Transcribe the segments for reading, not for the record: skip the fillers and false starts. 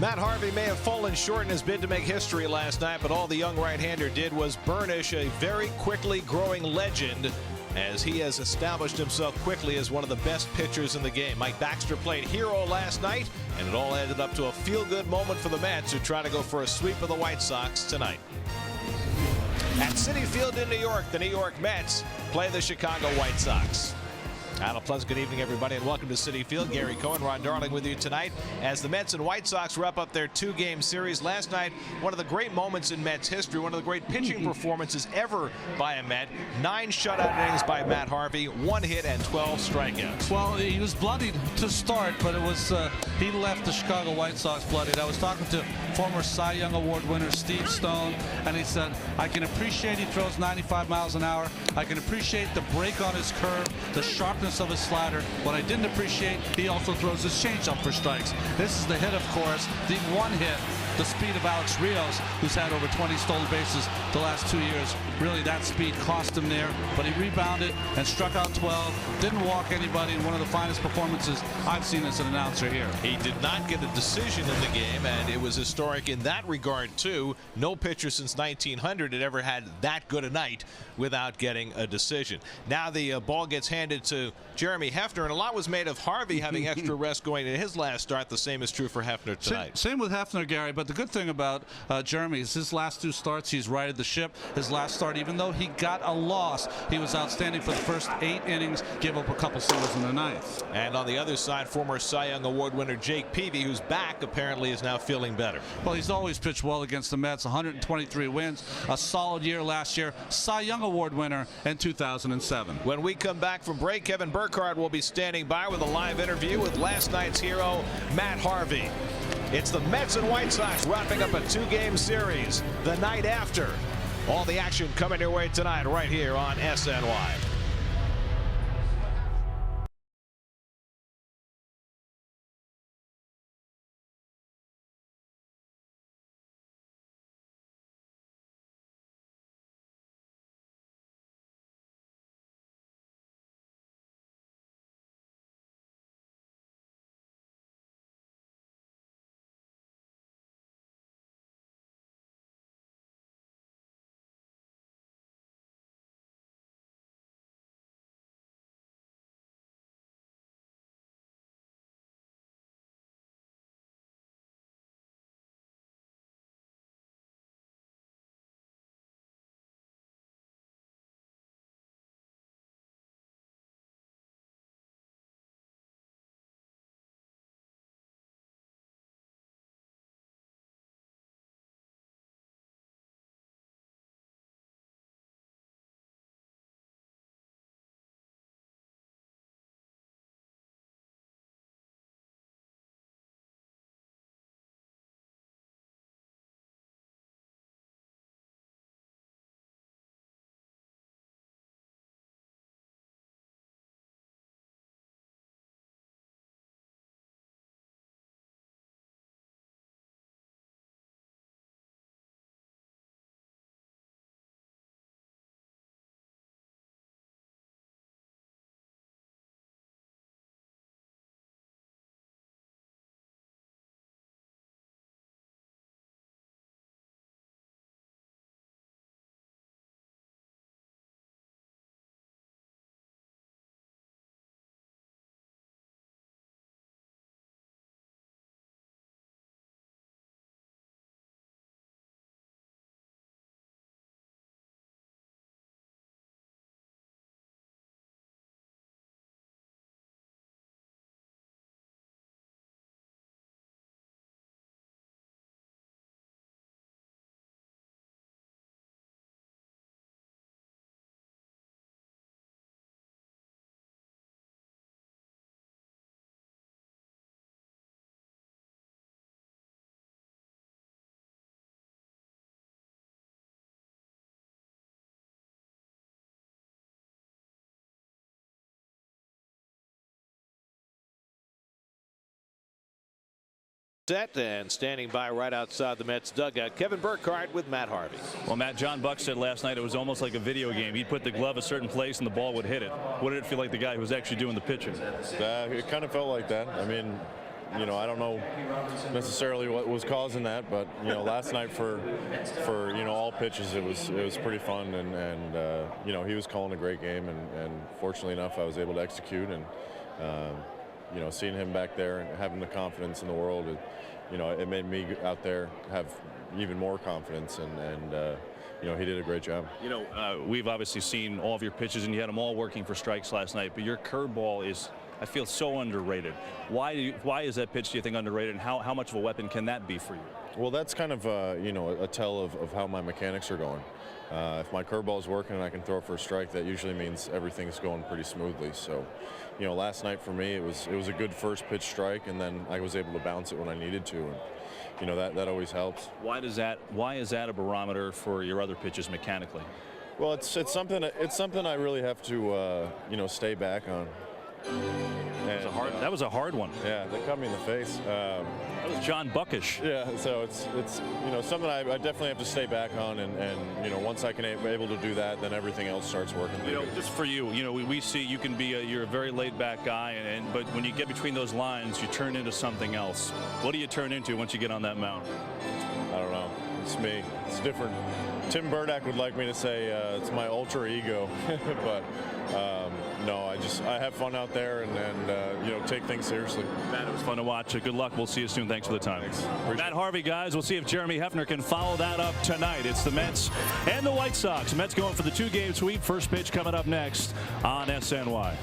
Matt Harvey may have fallen short in his bid to make history last night, but all the young right-hander did was burnish a very quickly growing legend, as he has established himself quickly as one of the best pitchers in the game. Mike Baxter played hero last night, and it all added up to a feel-good moment for the Mets, who try to go for a sweep of the White Sox tonight. At Citi Field in New York, the New York Mets play the Chicago White Sox. And a pleasant good evening, everybody, and welcome to Citi Field. Gary Cohen, Ron Darling with you tonight as the Mets and White Sox wrap up their two-game series. Last night, one of the great moments in Mets history, one of the great pitching performances ever by a Met. 9 shutout innings by Matt Harvey, 1 hit and 12 strikeouts. Well, he was bloodied to start, but it was he left the Chicago White Sox bloodied. I was talking to former Cy Young Award winner Steve Stone, and he said, I can appreciate he throws 95 miles an hour. I can appreciate the break on his curve, the sharpness of his slider. What I didn't appreciate, he also throws his changeup for strikes. This is the hit, of course, the one hit, the speed of Alex Rios, who's had over 20 stolen bases the last 2 years. Really, that speed cost him there, but he rebounded and struck out 12, didn't walk anybody, in one of the finest performances I've seen as an announcer here. He did not get a decision in the game, and it was historic in that regard, too. No pitcher since 1900 had ever had that good a night without getting a decision. Now the ball gets handed to Jeremy Hefner, and a lot was made of Harvey having extra rest going into his last start. The same is true for Hefner tonight. Same with Hefner, Gary, but the good thing about Jeremy is his last 2 starts, he's righted the ship. His last start, even though he got a loss, he was outstanding for the first 8 innings, gave up a couple singles in the 9th. And on the other side, former Cy Young Award winner Jake Peavy, who's back, apparently is now feeling better. Well, he's always pitched well against the Mets. 123 wins, a solid year last year, Cy Young Award winner in 2007. When we come back from break, Kevin Burkhardt will be standing by with a live interview with last night's hero, Matt Harvey. It's the Mets and White Sox wrapping up a 2-game series the night after. All the action coming your way tonight right here on SNY. Set and standing by right outside the Mets dugout, Kevin Burkhardt with Matt Harvey. Well, Matt, John Buck said last night it was almost like a video game. He'd put the glove a certain place and the ball would hit it. What did it feel like, the guy who was actually doing the pitching? It kind of felt like that. I mean, you know, I don't know necessarily what was causing that, but you know, last night for you know, all pitches, it was pretty fun, and you know, he was calling a great game, and fortunately enough, I was able to execute, and you know, seeing him back there and having the confidence in the world, you know, it made me out there have even more confidence, and you know, he did a great job. You know, we've obviously seen all of your pitches, and you had them all working for strikes last night, but your curveball is, I feel, so underrated. Why is that pitch, do you think, underrated, and how much of a weapon can that be for you? Well, that's kind of you know, a tell of how my mechanics are going. If my curveball is working and I can throw for a strike, that usually means everything's going pretty smoothly. So, you know, last night for me, it was a good first pitch strike, and then I was able to bounce it when I needed to. And, you know, that always helps. Why is that a barometer for your other pitches mechanically? Well, it's something I really have to you know, stay back on. That was a hard one. Yeah, that cut me in the face. That was John Buckish. Yeah, so it's you know, something I definitely have to stay back on, and you know, once I can able to do that, then everything else starts working. You know, just for you, you know, we see you can be you're a very laid back guy, but when you get between those lines, you turn into something else. What do you turn into once you get on that mound? I don't know. It's me. It's different. Tim Burdack would like me to say it's my ultra ego, but no, I have fun out there, and you know, take things seriously. Matt, it was fun to watch. Good luck. We'll see you soon. Thanks for the time. Thanks. Matt Harvey, guys. We'll see if Jeremy Hefner can follow that up tonight. It's the Mets and the White Sox. Mets going for the 2-game sweep. First pitch coming up next on SNY.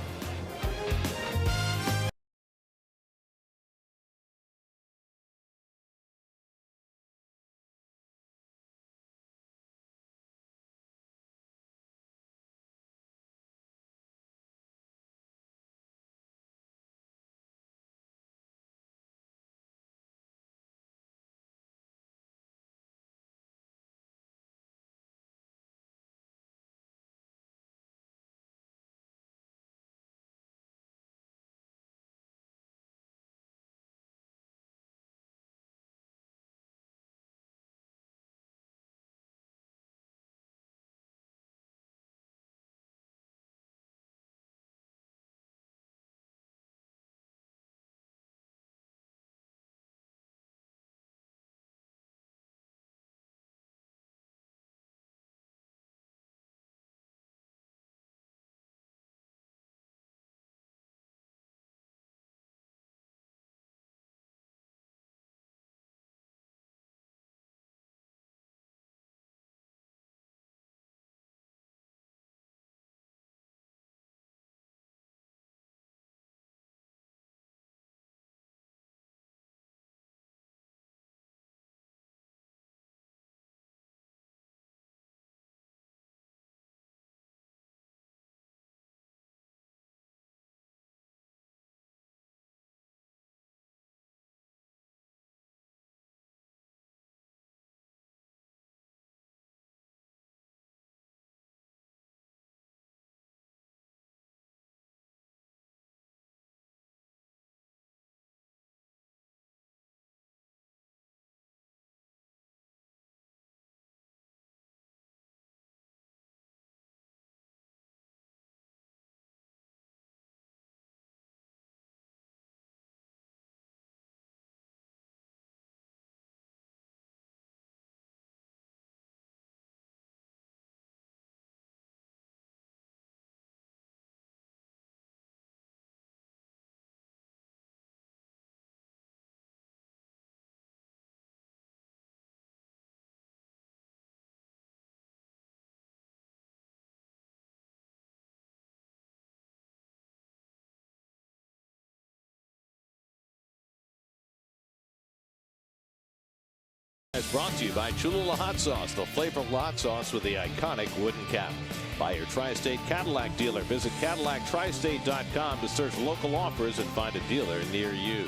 It's brought to you by Cholula Hot Sauce, the flavorful hot sauce with the iconic wooden cap. By your Tri-State Cadillac dealer. Visit CadillacTristate.com to search local offers and find a dealer near you.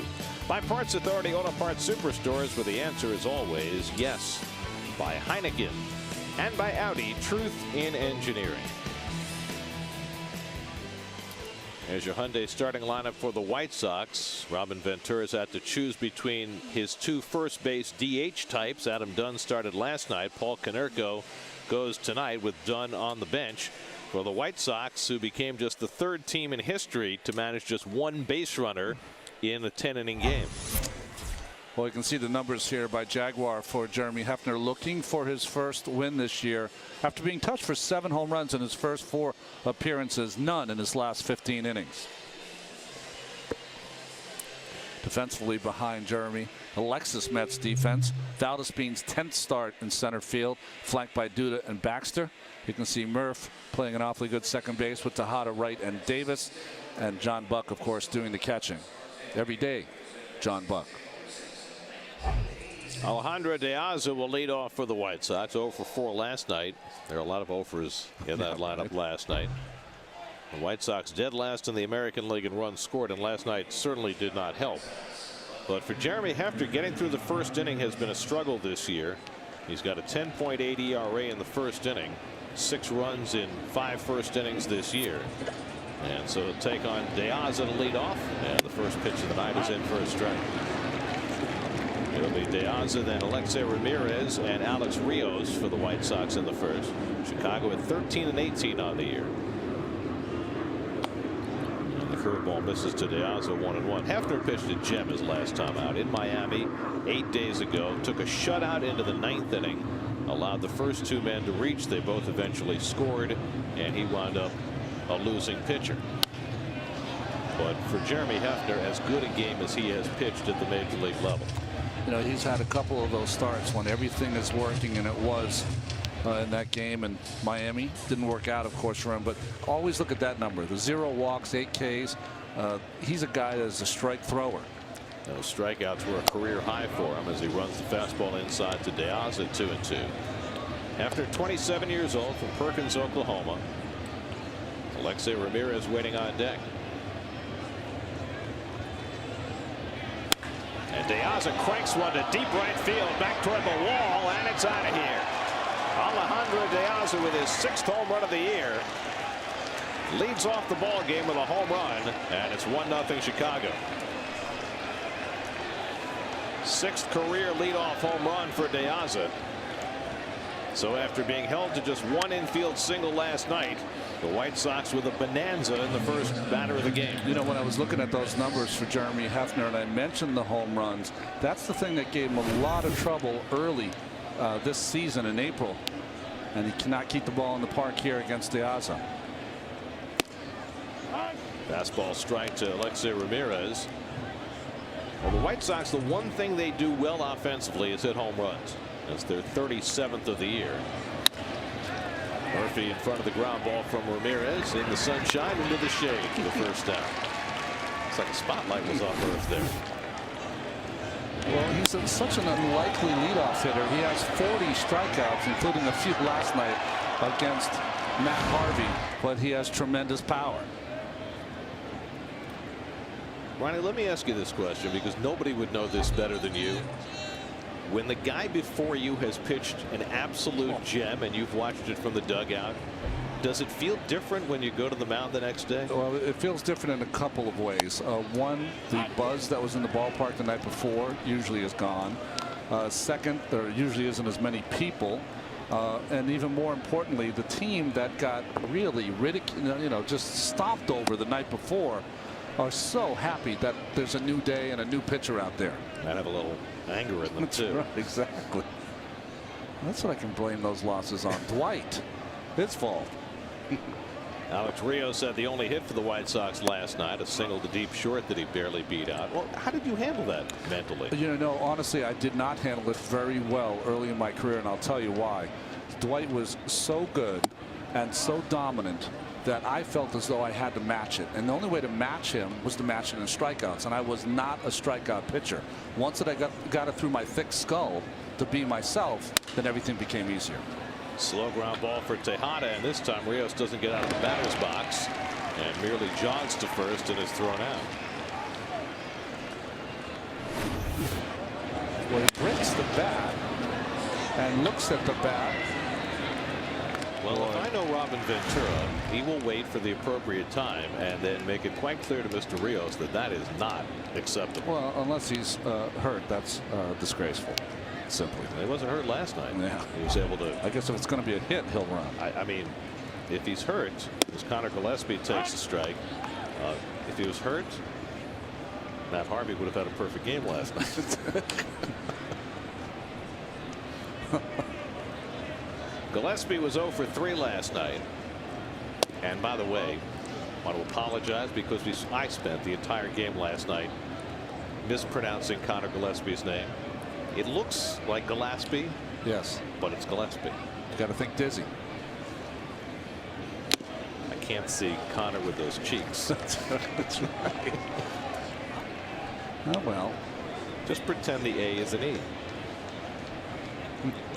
By Parts Authority Auto Parts Superstores, where the answer is always yes. By Heineken. And by Audi, truth in engineering. There's your Hyundai starting lineup for the White Sox. Robin Ventura's had to choose between his two first base DH types. Adam Dunn started last night. Paul Konerko goes tonight with Dunn on the bench for the White Sox, who became just the third team in history to manage just one base runner in a 10-inning game. Well, you can see the numbers here by Jaguar for Jeremy Hefner, looking for his first win this year after being touched for 7 home runs in his first 4 appearances, none in his last 15 innings. Defensively behind Jeremy, Alexis Mets defense. Valdespin's 10th start in center field, flanked by Duda and Baxter. You can see Murph playing an awfully good second base with Tejada, Wright, and Davis. And John Buck, of course, doing the catching. Every day, John Buck. Alejandro De Aza will lead off for the White Sox. 0 for 4 last night. There are a lot of 0-fers in that lineup last night. The White Sox dead last in the American League in runs scored, and last night certainly did not help. But for Jeremy Hefner, getting through the first inning has been a struggle this year. He's got a 10.8 ERA in the first inning, 6 runs in 5 first innings this year. And so to take on De Aza to lead off, and the first pitch of the night is in for a strike. It'll be De Aza, then Alexei Ramirez and Alex Rios for the White Sox in the first. Chicago at 13-18 on the year. And the curveball misses to De Aza, 1-1. Hefner pitched a gem his last time out in Miami 8 days ago. Took a shutout into the 9th inning. Allowed the first 2 men to reach. They both eventually scored, and he wound up a losing pitcher. But for Jeremy Hefner, as good a game as he has pitched at the major league level. You know, he's had a couple of those starts when everything is working, and it was in that game in Miami. Didn't work out, of course, for him, but always look at that number. The 0 walks, 8 Ks. He's a guy that's a strike thrower. Those strikeouts were a career high for him as he runs the fastball inside to De Aza, 2-2. Hefner, 27 years old, from Perkins, Oklahoma. Alexei Ramirez waiting on deck. And De Aza cranks one to deep right field, back toward the wall, and it's out of here. Alejandro De Aza with his 6th home run of the year leads off the ball game with a home run, and it's 1-0 Chicago. 6th career leadoff home run for De Aza. So after being held to just 1 infield single last night, the White Sox with a bonanza in the first batter of the game. You know, when I was looking at those numbers for Jeremy Hefner, and I mentioned the home runs, that's the thing that gave him a lot of trouble early this season in April. And he cannot keep the ball in the park here against De Aza. Fastball strike to Alexei Ramirez. Well, the White Sox, the one thing they do well offensively is hit home runs. That's their 37th of the year. Murphy in front of the ground ball from Ramirez in the sunshine into the shade for the first down. It's like a spotlight was off Earth there. Well, he's such an unlikely leadoff hitter. He has 40 strikeouts, including a few last night against Matt Harvey, but he has tremendous power. Ronnie, let me ask you this question, because nobody would know this better than you. When the guy before you has pitched an absolute gem and you've watched it from the dugout, does it feel different when you go to the mound the next day? Well, it feels different in a couple of ways. One, the buzz that was in the ballpark the night before usually is gone. Second, there usually isn't as many people. And even more importantly, the team that got really ridiculed, just stomped over the night before, are so happy that there's a new day and a new pitcher out there. Might have a little anger in them too. Right, exactly. That's what I can blame those losses on. Dwight, his fault. Alex Rios had the only hit for the White Sox last night, a single to deep short that he barely beat out. Well, how did you handle that mentally? Honestly, I did not handle it very well early in my career, and I'll tell you why. Dwight was so good and so dominant that I felt as though I had to match it, and the only way to match him was to match it in strikeouts, and I was not a strikeout pitcher. Once that I got it through my thick skull to be myself, then everything became easier. Slow ground ball for Tejada, and this time Rios doesn't get out of the batter's box and merely jogs to first and is thrown out. Well, he breaks the bat and looks at the bat. Well, if I know Robin Ventura, he will wait for the appropriate time and then make it quite clear to Mr. Rios that that is not acceptable. Well, unless he's hurt, that's disgraceful. Simply. He wasn't hurt last night. Yeah. He was able to. I guess if it's going to be a hit, he'll run. I mean, if he's hurt, as Connor Gillespie takes the strike, if he was hurt, Matt Harvey would have had a perfect game last night. Gillespie was 0 for 3 last night. And by the way, I want to apologize because I spent the entire game last night mispronouncing Connor Gillespie's name. It looks like Gillespie. Yes. But it's Gillespie. You got to think dizzy. I can't see Connor with those cheeks. That's right. Oh, well. Just pretend the A is an E.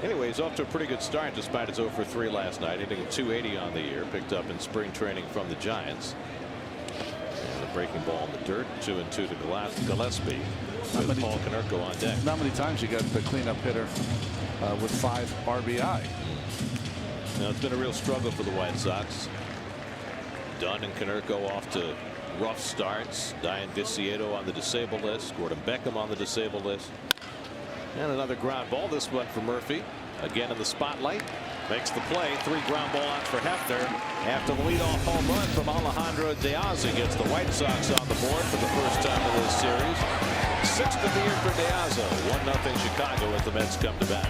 Anyway, he's off to a pretty good start despite his 0 for 3 last night, hitting a .280 on the year, picked up in spring training from the Giants. And a breaking ball in the dirt, 2-2 to Gillespie. With Paul Konerko on deck. Not many times you got the cleanup hitter with 5 RBI. Now it's been a real struggle for the White Sox. Dunn and Konerko off to rough starts. Diane Viciedo on the disabled list. Gordon Beckham on the disabled list. And another ground ball. This one for Murphy. Again in the spotlight. Makes the play. 3 ground ball outs for Hefner. After the leadoff home run from Alejandro Diaz, gets the White Sox on the board for the first time in this series. 6th of the year for Diaz. 1-0 Chicago as the Mets come to bat.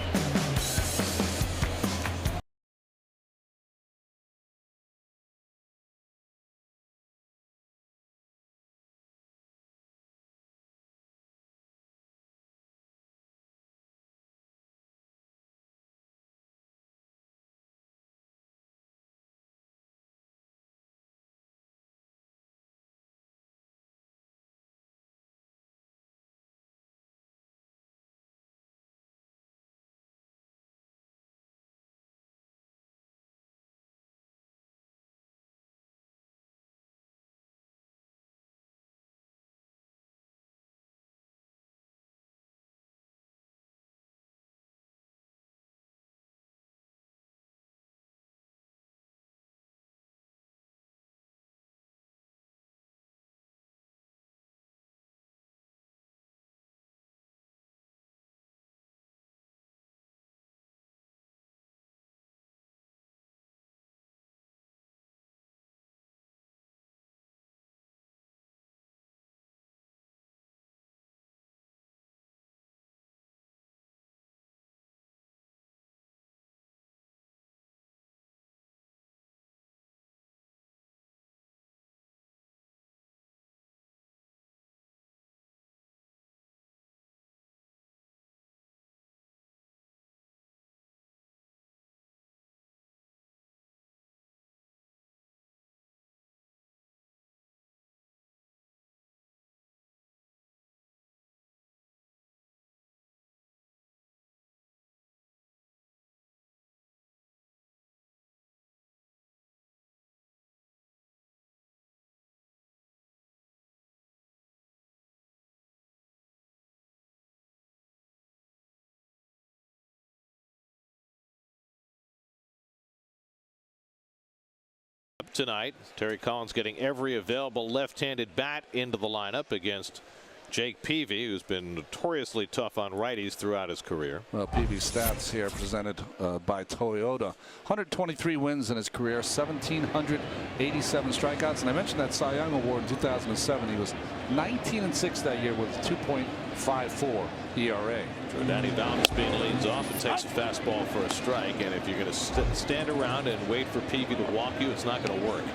Tonight, Terry Collins getting every available left-handed bat into the lineup against Jake Peavy, who's been notoriously tough on righties throughout his career. Well, Peavy's stats here presented by Toyota. 123 wins in his career, 1,787 strikeouts. And I mentioned that Cy Young Award in 2007. He was 19-6 that year with 2.54 ERA. Danny Valdespin leads off and takes a fastball for a strike. And if you're going to stand around and wait for Peavy to walk you, it's not going to work.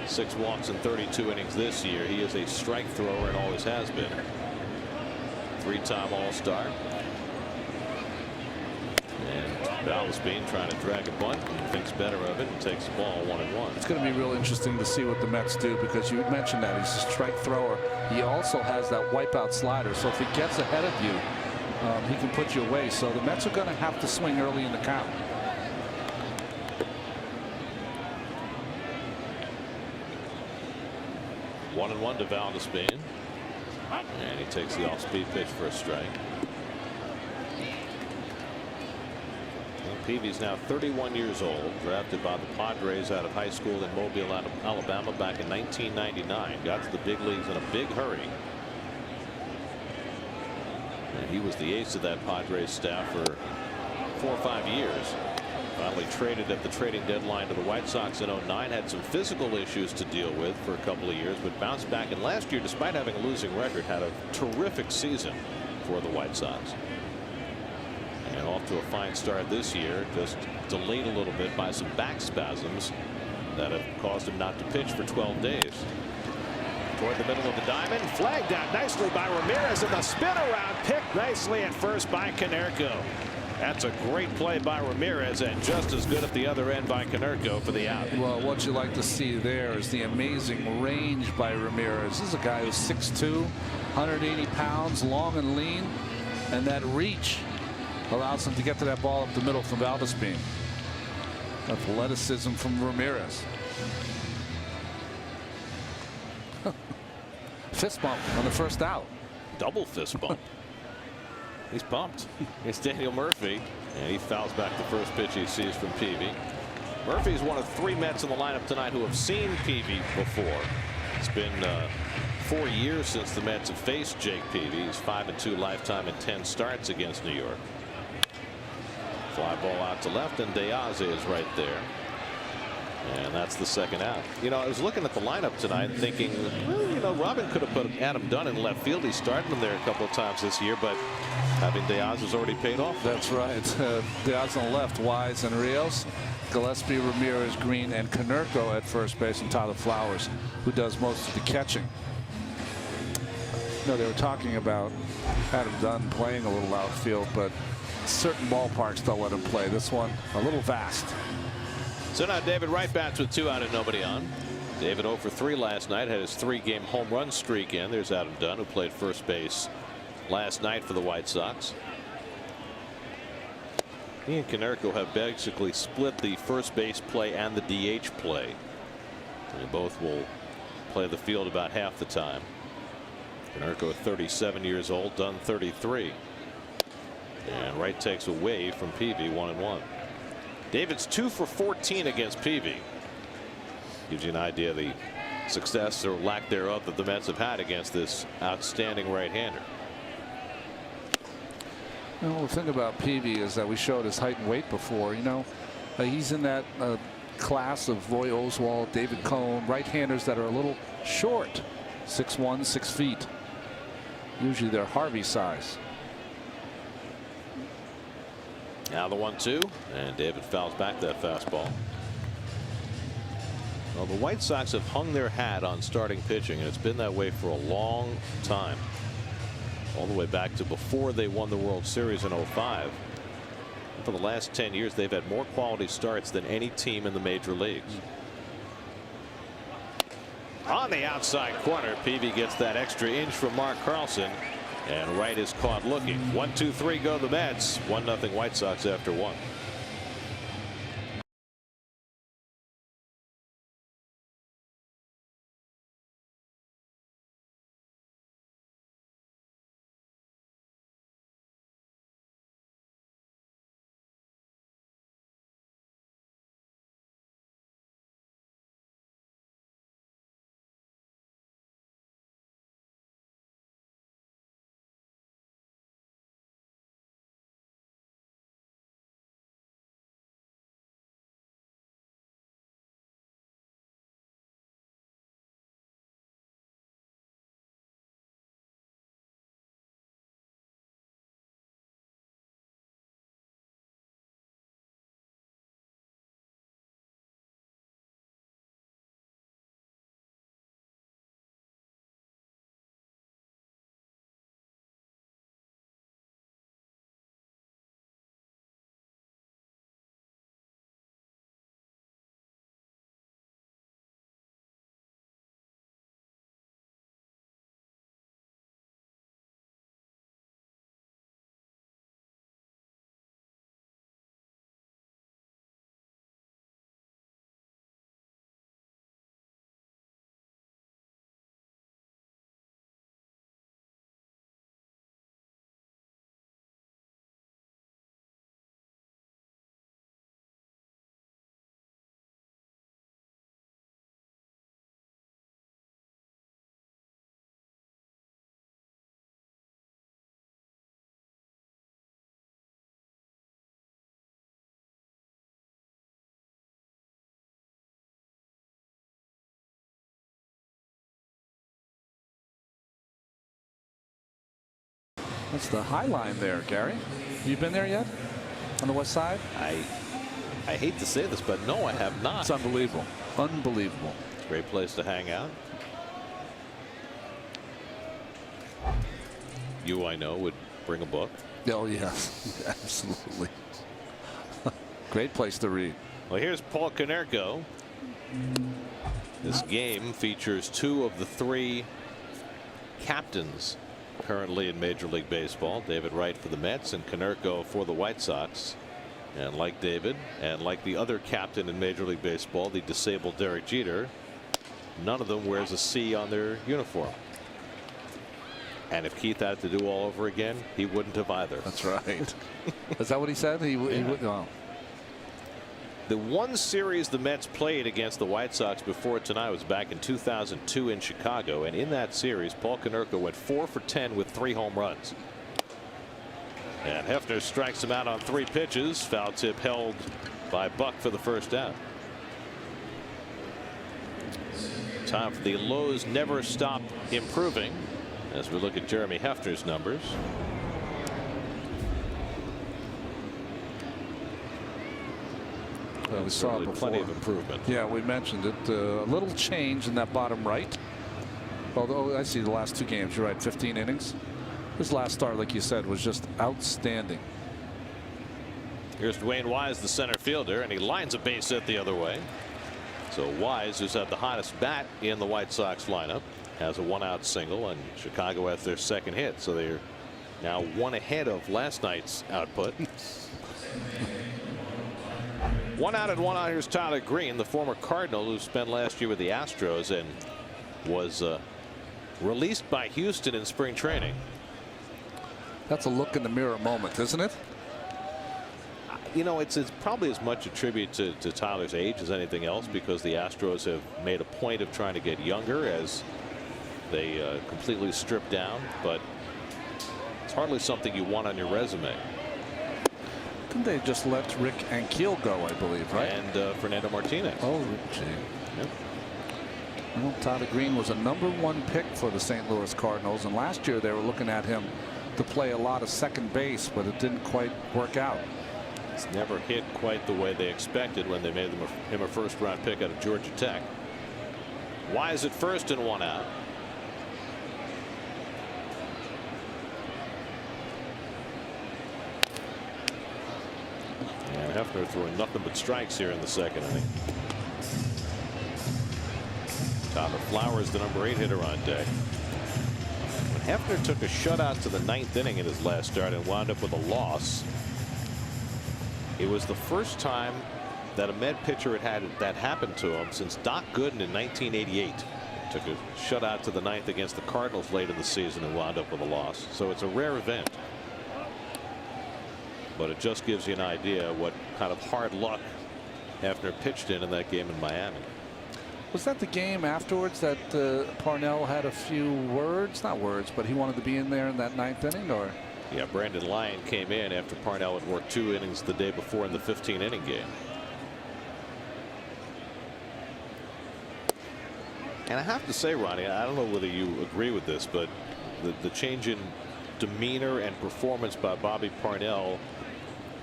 6 walks in 32 innings this year. He is a strike thrower and always has been. 3-time All-Star. And Valdespin trying to drag a bunt, thinks better of it, and takes the ball 1-1. It's going to be real interesting to see what the Mets do, because you mentioned that he's a strike thrower. He also has that wipeout slider, so if he gets ahead of you, he can put you away. So the Mets are going to have to swing early in the count. One and 1 to Valdespin, and he takes the off-speed pitch for a strike. Peavy's now 31 years old, drafted by the Padres out of high school in Mobile, Alabama back in 1999. Got to the big leagues in a big hurry. And he was the ace of that Padres staff for 4 or 5 years. Finally traded at the trading deadline to the White Sox in '09. Had some physical issues to deal with for a couple of years, but bounced back. And last year, despite having a losing record, had a terrific season for the White Sox. And off to a fine start this year, just delayed a little bit by some back spasms that have caused him not to pitch for 12 days. Toward the middle of the diamond, flagged out nicely by Ramirez, and the spin around picked nicely at first by Konerko. That's a great play by Ramirez, and just as good at the other end by Konerko for the out. Well, what you like to see there is the amazing range by Ramirez. This is a guy who's 6'2", 180 pounds, long and lean, and that reach allows him to get to that ball up the middle from Valdespin. Athleticism from Ramirez. Fist bump on the first out. Double fist bump. He's pumped. It's Daniel Murphy, and he fouls back the first pitch he sees from Peavy. Murphy's one of 3 Mets in the lineup tonight who have seen Peavy before. It's been 4 years since the Mets have faced Jake Peavy. He's 5-2 lifetime and 10 starts against New York. Fly ball out to left, and Diaz is right there. And that's the second out. You know, I was looking at the lineup tonight thinking, well, you know, Robin could have put Adam Dunn in left field. He started him there a couple of times this year, but having Diaz has already paid off. That's right. Diaz on the left, Wise and Rios, Gillespie, Ramirez, Green, and Konerko at first base, and Tyler Flowers, who does most of the catching. You know, they were talking about Adam Dunn playing a little outfield, but certain ballparks don't let him play. This one, a little vast. So now David Wright bats with 2 out and nobody on. David 0 for 3 last night, had his 3-game home run streak in. There's Adam Dunn, who played first base last night for the White Sox. He and Konerko have basically split the first base play and the DH play. They both will play the field about half the time. Konerko 37 years old, Dunn 33. And Wright takes away from Peavy 1-1. David's 2 for 14 against Peavy. Gives you an idea of the success or lack thereof that the Mets have had against this outstanding right-hander. Well, the thing about Peavy is that we showed his height and weight before. You know, he's in that class of Roy Oswalt, David Cone, right-handers that are a little short, 6'1", 6 feet. Usually they're Harvey size. Now the 1-2, and David fouls back that fastball. Well, the White Sox have hung their hat on starting pitching, and it's been that way for a long time. All the way back to before they won the World Series in '05. For the last 10 years, they've had more quality starts than any team in the major leagues. On the outside corner, Peavy gets that extra inch from Mark Carlson. And Wright is caught looking. 1-2-3 go the Mets. 1-0 White Sox after 1. That's the High Line there, Gary. You been there yet? On the west side? I hate to say this, but no, I have not. It's unbelievable. Unbelievable. Great place to hang out. You, I know, would bring a book. Oh, yeah. Absolutely. Great place to read. Well, here's Paul Konerko. This game features 2 of the 3 captains currently in Major League Baseball. David Wright for the Mets and Konerko for the White Sox. And like David, and like the other captain in Major League Baseball, the disabled Derek Jeter, none of them wears a C on their uniform. And if Keith had to do all over again, he wouldn't have either. That's right. Is that what he said? He would. Oh. The one series the Mets played against the White Sox before tonight was back in 2002 in Chicago. And in that series, Paul Konerko went 4 for 10 with 3 home runs. And Hefner strikes him out on 3 pitches. Foul tip held by Buck for the first out. Time for the lows never stop improving as we look at Jeremy Hefner's numbers. Well, we saw it before. Plenty of improvement. Yeah, we mentioned it. A little change in that bottom right. Although I see the last 2 games. You're right, 15 innings. His last start, like you said, was just outstanding. Here's Dwayne Wise, the center fielder, and he lines a base hit the other way. So Wise, who's had the hottest bat in the White Sox lineup, has a 1-out single, and Chicago has their second hit. So they're now 1 ahead of last night's output. 1 out and 1 out. Here's Tyler Green, the former Cardinal who spent last year with the Astros and was released by Houston in spring training. That's a look in the mirror moment, isn't it? You know, it's probably as much a tribute to Tyler's age as anything else, because the Astros have made a point of trying to get younger as they completely strip down. But it's hardly something you want on your resume. Didn't they just let Rick Ankiel go, I believe, right? And Fernando Martinez. Oh, gee. Yep. Well, Tyler Green was a #1 pick for the St. Louis Cardinals, and last year they were looking at him to play a lot of second base, but it didn't quite work out. It's never hit quite the way they expected when they made him a first-round pick out of Georgia Tech. Wise at first and 1 out. And Hefner throwing nothing but strikes here in the second inning. Tyler Flowers, the #8 hitter, on deck. When Hefner took a shutout to the 9th inning in his last start and wound up with a loss, it was the first time that a Met pitcher had that happen to him since Doc Gooden in 1988. Took a shutout to the 9th against the Cardinals late in the season and wound up with a loss. So it's a rare event. But it just gives you an idea what kind of hard luck Hefner pitched in that game in Miami. Was that the game afterwards that Parnell had a few words, not words, but he wanted to be in there in that 9th inning, or? Yeah, Brandon Lyon came in after Parnell had worked 2 innings the day before in the 15-inning game. And I have to say, Ronnie, I don't know whether you agree with this, but the change in demeanor and performance by Bobby Parnell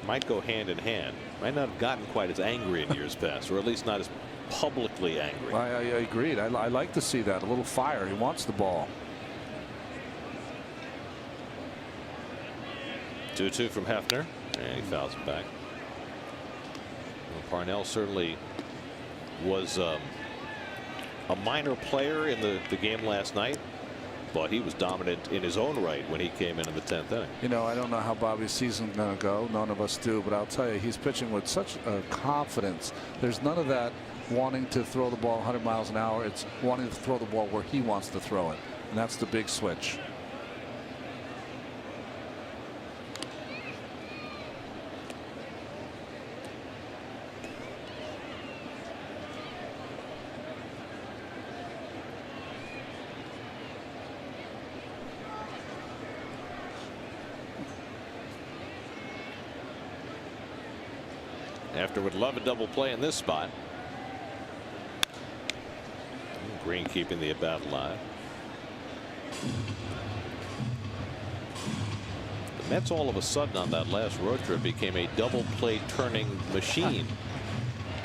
might go hand in hand. Might not have gotten quite as angry in years past, or at least not as publicly angry. I agreed. I like to see that. A little fire. He wants the ball. 2-2 from Hefner, and he fouls it back. Well, Parnell certainly was a minor player in the game last night, but he was dominant in his own right when he came in the 10th inning. You know, I don't know how Bobby's season's going to go. None of us do, but I'll tell you, he's pitching with such confidence. There's none of that wanting to throw the ball 100 miles an hour. It's wanting to throw the ball where he wants to throw it, and that's the big switch. Hefner would love a double play in this spot. Green keeping the at bat alive. Mets all of a sudden on that last road trip became a double play turning machine.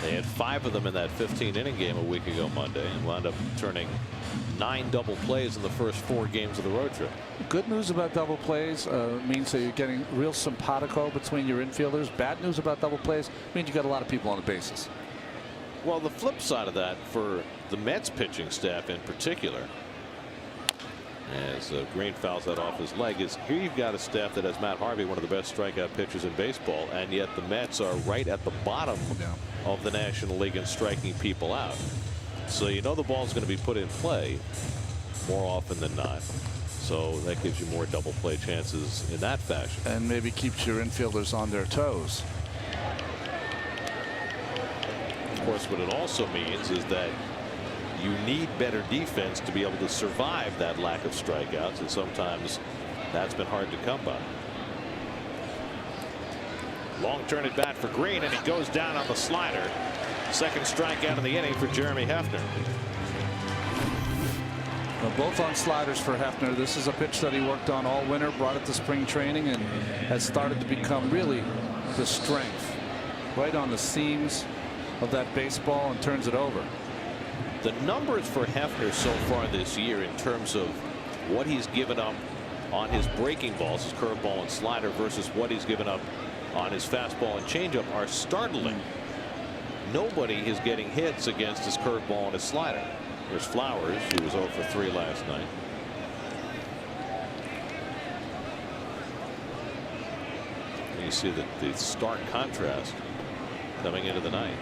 They had 5 of them in that 15-inning game a week ago Monday and wound up turning 9 double plays in the first 4 games of the road trip. Good news about double plays means that you're getting real simpatico between your infielders. Bad news about double plays means you got a lot of people on the bases. Well, the flip side of that for the Mets pitching staff in particular, as Green fouls that off his leg, is here you've got a staff that has Matt Harvey, one of the best strikeout pitchers in baseball, and yet the Mets are right at the bottom of the National League in striking people out. So you know the ball's going to be put in play more often than not. So that gives you more double play chances in that fashion. And maybe keeps your infielders on their toes. Of course, what it also means is that you need better defense to be able to survive that lack of strikeouts, and sometimes that's been hard to come by. Long turn at bat for Green, and he goes down on the slider. Second strikeout in the inning for Jeremy Hefner. Well, both on sliders for Hefner. This is a pitch that he worked on all winter, brought it to spring training, and has started to become really the strength right on the seams of that baseball and turns it over. The numbers for Hefner so far this year in terms of what he's given up on his breaking balls, his curveball and slider, versus what he's given up on his fastball and changeup are startling. Nobody is getting hits against his curveball and his slider. There's Flowers, who was 0 for 3 last night. And you see the stark contrast coming into the night.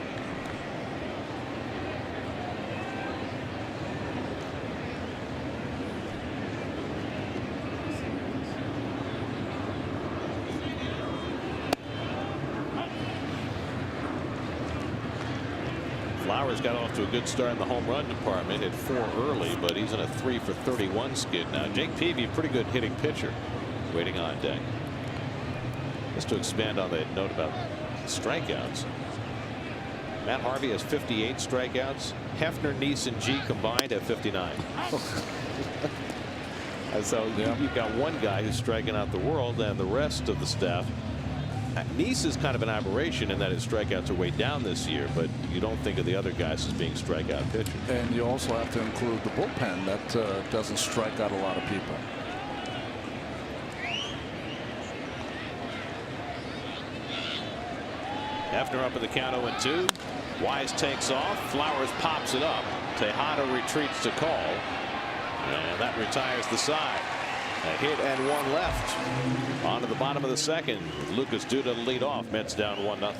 Flowers got off to a good start in the home run department at 4 early, but he's in a 3 for 31 skid now. Jake Peavy, a pretty good hitting pitcher, waiting on deck. Just to expand on that note about strikeouts, Matt Harvey has 58 strikeouts. Hefner, Neese, and G combined have 59. And so you've got one guy who's striking out the world, and the rest of the staff. Neese is kind of an aberration in that his strikeouts are way down this year, but you don't think of the other guys as being strikeout pitchers. And you also have to include the bullpen that doesn't strike out a lot of people. Hefner up at the count 0-2. Wise takes off. Flowers pops it up. Tejada retreats to call, and that retires the side. A hit and 1 left. On to the bottom of the second. Lucas Duda lead off. Mets down 1-0.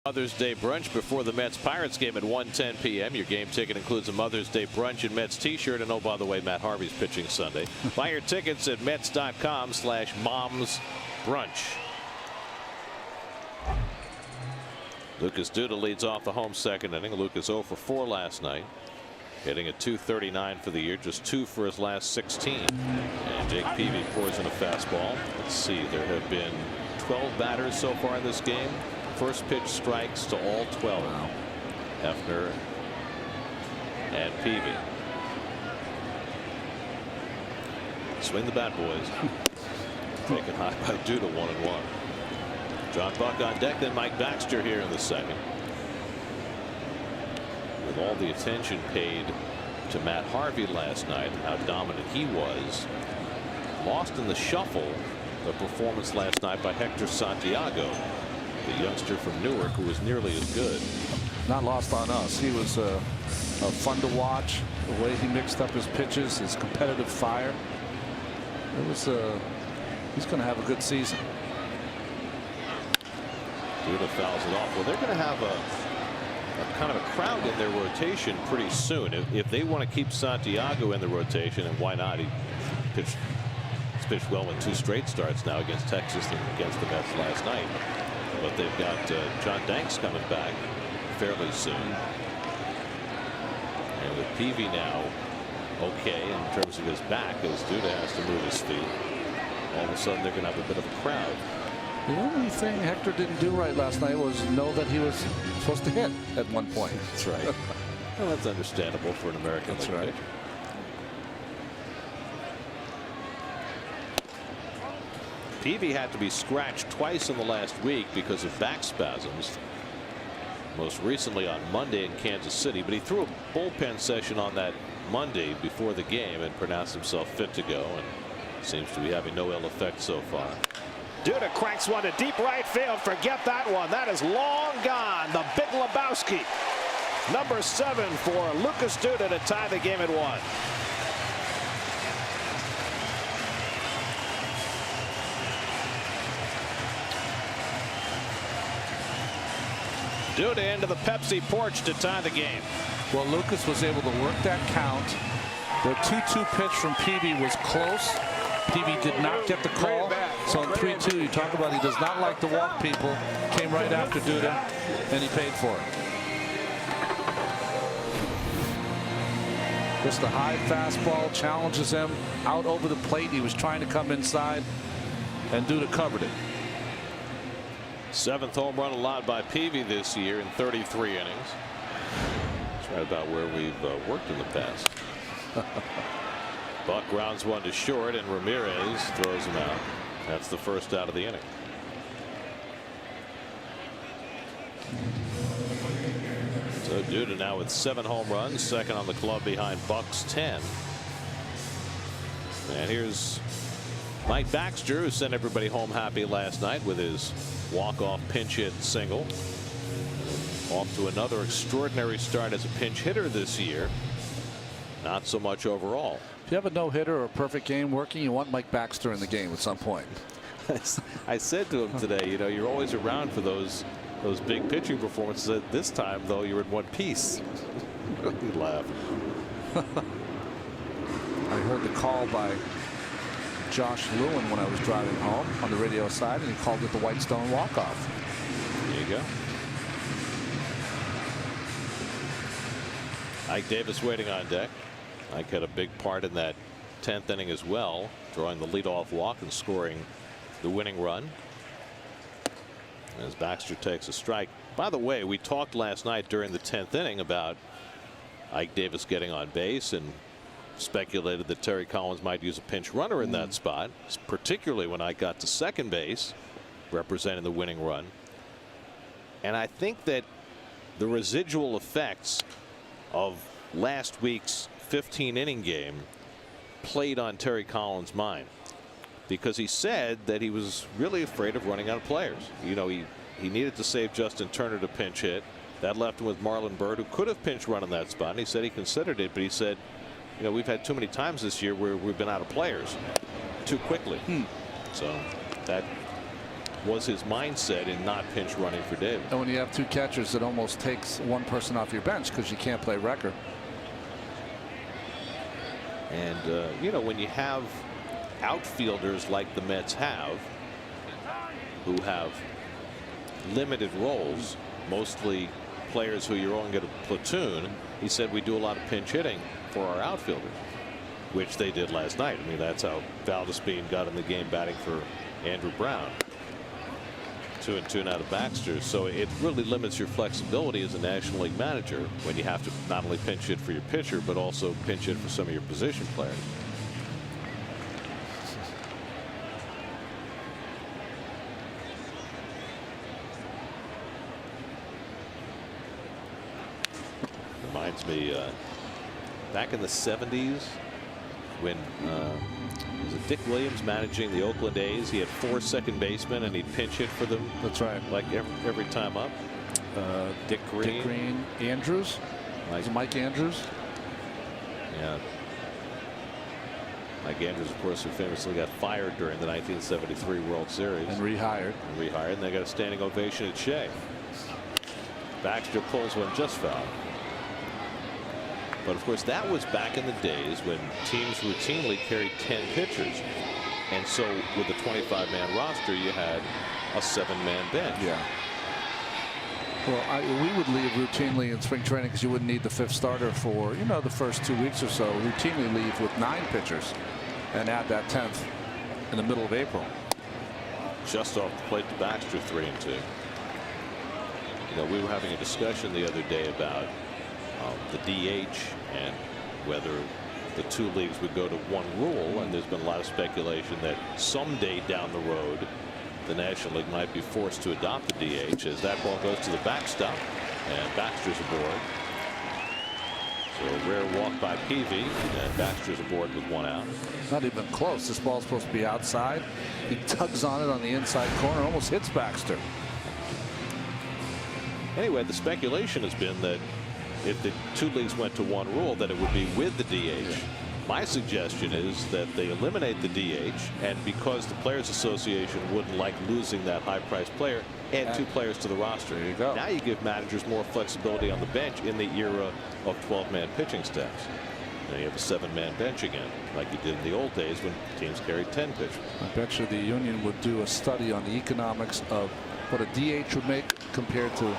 Mother's Day brunch before the Mets-Pirates game at 1:10 p.m. Your game ticket includes a Mother's Day brunch and Mets t-shirt. And oh, by the way, Matt Harvey's pitching Sunday. Buy your tickets at Mets.com/momsbrunch. Lucas Duda leads off the home second inning. Lucas 0 for 4 last night, hitting at .239 for the year, just 2 for his last 16. And Jake Peavy pours in a fastball. Let's see, there have been 12 batters so far in this game. First pitch strikes to all 12. Hefner and Peavy. Swing the bat, boys. Taken high by Duda, 1-1. John Buck on deck, then Mike Baxter here in the second. With all the attention paid to Matt Harvey last night, how dominant he was, lost in the shuffle the performance last night by Hector Santiago, the youngster from Newark, who was nearly as good. Not lost on us. He was fun to watch. The way he mixed up his pitches, his competitive fire. It was he's going to have a good season. Duda fouls it off. Well, they're going to have a kind of a crowd in their rotation pretty soon. If they want to keep Santiago in the rotation, and why not? He's pitched well in 2 straight starts now against Texas and against the Mets last night. But they've got John Danks coming back fairly soon. And with Peavy now okay in terms of his back, as Duda has to move his feet, all of a sudden they're going to have a bit of a crowd. The only thing Hector didn't do right last night was know that he was supposed to hit at one point. That's right. Well, that's understandable for an American. That's right. Peavy had to be scratched twice in the last week because of back spasms. Most recently on Monday in Kansas City, but he threw a bullpen session on that Monday before the game and pronounced himself fit to go, and seems to be having no ill effect so far. Duda cranks one to deep right field. Forget that one. That is long gone. The Big Lebowski. Number 7 for Lucas Duda to tie the game at 1. Duda into the Pepsi porch to tie the game. Well, Lucas was able to work that count. The 2-2 pitch from Peavy was close. Peavy did not get the call. So in 3-2, you talk about he does not like to walk people. Came right after Duda, and he paid for it. Just a high fastball challenges him out over the plate. He was trying to come inside, and Duda covered it. 7th home run allowed by Peavy this year in 33 innings. That's right about where we've worked in the past. Buck grounds one to short, and Ramirez throws him out. That's the first out of the inning. So Duda now with 7 home runs, second on the club behind Buck's 10. And here's Mike Baxter, who sent everybody home happy last night with his walk-off pinch hit single. Off to another extraordinary start as a pinch hitter this year. Not so much overall. If you have a no-hitter or a perfect game working, you want Mike Baxter in the game at some point. I said to him today, you know, you're always around for those big pitching performances. This time, though, you're in one piece. He laughed. I heard the call by Josh Lewin when I was driving home on the radio side, and he called it the Whitestone walk-off. There you go. Ike Davis waiting on deck. Ike had a big part in that 10th inning as well, drawing the leadoff walk and scoring the winning run. As Baxter takes a strike. By the way, we talked last night during the 10th inning about Ike Davis getting on base and speculated that Terry Collins might use a pinch runner in that spot, particularly when Ike got to second base, representing the winning run. And I think that the residual effects of last week's 15-inning game played on Terry Collins' mind, because he said that he was really afraid of running out of players. You know, he needed to save Justin Turner to pinch hit. That left him with Marlon Byrd, who could have pinch run in that spot. And he said he considered it, but he said, you know, we've had too many times this year where we've been out of players too quickly. So that was his mindset in not pinch running for Davis. And when you have two catchers, it almost takes one person off your bench because you can't play record. And you know, when you have outfielders like the Mets have, who have limited roles, mostly players who you're only going to platoon, he said we do a lot of pinch hitting for our outfielders, which they did last night. I mean, that's how Valdespin got in the game batting for Andrew Brown. 2-2 now to Baxter. So it really limits your flexibility as a National League manager when you have to not only pinch hit for your pitcher, but also pinch hit for some of your position players. Reminds me back in the 70s when was it Dick Williams managing the Oakland A's. He had 4 second basemen and he'd pinch hit for them. That's right. Like every time up. Dick Green. Andrews. Mike Andrews. Yeah. Mike Andrews, of course, who famously got fired during the 1973 World Series. And rehired. And they got a standing ovation at Shea. Baxter pulls one just foul. But of course, that was back in the days when teams routinely carried 10 pitchers. And so with a 25-man roster, you had a 7-man bench. Yeah. Well, we would leave routinely in spring training because you wouldn't need the 5th starter for, you know, the first 2 weeks or so. Routinely leave with 9 pitchers and add that 10th in the middle of April. Just off the plate to Baxter, 3-2. You know, we were having a discussion the other day about the DH and whether the 2 leagues would go to 1 rule, and there's been a lot of speculation that someday down the road the National League might be forced to adopt the DH as that ball goes to the backstop and Baxter's aboard. So a rare walk by Peavy and Baxter's aboard with 1 out. Not even close. This ball's supposed to be outside. He tugs on it on the inside corner, almost hits Baxter. Anyway, the speculation has been that if the 2 leagues went to 1 rule, that it would be with the DH. Yeah. My suggestion is that they eliminate the DH, and because the Players Association wouldn't like losing that high-priced player, add 2 players to the roster. There you go. Now you give managers more flexibility on the bench in the era of 12-man pitching staffs. Now you have a 7-man bench again, like you did in the old days when teams carried 10 pitchers. I bet you the union would do a study on the economics of what a DH would make compared to.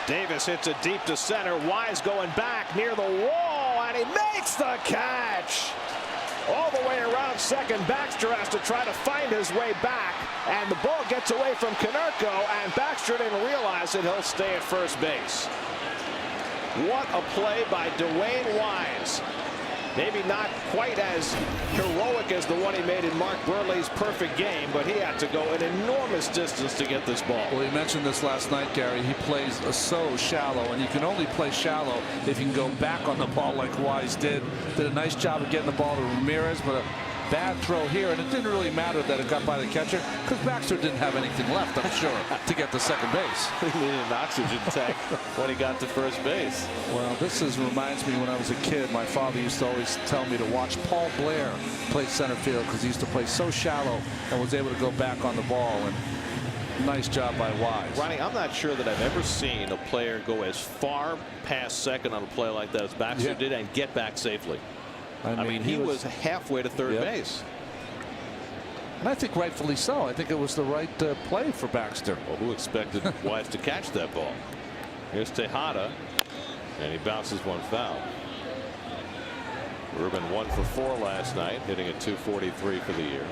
Davis hits it deep to center. Wise going back near the wall, and he makes the catch. All the way around second. Baxter has to try to find his way back, and the ball gets away from Konerko, and Baxter didn't realize it. He'll stay at first base. What a play by Dwayne Wise. Maybe not quite as heroic as the one he made in Mark Burley's perfect game, but he had to go an enormous distance to get this ball. Well, you mentioned this last night, Gary. He plays so shallow, and you can only play shallow if you can go back on the ball like Wise did. Did a nice job of getting the ball to Ramirez, but a bad throw here, and it didn't really matter that it got by the catcher because Baxter didn't have anything left, I'm sure, to get to second base. He needed an oxygen tank when he got to first base. Well, this reminds me when I was a kid, my father used to always tell me to watch Paul Blair play center field because he used to play so shallow and was able to go back on the ball. And nice job by Wise. Ronnie, I'm not sure that I've ever seen a player go as far past second on a play like that as Baxter did and get back safely. I mean, he was halfway to third base. And I think rightfully so. I think it was the right play for Baxter. Well, who expected Wise to catch that ball? Here's Tejada, and he bounces one foul. Rubin 1 for 4 last night, hitting at .243 for the year.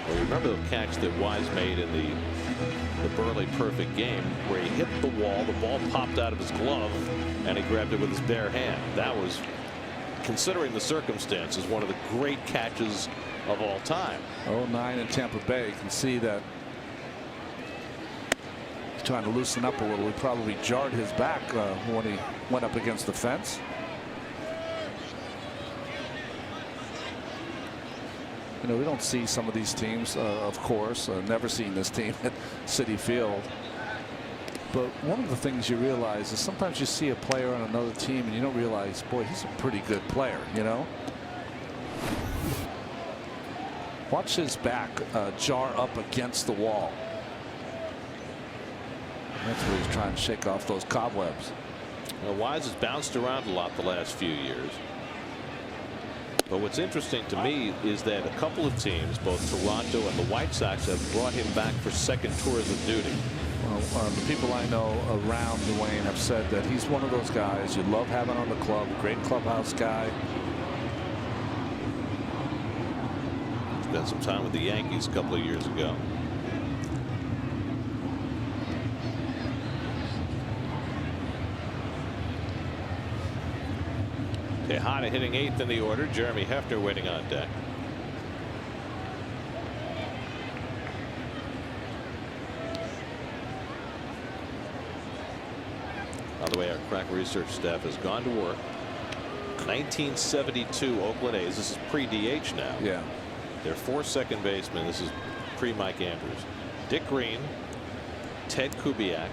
Well, you remember the catch that Wise made in the Burley perfect game where he hit the wall, the ball popped out of his glove, and he grabbed it with his bare hand. That was, considering the circumstances, one of the great catches of all time. 0-9 in Tampa Bay. You can see that he's trying to loosen up a little. He probably jarred his back when he went up against the fence. You know, we don't see some of these teams, of course, never seen this team at Citi Field. But one of the things you realize is sometimes you see a player on another team and you don't realize, boy, he's a pretty good player, you know. Watch his back jar up against the wall. That's where he's trying to shake off those cobwebs. Well, Wise has bounced around a lot the last few years. But what's interesting to me is that a couple of teams, both Toronto and the White Sox, have brought him back for second tours of duty. Well, the people I know around Dwayne have said that he's one of those guys you love having on the club. Great clubhouse guy. Spent some time with the Yankees a couple of years ago. Tejada hitting 8th in the order. Jeremy Hefner waiting on deck. By the way, our crack research staff has gone to work. 1972 Oakland A's. This is pre-DH now. Yeah. Their 4 second basemen. This is pre-Mike Andrews. Dick Green, Ted Kubiak,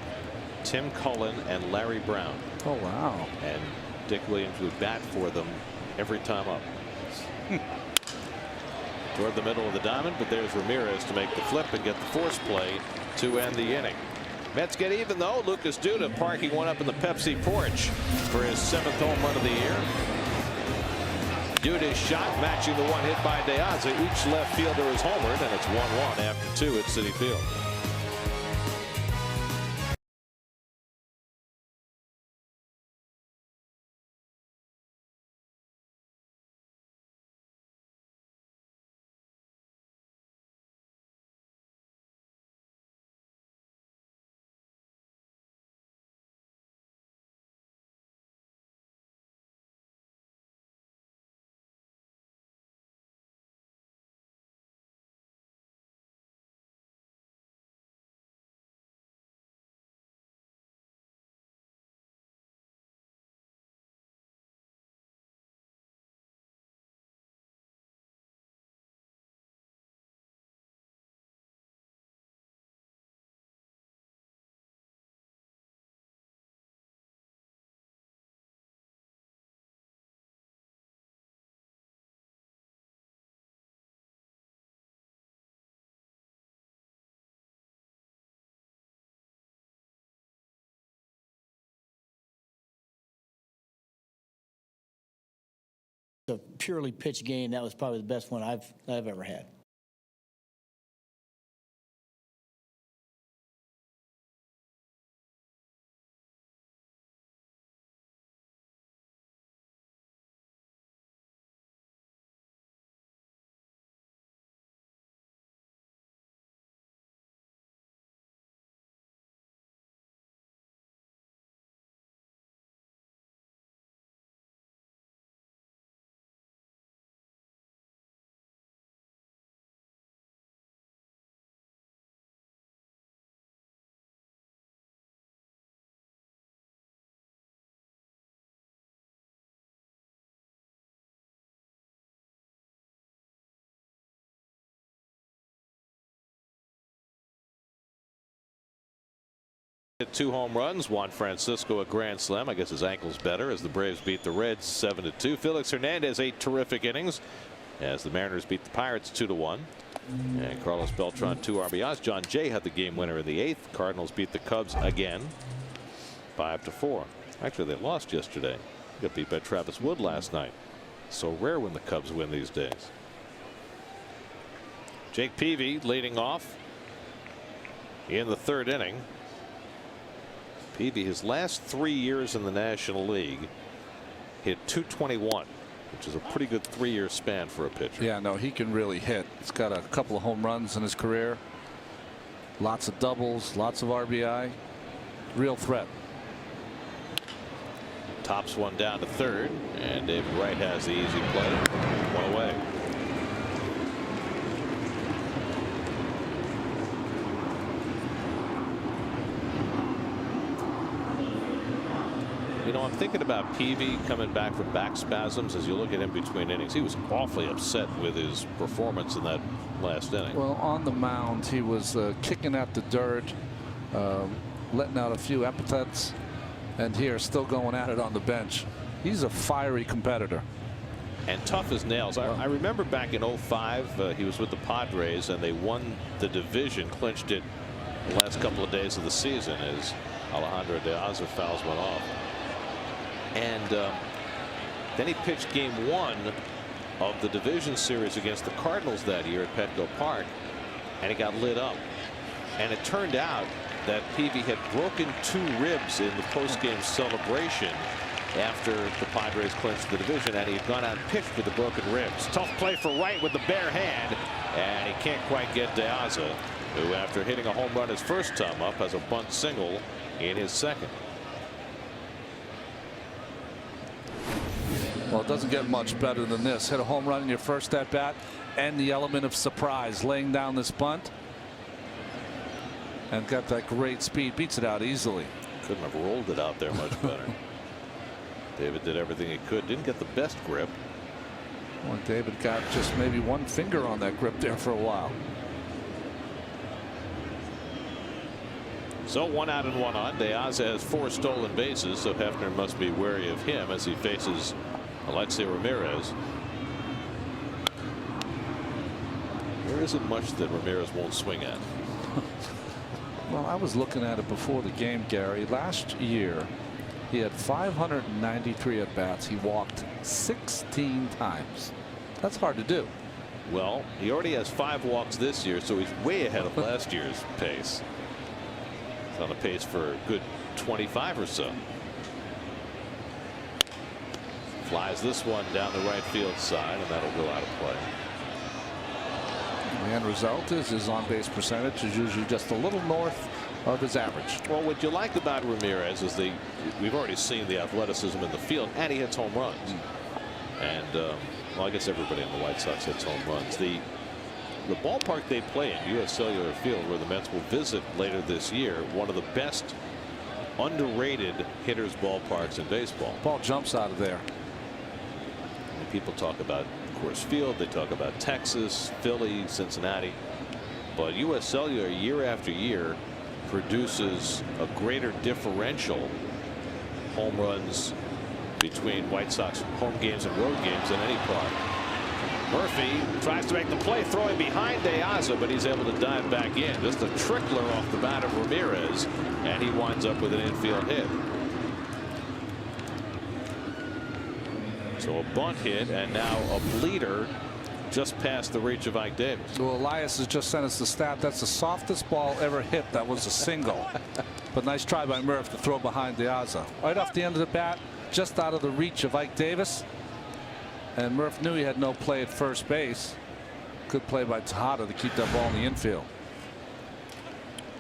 Tim Cullen, and Larry Brown. Oh, wow. And Dick Williams would bat for them every time up. Toward the middle of the diamond, but there's Ramirez to make the flip and get the force play to end the inning. Mets get even though. Lucas Duda parking one up in the Pepsi porch for his 7th home run of the year. Duda's shot matching the one hit by De Aza. Each left fielder is homered, and it's 1-1 after 2 at Citi Field. A purely pitch game, that was probably the best one I've ever had. Hit 2 home runs. Juan Francisco a grand slam. I guess his ankle's better as the Braves beat the Reds 7-2. Felix Hernandez 8 terrific innings as the Mariners beat the Pirates 2-1. And Carlos Beltran 2 RBIs. John Jay had the game winner in the 8th. Cardinals beat the Cubs again 5-4. Actually, they lost yesterday. Got beat by Travis Wood last night. So rare when the Cubs win these days. Jake Peavy leading off in the 3rd inning. Peavy, his last 3 years in the National League, hit .221, which is a pretty good 3-year span for a pitcher. Yeah, no, he can really hit. He's got a couple of home runs in his career. Lots of doubles, lots of RBI. Real threat. Tops one down to 3rd, and David Wright has the easy play. One away. You know, I'm thinking about Peavy coming back from back spasms. As you look at him between innings, he was awfully upset with his performance in that last inning. Well, on the mound, he was kicking at the dirt, letting out a few epithets, and here still going at it on the bench. He's a fiery competitor. and tough as nails. I remember back in '05, he was with the Padres, and they won the division, clinched it the last couple of days of the season as Alejandro De Aza fouls went off. And then he pitched game 1 of the division series against the Cardinals that year at Petco Park, and he got lit up. And it turned out that Peavy had broken 2 ribs in the postgame celebration after the Padres clinched the division, and he had gone out and pitched with the broken ribs. Tough play for Wright with the bare hand, and he can't quite get De Aza, who, after hitting a home run his first time up, has a bunt single in his second. Well, it doesn't get much better than this. Hit a home run in your first at bat, and the element of surprise, laying down this bunt, and got that great speed. Beats it out easily. Couldn't have rolled it out there much better. David did everything he could. Didn't get the best grip. Well, David got just maybe one finger on that grip there for a while. So 1 out and 1 on. De Aza has 4 stolen bases, so Hefner must be wary of him as he faces Alexei Ramirez. There isn't much that Ramirez won't swing at. Well, I was looking at it before the game, Gary. Last year, he had 593 at bats. He walked 16 times. That's hard to do. Well, he already has 5 walks this year, so he's way ahead of last year's pace. He's on a pace for a good 25 or so. Flies this one down the right field side, and that'll go out of play. The end result is his on-base percentage is usually just a little north of his average. Well, what you like about Ramirez is we've already seen the athleticism in the field, and he hits home runs. And well, I guess everybody on the White Sox hits home runs. The ballpark they play in, U.S. Cellular Field, where the Mets will visit later this year, one of the best underrated hitters ballparks in baseball. Ball jumps out of there. And people talk about Coors Field, they talk about Texas, Philly, Cincinnati, but U.S. Cellular year after year produces a greater differential home runs between White Sox home games and road games than any park. Murphy tries to make the play, throwing behind De Aza, but he's able to dive back in. Just a trickler off the bat of Ramirez, and he winds up with an infield hit. So a bunt hit, and now a bleeder just past the reach of Ike Davis. Well, Elias has just sent us the stat. That's the softest ball ever hit. That was a single. But nice try by Murph to throw behind De Aza. Right off the end of the bat, just out of the reach of Ike Davis. And Murph knew he had no play at first base. Good play by Tejada to keep that ball in the infield.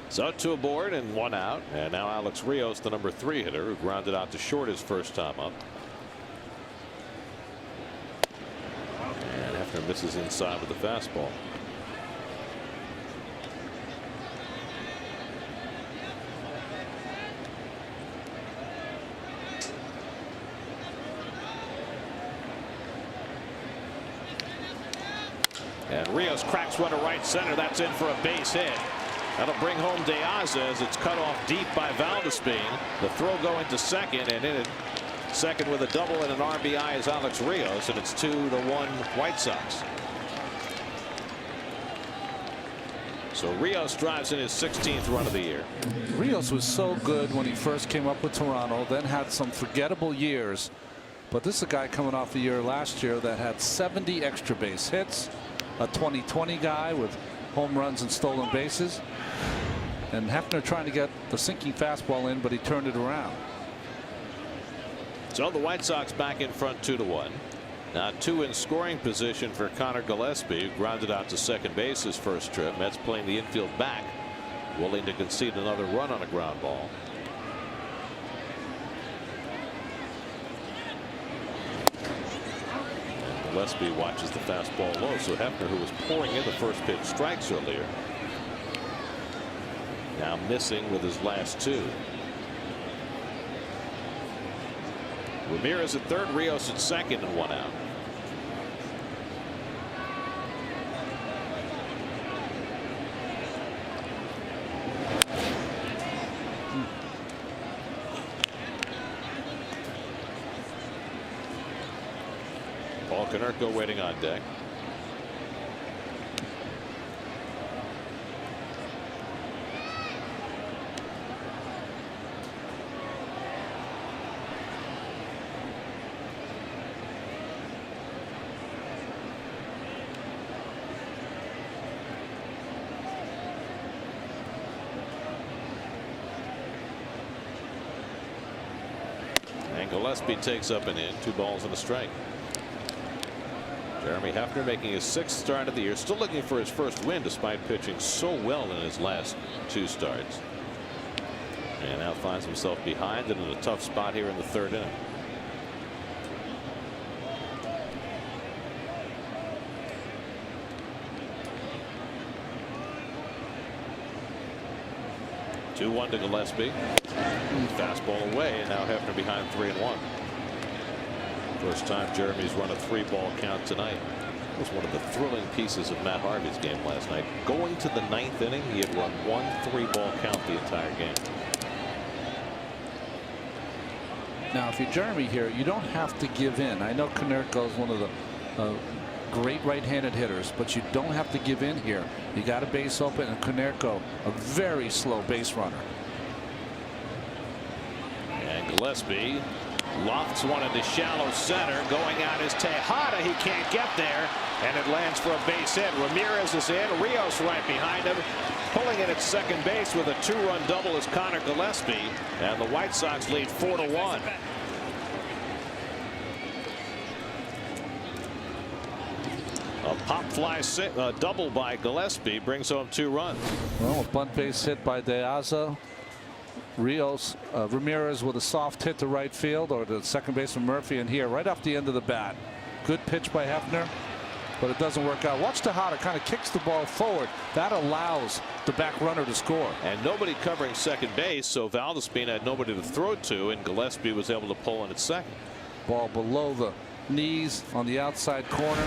So 2 aboard and 1 out. And now Alex Rios, the number 3 hitter, who grounded out to short his first time up. And Hefner misses inside with the fastball. And Rios cracks one to right center. That's in for a base hit. That'll bring home De Aza as it's cut off deep by Valdespin. The throw going to second, and in it, second with a double and an RBI is Alex Rios, and it's 2-1 White Sox. So Rios drives in his 16th run of the year. Rios was so good when he first came up with Toronto, then had some forgettable years. But this is a guy coming off a year last year that had 70 extra base hits, a 20-20 guy with home runs and stolen bases. And Hefner trying to get the sinking fastball in, but he turned it around. So the White Sox back in front 2-1. Now 2 in scoring position for Connor Gillespie, who grounded out to second base his first trip. Mets playing the infield back, willing to concede another run on a ground ball. And Gillespie watches the fastball low, so Hefner, who was pouring in the first pitch, strikes earlier. Now missing with his last 2. Ramirez at third, Rios at second, and 1 out. Paul Konerko waiting on deck. And Gillespie takes up and in. 2 balls and a strike. Jeremy Hefner making his 6th start of the year, still looking for his first win despite pitching so well in his last 2 starts. And now finds himself behind and in a tough spot here in the 3rd inning. Two-1 to Gillespie. Fastball away, and now Hefner behind 3-1. First time Jeremy's run a 3-ball count tonight. It was one of the thrilling pieces of Matt Harvey's game last night. Going to the 9th inning, he had run 1 3-ball count the entire game. Now, if you're Jeremy here, you don't have to give in. I know Konerko is one of the great right-handed hitters, but you don't have to give in here. You got a base open, and Konerko, a very slow base runner. And Gillespie lofts one into shallow center. Going out is Tejada. He can't get there, and it lands for a base hit. Ramirez is in. Rios right behind him. Pulling in at second base with a 2-run double is Connor Gillespie, and the White Sox lead 4-1. A pop fly double by Gillespie brings home 2 runs. Well, a bunt base hit by De Aza. Rios, Ramirez with a soft hit to right field, or the second baseman Murphy, and here right off the end of the bat. Good pitch by Hefner, but it doesn't work out. Watch Tejada kind of kicks the ball forward. That allows the back runner to score. And nobody covering second base, so Valdespin had nobody to throw to, and Gillespie was able to pull in at second. Ball below the knees on the outside corner.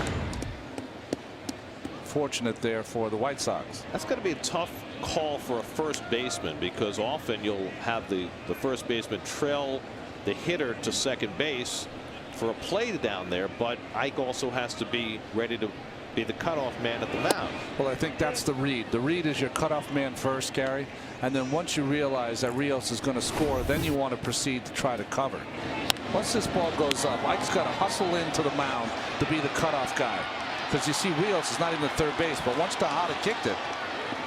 Fortunate there for the White Sox. That's going to be a tough call for a first baseman, because often you'll have the first baseman trail the hitter to second base for a play down there, but Ike also has to be ready to be the cutoff man at the mound. Well, I think that's the read. The read is your cutoff man first, Gary, and then once you realize that Rios is going to score, then you want to proceed to try to cover. Once this ball goes up, Ike's got to hustle into the mound to be the cutoff guy, because you see Rios is not even at third base, but once Tejada kicked it,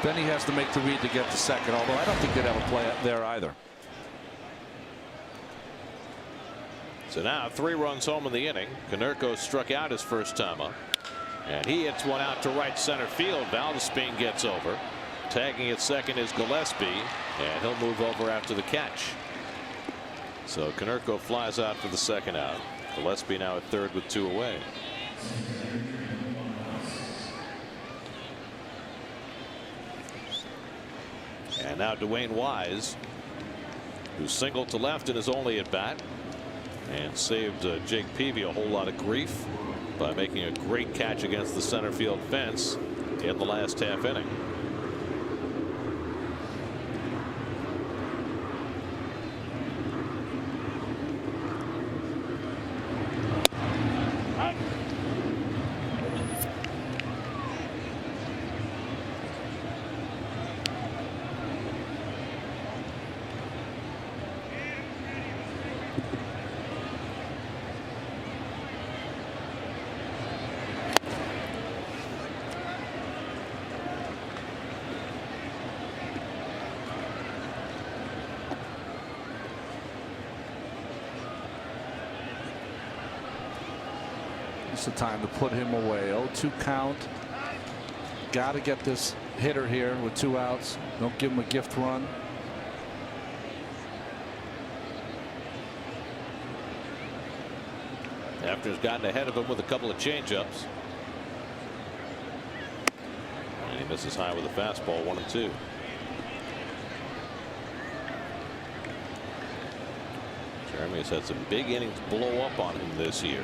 then he has to make the read to get to second, although I don't think they'd have a play there either. So now 3 runs home in the inning. Konerko struck out his first time up, and he hits one out to right center field. Valdespin gets over. Tagging at second is Gillespie, and he'll move over after the catch. So Konerko flies out for the second out. Gillespie now at third with 2 away. And now Dwayne Wise, who singled to left in his only at bat, and saved Jake Peavy a whole lot of grief by making a great catch against the center field fence in the last half inning. It's the time to put him away. 0-2 count. Got to get this hitter here with 2 outs. Don't give him a gift run. Hefner's gotten ahead of him with a couple of changeups. And he misses high with a fastball, 1-2. Jeremy has had some big innings blow up on him this year.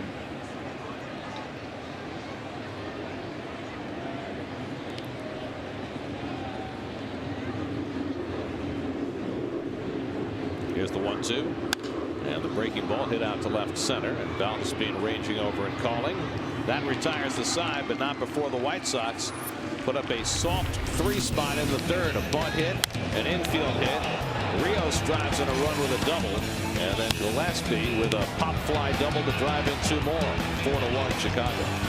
Here's the 1-2, and the breaking ball hit out to left center, and Valdespin ranging over and calling. That retires the side, but not before the White Sox put up a soft 3-spot in the third. A bunt hit, an infield hit. Rios drives in a run with a double, and then Gillespie with a pop fly double to drive in 2 more. 4-1 Chicago.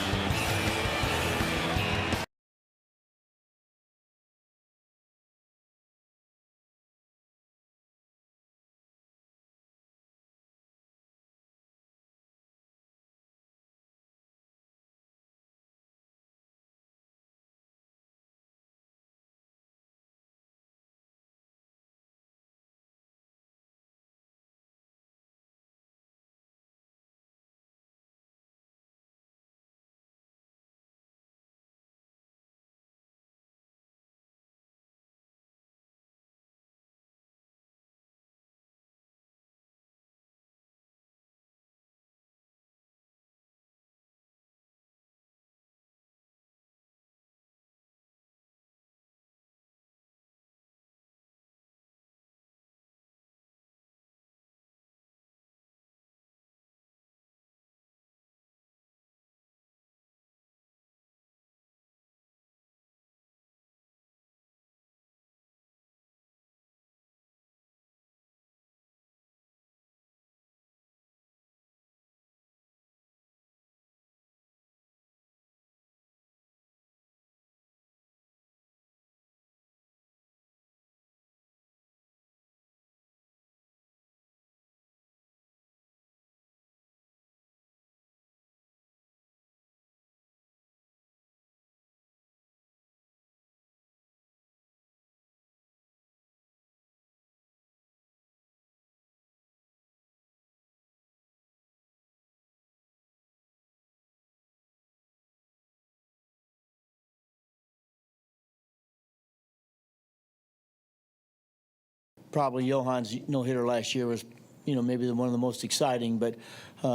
Probably Johan's no-hitter last year was, maybe one of the most exciting, but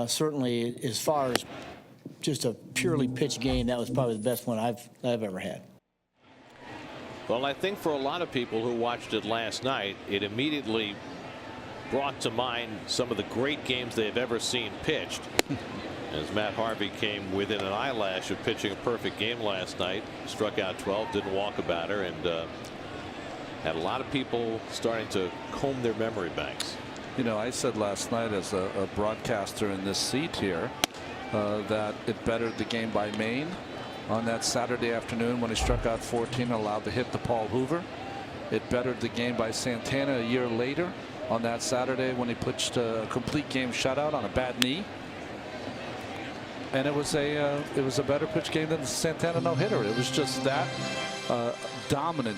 certainly as far as just a purely pitch game, that was probably the best one I've ever had. Well, I think for a lot of people who watched it last night, it immediately brought to mind some of the great games they've ever seen pitched. As Matt Harvey came within an eyelash of pitching a perfect game last night, struck out 12, didn't walk a batter, and had a lot of people starting to comb their memory banks. I said last night as a broadcaster in this seat here that it bettered the game by Maine on that Saturday afternoon when he struck out 14 and allowed the hit to Paul Hoover. It bettered the game by Santana a year later on that Saturday when he pitched a complete game shutout on a bad knee. And it was a better pitch game than the Santana no-hitter. It was just that dominant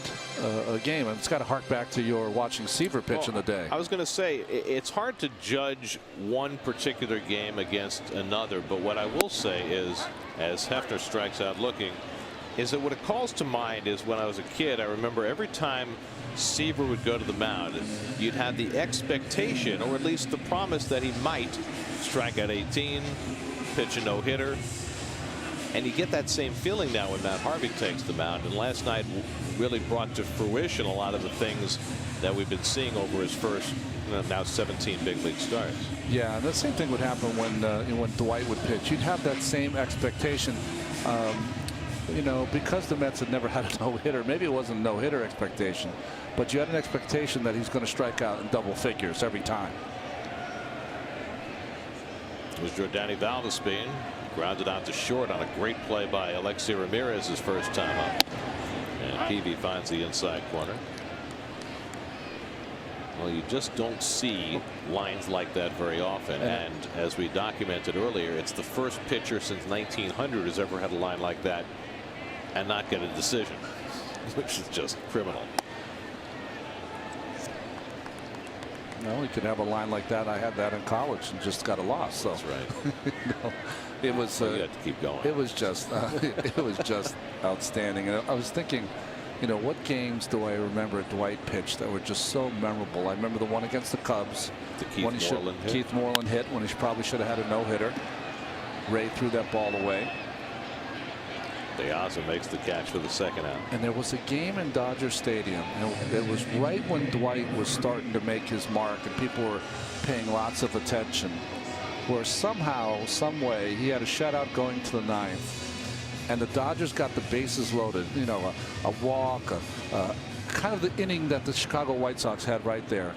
game, and it's got to hark back to your watching Seaver pitch in the day. I was going to say it's hard to judge one particular game against another, but what I will say is, as Hefner strikes out looking, is that what it calls to mind is when I was a kid, I remember every time Seaver would go to the mound, you'd have the expectation, or at least the promise, that he might strike out 18, pitch a no-hitter. And you get that same feeling now when Matt Harvey takes the mound, and last night really brought to fruition a lot of the things that we've been seeing over his first now 17 big league starts. Yeah, and the same thing would happen when Dwight would pitch. You'd have that same expectation. Because the Mets had never had a no-hitter, maybe it wasn't a no-hitter expectation, but you had an expectation that he's going to strike out in double figures every time. It was Jordani Valdespin, grounded out to short on a great play by Alexi Ramirez his first time up. And Peavy finds the inside corner. Well, you just don't see lines like that very often. And as we documented earlier, it's the first pitcher since 1900 who's ever had a line like that and not get a decision, which is just criminal. No, he could have a line like that. I had that in college and just got a loss. So. That's right. It was. You had to keep going. It was just. It was just outstanding. And I was thinking, what games do I remember Dwight pitched that were just so memorable? I remember the one against the Cubs. The Keith Moreland hit when he probably should have had a no-hitter. Ray threw that ball away. DeAza makes the catch for the second out. And there was a game in Dodger Stadium. It was right when Dwight was starting to make his mark and people were paying lots of attention, where somehow, some way, he had a shutout going to the ninth. And the Dodgers got the bases loaded. You know, a walk, kind of the inning that the Chicago White Sox had right there.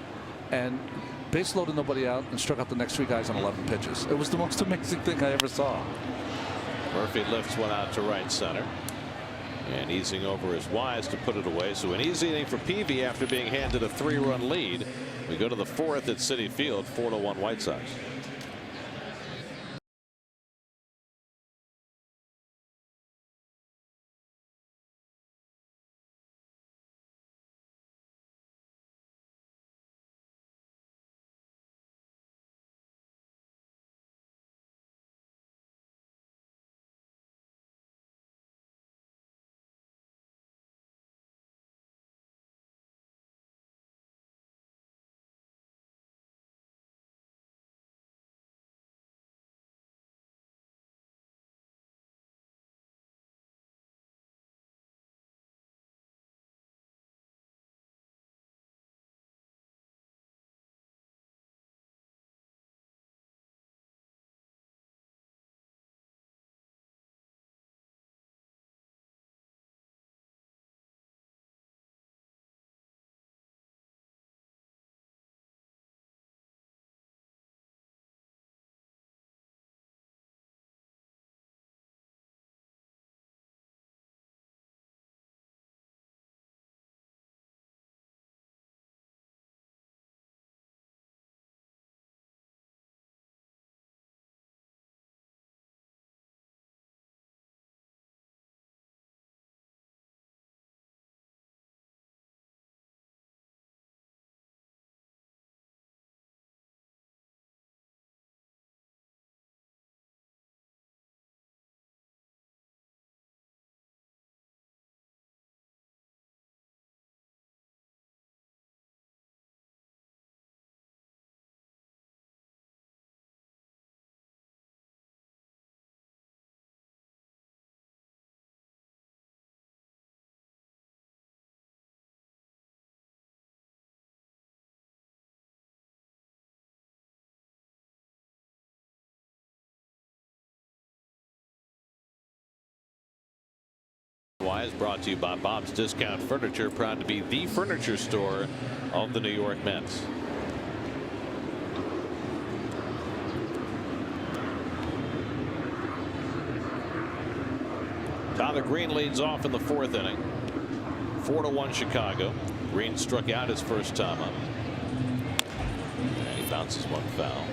And base loaded, nobody out, and struck out the next 3 guys on 11 pitches. It was the most amazing thing I ever saw. Murphy lifts one out to right center. And easing over is Wise to put it away. So an easy inning for Peavy after being handed a 3-run lead. We go to the 4th at Citi Field, 4-1 White Sox. Wise brought to you by Bob's Discount Furniture, proud to be the furniture store of the New York Mets. Tyler Green leads off in the 4th inning. 4-1 Chicago. Green struck out his first time up. And he bounces one foul.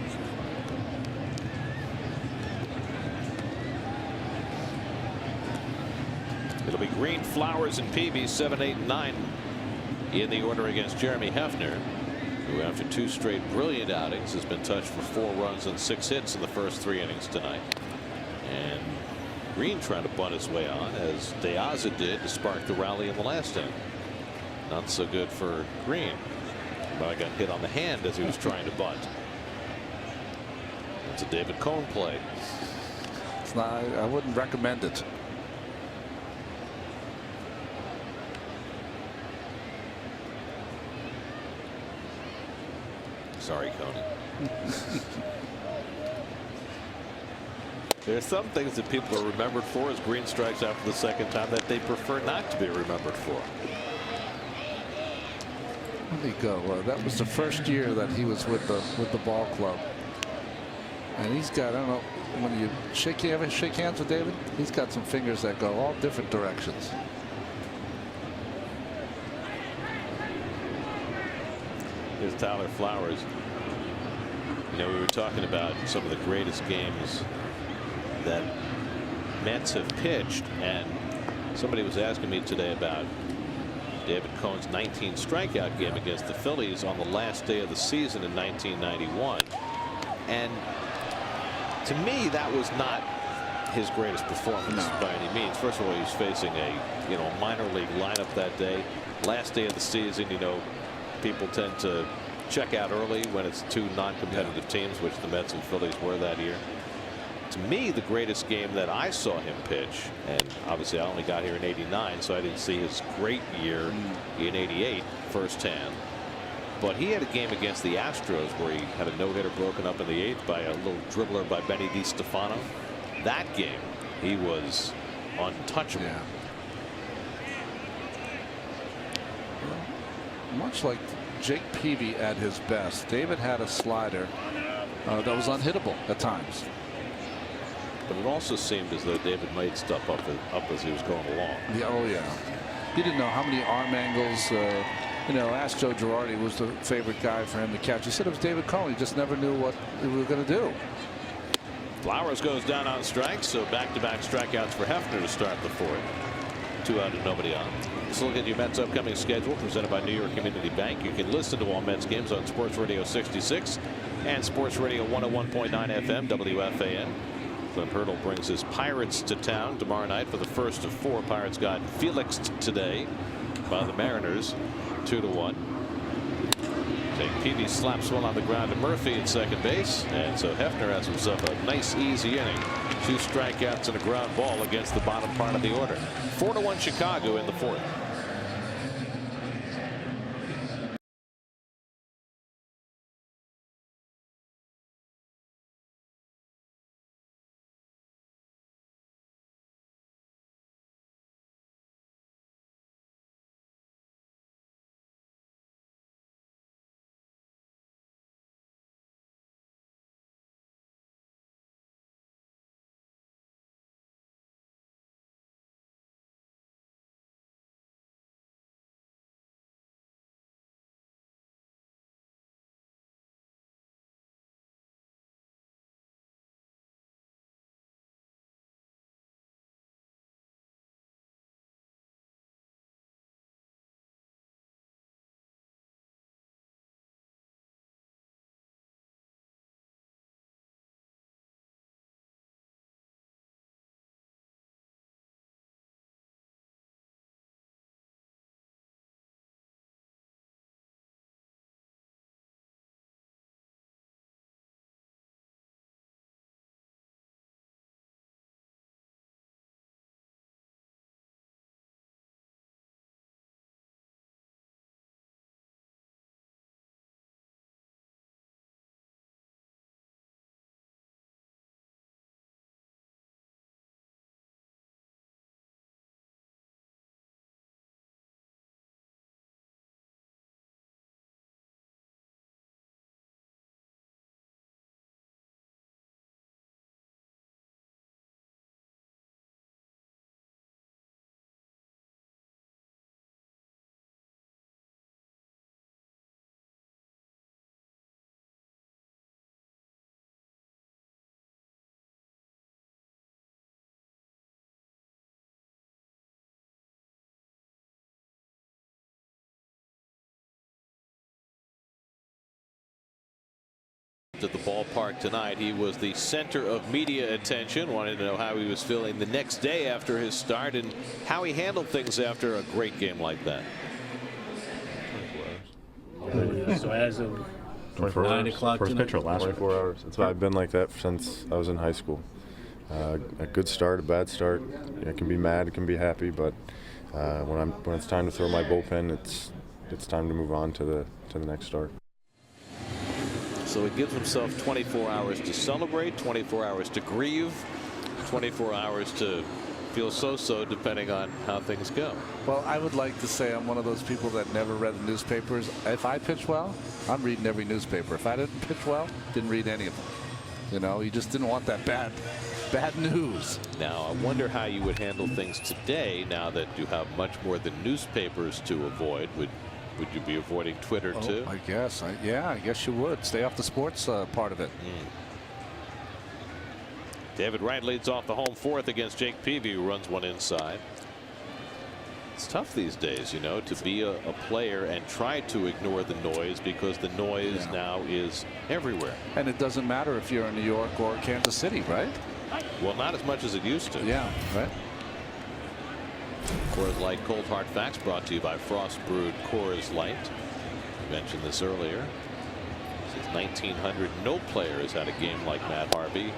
It'll be Green, Flowers, and Peavy, 7, 8, and 9 in the order against Jeremy Hefner, who after 2 straight brilliant outings has been touched for 4 runs and 6 hits in the first 3 innings tonight. And Green trying to bunt his way on, as DeAza did to spark the rally in the last inning. Not so good for Green, but got hit on the hand as he was trying to bunt. It's a David Cone play. It's not, I wouldn't recommend it. Sorry, Coney. There are some things that people are remembered for, as Green strikes out for the second time, that they prefer not to be remembered for. There you go. That was the first year that he was with the ball club, and he's got, I don't know, when you ever shake hands with David, he's got some fingers that go all different directions. Here's Tyler Flowers. You know, we were talking about some of the greatest games that Mets have pitched, and somebody was asking me today about David Cone's 19 strikeout game against the Phillies on the last day of the season in 1991. And to me, that was not his greatest performance by any means. First of all, he was facing a minor league lineup that day. Last day of the season, people tend to check out early when it's 2 non-competitive teams, which the Mets and Phillies were that year. to me, the greatest game that I saw him pitch, and obviously I only got here in '89, so I didn't see his great year in '88 firsthand. But he had a game against the Astros where he had a no-hitter broken up in the 8th by a little dribbler by Benny DiStefano. That game, he was untouchable. Yeah. Much like Jake Peavy at his best, David had a slider that was unhittable at times. But it also seemed as though David made stuff up as he was going along. Yeah, oh yeah. He didn't know how many arm angles. You know, asked Joe Girardi was the favorite guy for him to catch. He said it was David Cone. He just never knew what he was going to do. Flowers goes down on strikes, so back-to-back strikeouts for Hefner to start the 4th. 2 out and nobody on. Let's look at your Mets' upcoming schedule presented by New York Community Bank. You can listen to all Mets games on Sports Radio 66 and Sports Radio 101.9 FM WFAN. Clint Hurdle brings his Pirates to town tomorrow night for the first of 4. Pirates got Felixed today by the Mariners 2-1. Jake Peavy slaps one on the ground to Murphy at second base, and so Hefner has himself a nice easy inning. 2 strikeouts and a ground ball against the bottom part of the order. 4-1 Chicago in the 4th. At the ballpark tonight, he was the center of media attention. Wanted to know how he was feeling the next day after his start and how he handled things after a great game like that. So as of 24 9 hours. o'clock First tonight? pitch or last 24 hours. I've been like that since I was in high school. A good start, a bad start. I can be mad, I can be happy, but when it's time to throw my bullpen, it's time to move on to the next start. So he gives himself 24 hours to celebrate, 24 hours to grieve, 24 hours to feel so-so depending on how things go. Well, I would like to say I'm one of those people that never read the newspapers. If I pitch well, I'm reading every newspaper. If I didn't pitch well, didn't read any of them. You know, you just didn't want that bad news. Now, I wonder how you would handle things today now that you have much more than newspapers to avoid. Would you be avoiding Twitter too? I guess. Yeah, I guess you would. Stay off the sports part of it. David Wright leads off the home 4th against Jake Peavy, who runs one inside. It's tough these days, you know, to be a player and try to ignore the noise because the noise now is everywhere. And it doesn't matter if you're in New York or Kansas City, right? Well, not as much as it used to. Yeah, right. Coors Light Cold Hard Facts brought to you by Frost Brewed Coors Light. We mentioned this earlier. Since 1900, no player has had a game like Matt Harvey.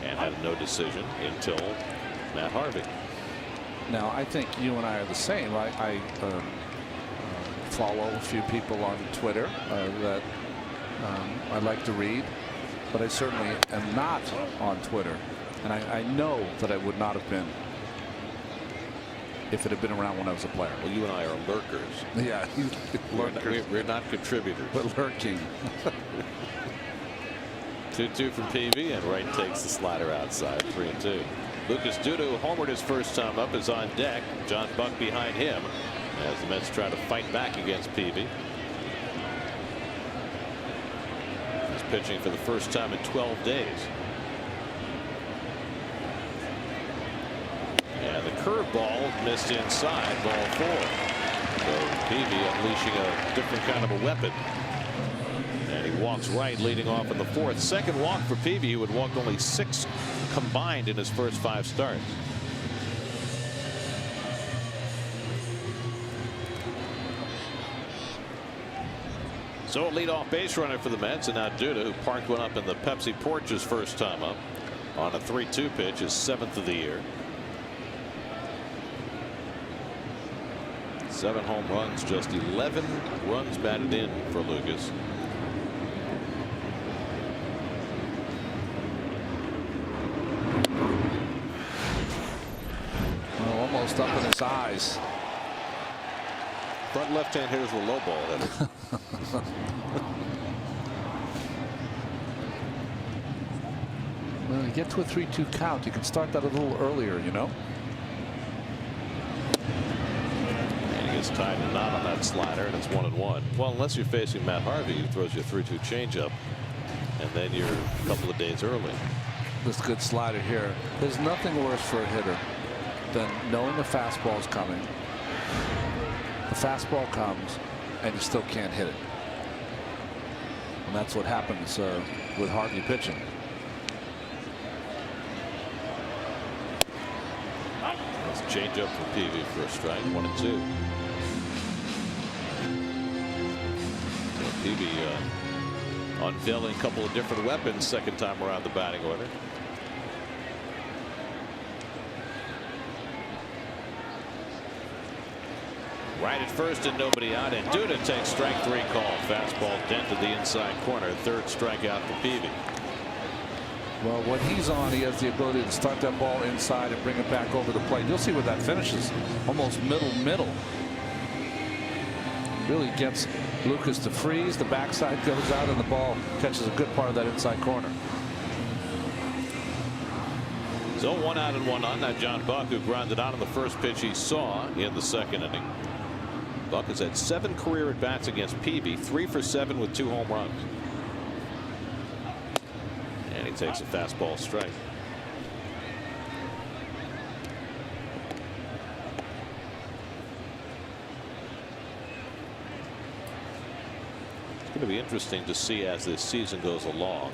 and had a no decision until Matt Harvey. Now, I think you and I are the same. I follow a few people on Twitter that I like to read, but I certainly am not on Twitter. And I know that I would not have been if it had been around when I was a player. Well, you and I are lurkers. Yeah, lurkers. We're not contributors. But lurking. 2-2 from PV, and Wright takes the slider outside. 3-2. Lucas Duda, who homered his first time up, is on deck. John Buck behind him as the Mets try to fight back against PV. He's pitching for the first time in 12 days. And the curveball missed inside, ball 4. So PV unleashing a different kind of a weapon. And he walks right, leading off in the 4th. Second walk for PV, who had walked only 6 combined in his first 5 starts. So a leadoff base runner for the Mets, and now Duda, who parked one up in the Pepsi porch his first time up on a 3-2 pitch, his 7th of the year. 7 home runs, just 11 runs batted in for Lucas. Well, almost up in his eyes. Front left-hand hitters will lowball him. Well, you get to a 3-2 count, you can start that a little earlier, you know. Gets tied in a knot on that slider, and it's 1-1. Well, unless you're facing Matt Harvey, who throws you a 3-2 changeup, and then you're a couple of days early. This good slider here. There's nothing worse for a hitter than knowing the fastball's coming. The fastball comes, and you still can't hit it. And that's what happens with Harvey pitching. That's a changeup for PV for a strike. 1-2. PV unveiling a couple of different weapons second time around the batting order. Right at first and nobody out, and Duda takes strike 3 call. Fastball dented the inside corner. 3rd strikeout for PV. Well, when he's on, he has the ability to start that ball inside and bring it back over the plate. You'll see where that finishes. Almost middle. Really gets Lucas to freeze. The backside goes out, and the ball catches a good part of that inside corner. So 1 out and 1 on. Now John Buck, who grounded out on the first pitch he saw in the 2nd inning. Buck has had 7 career at bats against PV, 3 for 7 with 2 home runs. And he takes a fastball strike. It's going to be interesting to see as this season goes along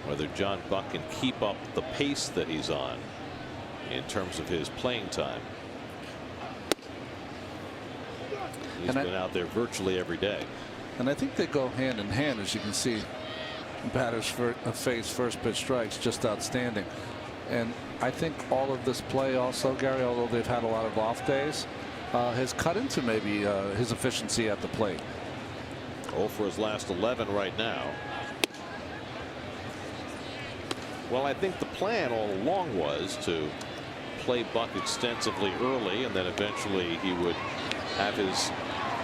whether John Buck can keep up the pace that he's on in terms of his playing time. He's been out there virtually every day. And I think they go hand in hand, as you can see. Batters face first pitch strikes, just outstanding. And I think all of this play also, Gary, although they've had a lot of off days, has cut into maybe his efficiency at the plate. 0 for his last 11 right now. Well, I think the plan all along was to play Buck extensively early, and then eventually he would have his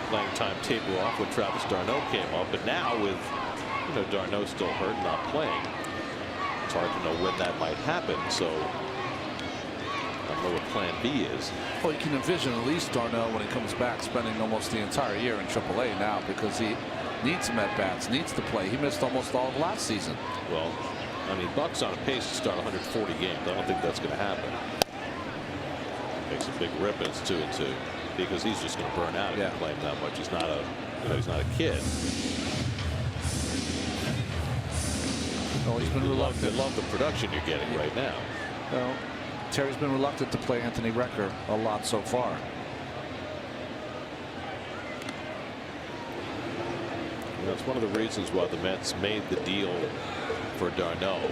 playing time taper off when Travis d'Arnaud came up. But now with d'Arnaud still hurt, not playing, it's hard to know when that might happen. So I don't know what plan B is. Well, you can envision at least d'Arnaud, when he comes back, spending almost the entire year in AAA now, because he needs some at bats, needs to play. He missed almost all of last season. Well, I mean, Buck's on a pace to start 140 games. I don't think that's going to happen. Makes a big rip, and it's 2-2, because he's just going to burn out if he's playing that much. He's not a, he's not a kid. Oh, he's been reluctant. I love the production you're getting right now. Well, Terry's been reluctant to play Anthony Recker a lot so far. That's one of the reasons why the Mets made the deal for d'Arnaud.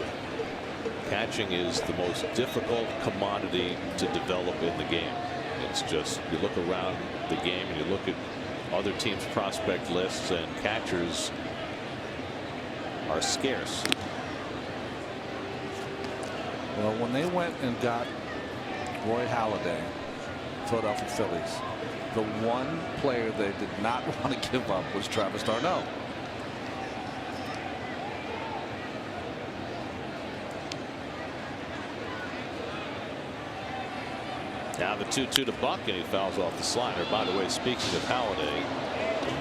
Catching is the most difficult commodity to develop in the game. It's just, you look around the game and you look at other teams' prospect lists, and catchers are scarce. Well, when they went and got Roy Halladay, Philadelphia Phillies, the one player they did not want to give up was Travis d'Arnaud. Now the 2-2 to Buck, and he fouls off the slider. By the way, speaking of Halladay,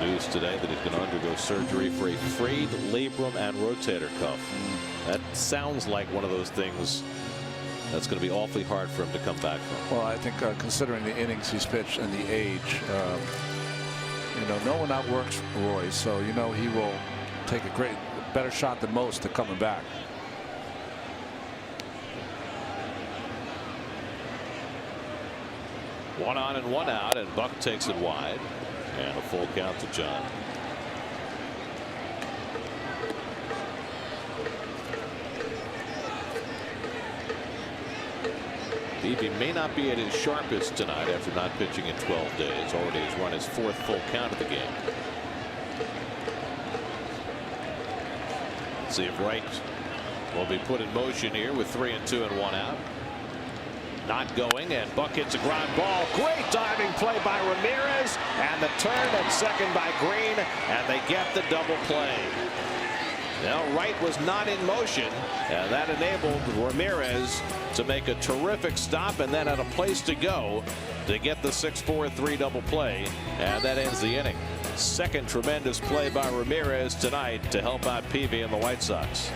the news today that he's going to undergo surgery for a frayed labrum and rotator cuff. That sounds like one of those things that's going to be awfully hard for him to come back from. Well, I think considering the innings he's pitched and the age, no one outworks Roy, so he will take a better shot than most at coming back. One on and one out, and Buck takes it wide, and a full count to John. Beebe may not be at his sharpest tonight after not pitching in 12 days. Already has run his 4th full count of the game. Let's see if Wright will be put in motion here with 3 and 2 and 1 out. Not going, and Buck hits a ground ball. Great diving play by Ramirez, and the turn at second by Green, and they get the double play. Now Wright was not in motion, and that enabled Ramirez to make a terrific stop, and then had a place to go to get the 6-4-3 double play, and that ends the inning. Second tremendous play by Ramirez tonight to help out Peavy and the White Sox.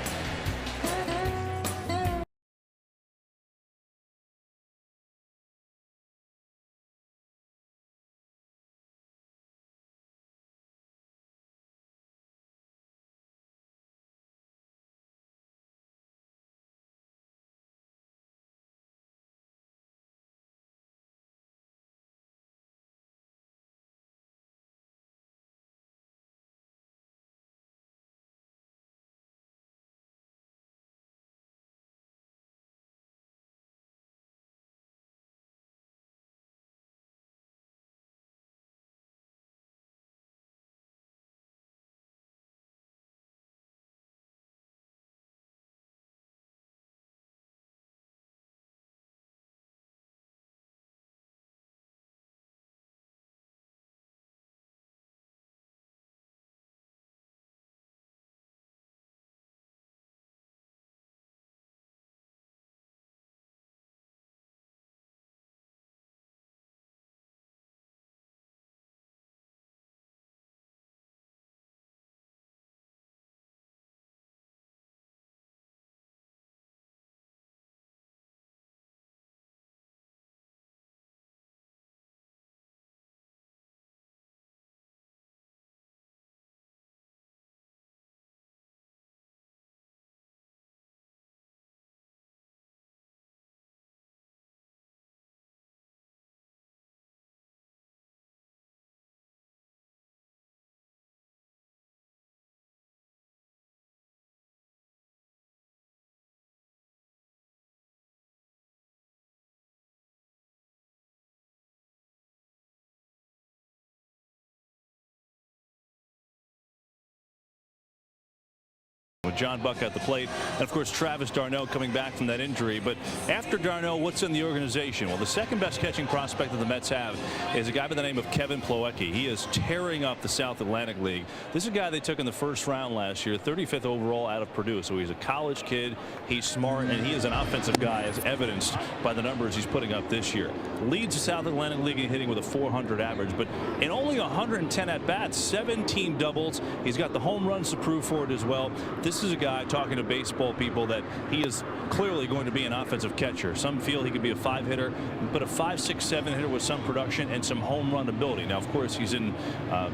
With John Buck at the plate, and of course Travis d'Arnaud coming back from that injury. But after d'Arnaud, what's in the organization? Well, the second best catching prospect that the Mets have is a guy by the name of Kevin Plawecki. He is tearing up the South Atlantic League. This is a guy they took in the first round last year, 35th overall out of Purdue. So he's a college kid, he's smart, and he is an offensive guy, as evidenced by the numbers he's putting up this year. Leads the South Atlantic League in hitting with a 400 average, but in only 110 at bats, 17 doubles. He's got the home runs to prove for it as well. This is a guy, talking to baseball people, that he is clearly going to be an offensive catcher. Some feel he could be a 5-hitter, but a 5, 6, 7 hitter with some production and some home run ability. Now, of course, he's in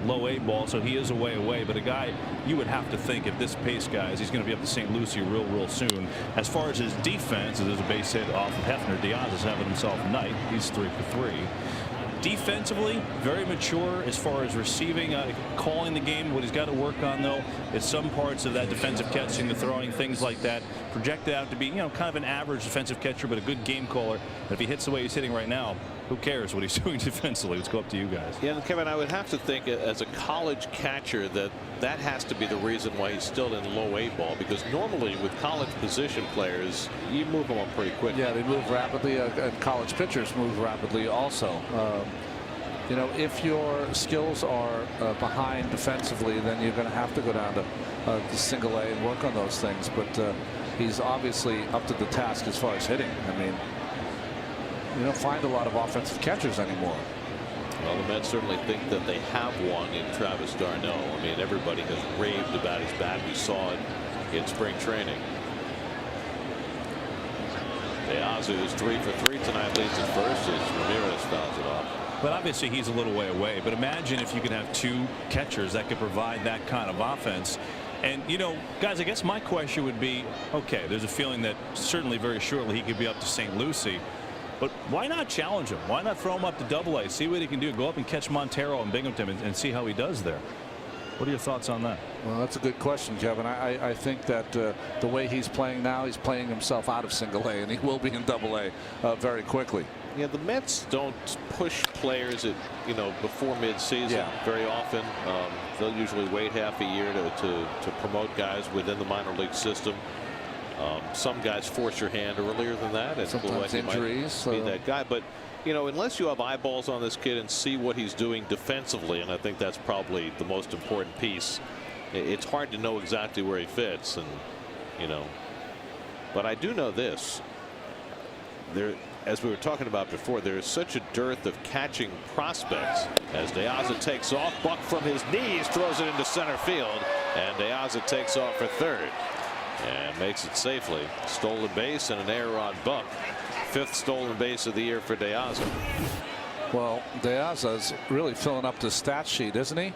low A ball, so he is a way away, but a guy you would have to think, if this pace guys, he's going to be up to St. Lucie real soon. As far as his defense, there's a base hit off of Hefner. Diaz is having himself a night. He's 3 for 3. Defensively, very mature as far as receiving, calling the game. What he's got to work on, though, is some parts of that defensive catching, the throwing, things like that. projected out to be, kind of an average defensive catcher, but a good game caller. But if he hits the way he's hitting right now, who cares what he's doing defensively? Let's go up to you guys. Yeah, and Kevin, I would have to think as a college catcher that has to be the reason why he's still in low A ball, because normally with college position players, you move them up pretty quick. Yeah, they move rapidly, and college pitchers move rapidly also. If your skills are behind defensively, then you're going to have to go down to single A and work on those things. But he's obviously up to the task as far as hitting. I mean, you don't find a lot of offensive catchers anymore. Well, the Mets certainly think that they have one in Travis d'Arnaud. I mean, everybody has raved about his bat. We saw it in spring training. De Aza is 3 for 3 tonight, leads at first as Ramirez fouls it off. But obviously he's a little way away. But imagine if you could have two catchers that could provide that kind of offense. And, guys, I guess my question would be, okay, there's a feeling that certainly very shortly he could be up to St. Lucie. But why not challenge him? Why not throw him up to Double-A? See what he can do. Go up and catch Montero and Binghamton and see how he does there. What are your thoughts on that? Well, that's a good question, Kevin. I think that the way he's playing now, he's playing himself out of Single A, and he will be in Double-A very quickly. Yeah, the Mets don't push players before midseason very often. They'll usually wait half a year to promote guys within the minor league system. Some guys force your hand earlier than that, and sometimes injuries be that guy. But unless you have eyeballs on this kid and see what he's doing defensively, and I think that's probably the most important piece, it's hard to know exactly where he fits. And but I do know this: as we were talking about before, there is such a dearth of catching prospects. As De Aza takes off, Buck from his knees throws it into center field, and De Aza takes off for third and makes it safely. Stolen base and an error on Buck. 5th stolen base of the year for De Aza. Well, De Aza's really filling up the stat sheet, isn't he?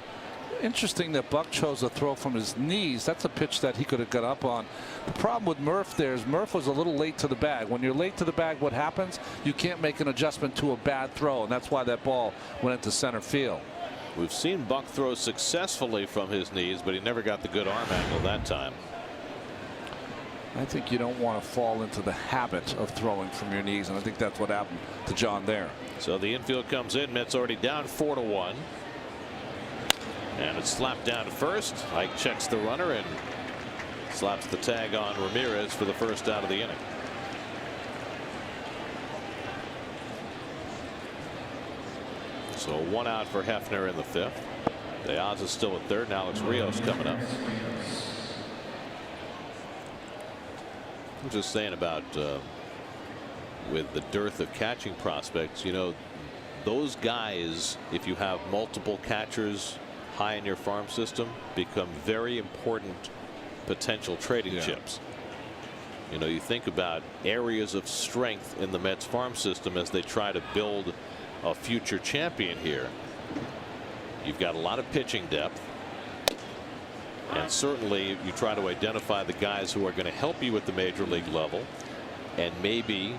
Interesting that Buck chose a throw from his knees. That's a pitch that he could have got up on. The problem with Murph there is Murph was a little late to the bag. When you're late to the bag, what happens? You can't make an adjustment to a bad throw, and that's why that ball went into center field. We've seen Buck throw successfully from his knees, but he never got the good arm angle that time. I think you don't want to fall into the habit of throwing from your knees, and I think that's what happened to John there. So the infield comes in. Mets already down 4-1. And it's slapped down to first. Ike checks the runner and slaps the tag on Ramirez for the first out of the inning. So 1 out for Hefner in the 5th. De Aza is still at third. And Alex Rios coming up. I'm just saying about with the dearth of catching prospects, those guys, if you have multiple catchers high in your farm system, become very important potential trading chips. You think about areas of strength in the Mets farm system as they try to build a future champion here. You've got a lot of pitching depth. And certainly you try to identify the guys who are going to help you at the major league level, and maybe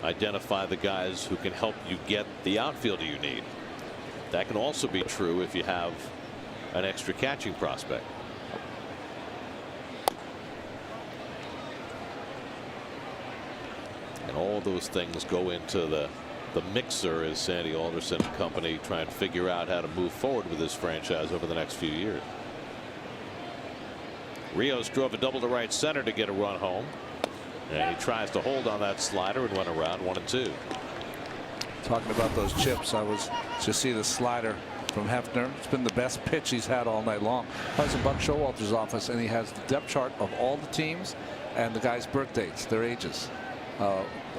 identify the guys who can help you get the outfielder you need. That can also be true if you have an extra catching prospect. And all those things go into the mixer as Sandy Alderson and company try and figure out how to move forward with this franchise over the next few years. Rios drove a double to right center to get a run home, and he tries to hold on that slider and went around 1-2. Talking about those chips, I was to see the slider from Hefner. It's been the best pitch he's had all night long. I was in Buck Showalter's office, and he has the depth chart of all the teams and the guys' birth dates, their ages,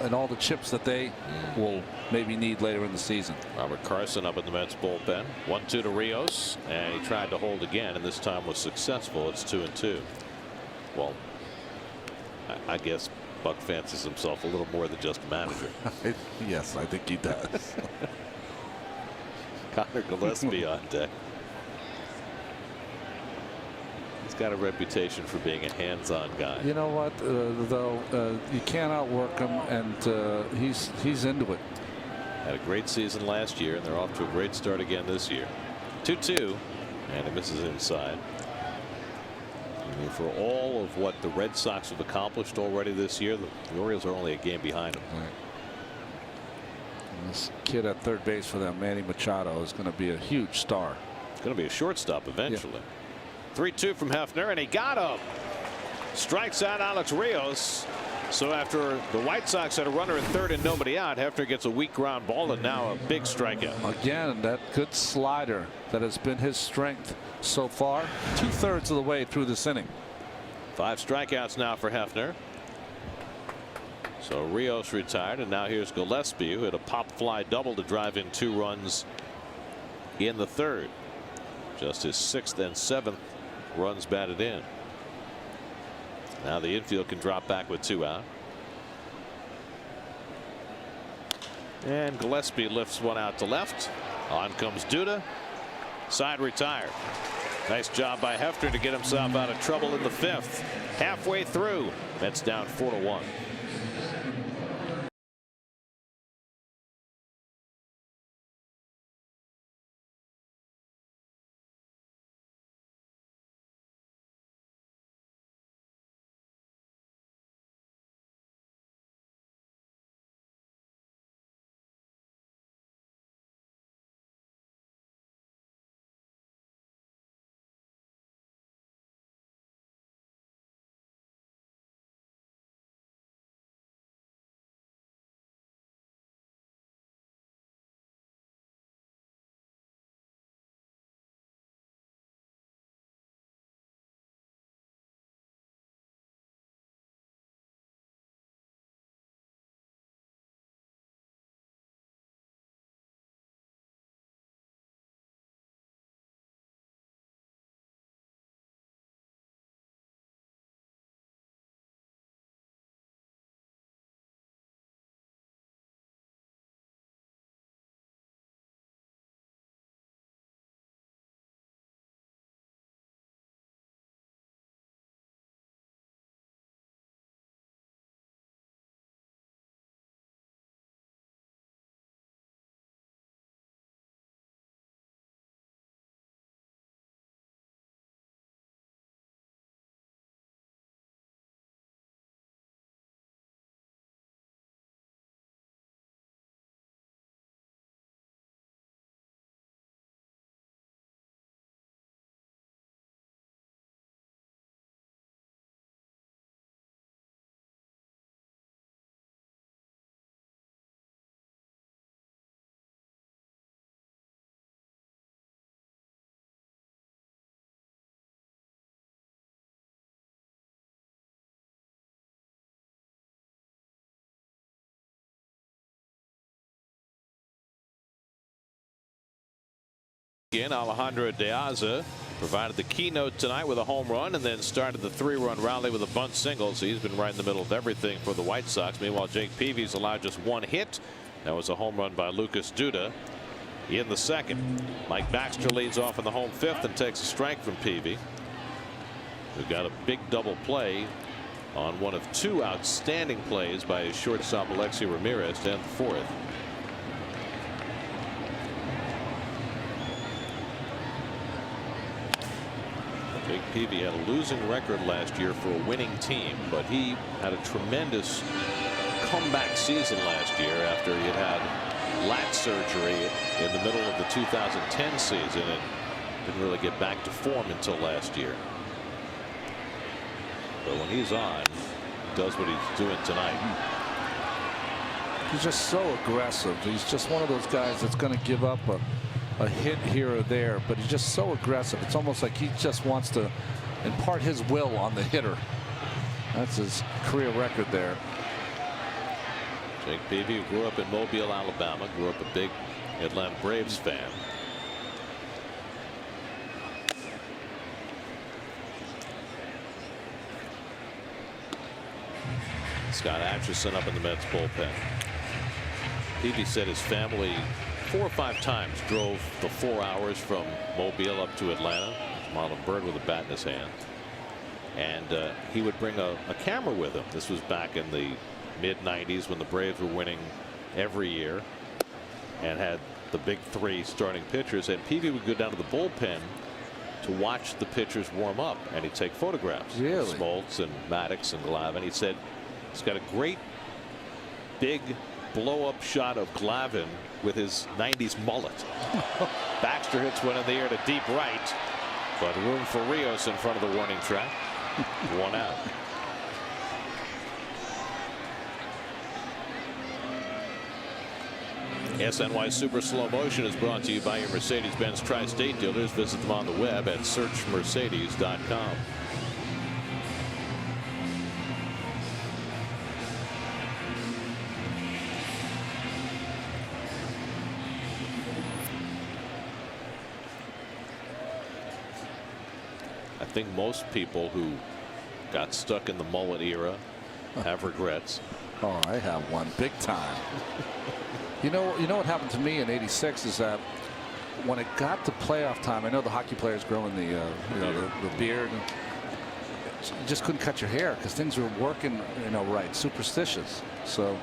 and all the chips that they will maybe need later in the season. Robert Carson up in the Mets bullpen. 1-2 to Rios, and he tried to hold again, and this time was successful. It's 2-2. Well, I guess Buck fancies himself a little more than just a manager. Yes, I think he does. Connor Gillespie on deck. He's got a reputation for being a hands-on guy. You know what, though, you can't outwork him, and he's into it. Had a great season last year, and they're off to a great start again this year. 2-2, and it misses inside. I mean, for all of what the Red Sox have accomplished already this year, the Orioles are only a game behind them. Right. This kid at third base for them, Manny Machado, is going to be a huge star. It's going to be a shortstop eventually. 3-2 from Hefner, and he got him. Strikes out Alex Rios. So after the White Sox had a runner at third and nobody out, Hefner gets a weak ground ball and now a big strikeout. Again, that good slider that has been his strength so far, 2/3 of the way through this inning. 5 strikeouts now for Hefner. So Rios retired, and now here's Gillespie, who had a pop fly double to drive in 2 runs in the third. Just his 6th and 7th runs batted in. Now the infield can drop back with 2 out. And Gillespie lifts one out to left. On comes Duda. Side retired. Nice job by Hefner to get himself out of trouble in the 5th. Halfway through, Mets down 4-1. Alejandro De Aza provided the keynote tonight with a home run and then started the 3-run rally with a bunt single. So he's been right in the middle of everything for the White Sox. Meanwhile, Jake Peavy's allowed just 1 hit. That was a home run by Lucas Duda in the 2nd. Mike Baxter leads off in the home 5th and takes a strike from Peavy, who got a big double play on one of 2 outstanding plays by his shortstop Alexi Ramirez to end the 4th. Jake Peavy had a losing record last year for a winning team, but he had a tremendous comeback season last year after he had lat surgery in the middle of the 2010 season and didn't really get back to form until last year. But when he's on, he does what he's doing tonight. He's just so aggressive. He's just one of those guys that's going to give up a hit here or there, but he's just so aggressive. It's almost like he just wants to impart his will on the hitter. That's his career record there. Jake Peavy, who grew up in Mobile, Alabama, grew up a big Atlanta Braves fan. Scott Atchison up in the Mets bullpen. Peavy said his family 4 or 5 times drove the 4 hours from Mobile up to Atlanta. Marlon Byrd with a bat in his hand. And he would bring a camera with him. This was back in the mid-90s when the Braves were winning every year and had the big 3 starting pitchers. And Peavy would go down to the bullpen to watch the pitchers warm up, and he'd take photographs. Really? Smoltz and Maddox and Glavine. He said he's got a great big blow-up shot of Glavine with his 90s mullet. Baxter hits one in the air to deep right, but room for Rios in front of the warning track. 1 out. SNY Super Slow Motion is brought to you by your Mercedes-Benz Tri-State dealers. Visit them on the web at searchmercedes.com. I think most people who got stuck in the mullet era have regrets. Oh, I have one big time. You know what happened to me in '86 is that when it got to playoff time, I know the hockey players growing the beard, and you just couldn't cut your hair because things were working, right, superstitious. So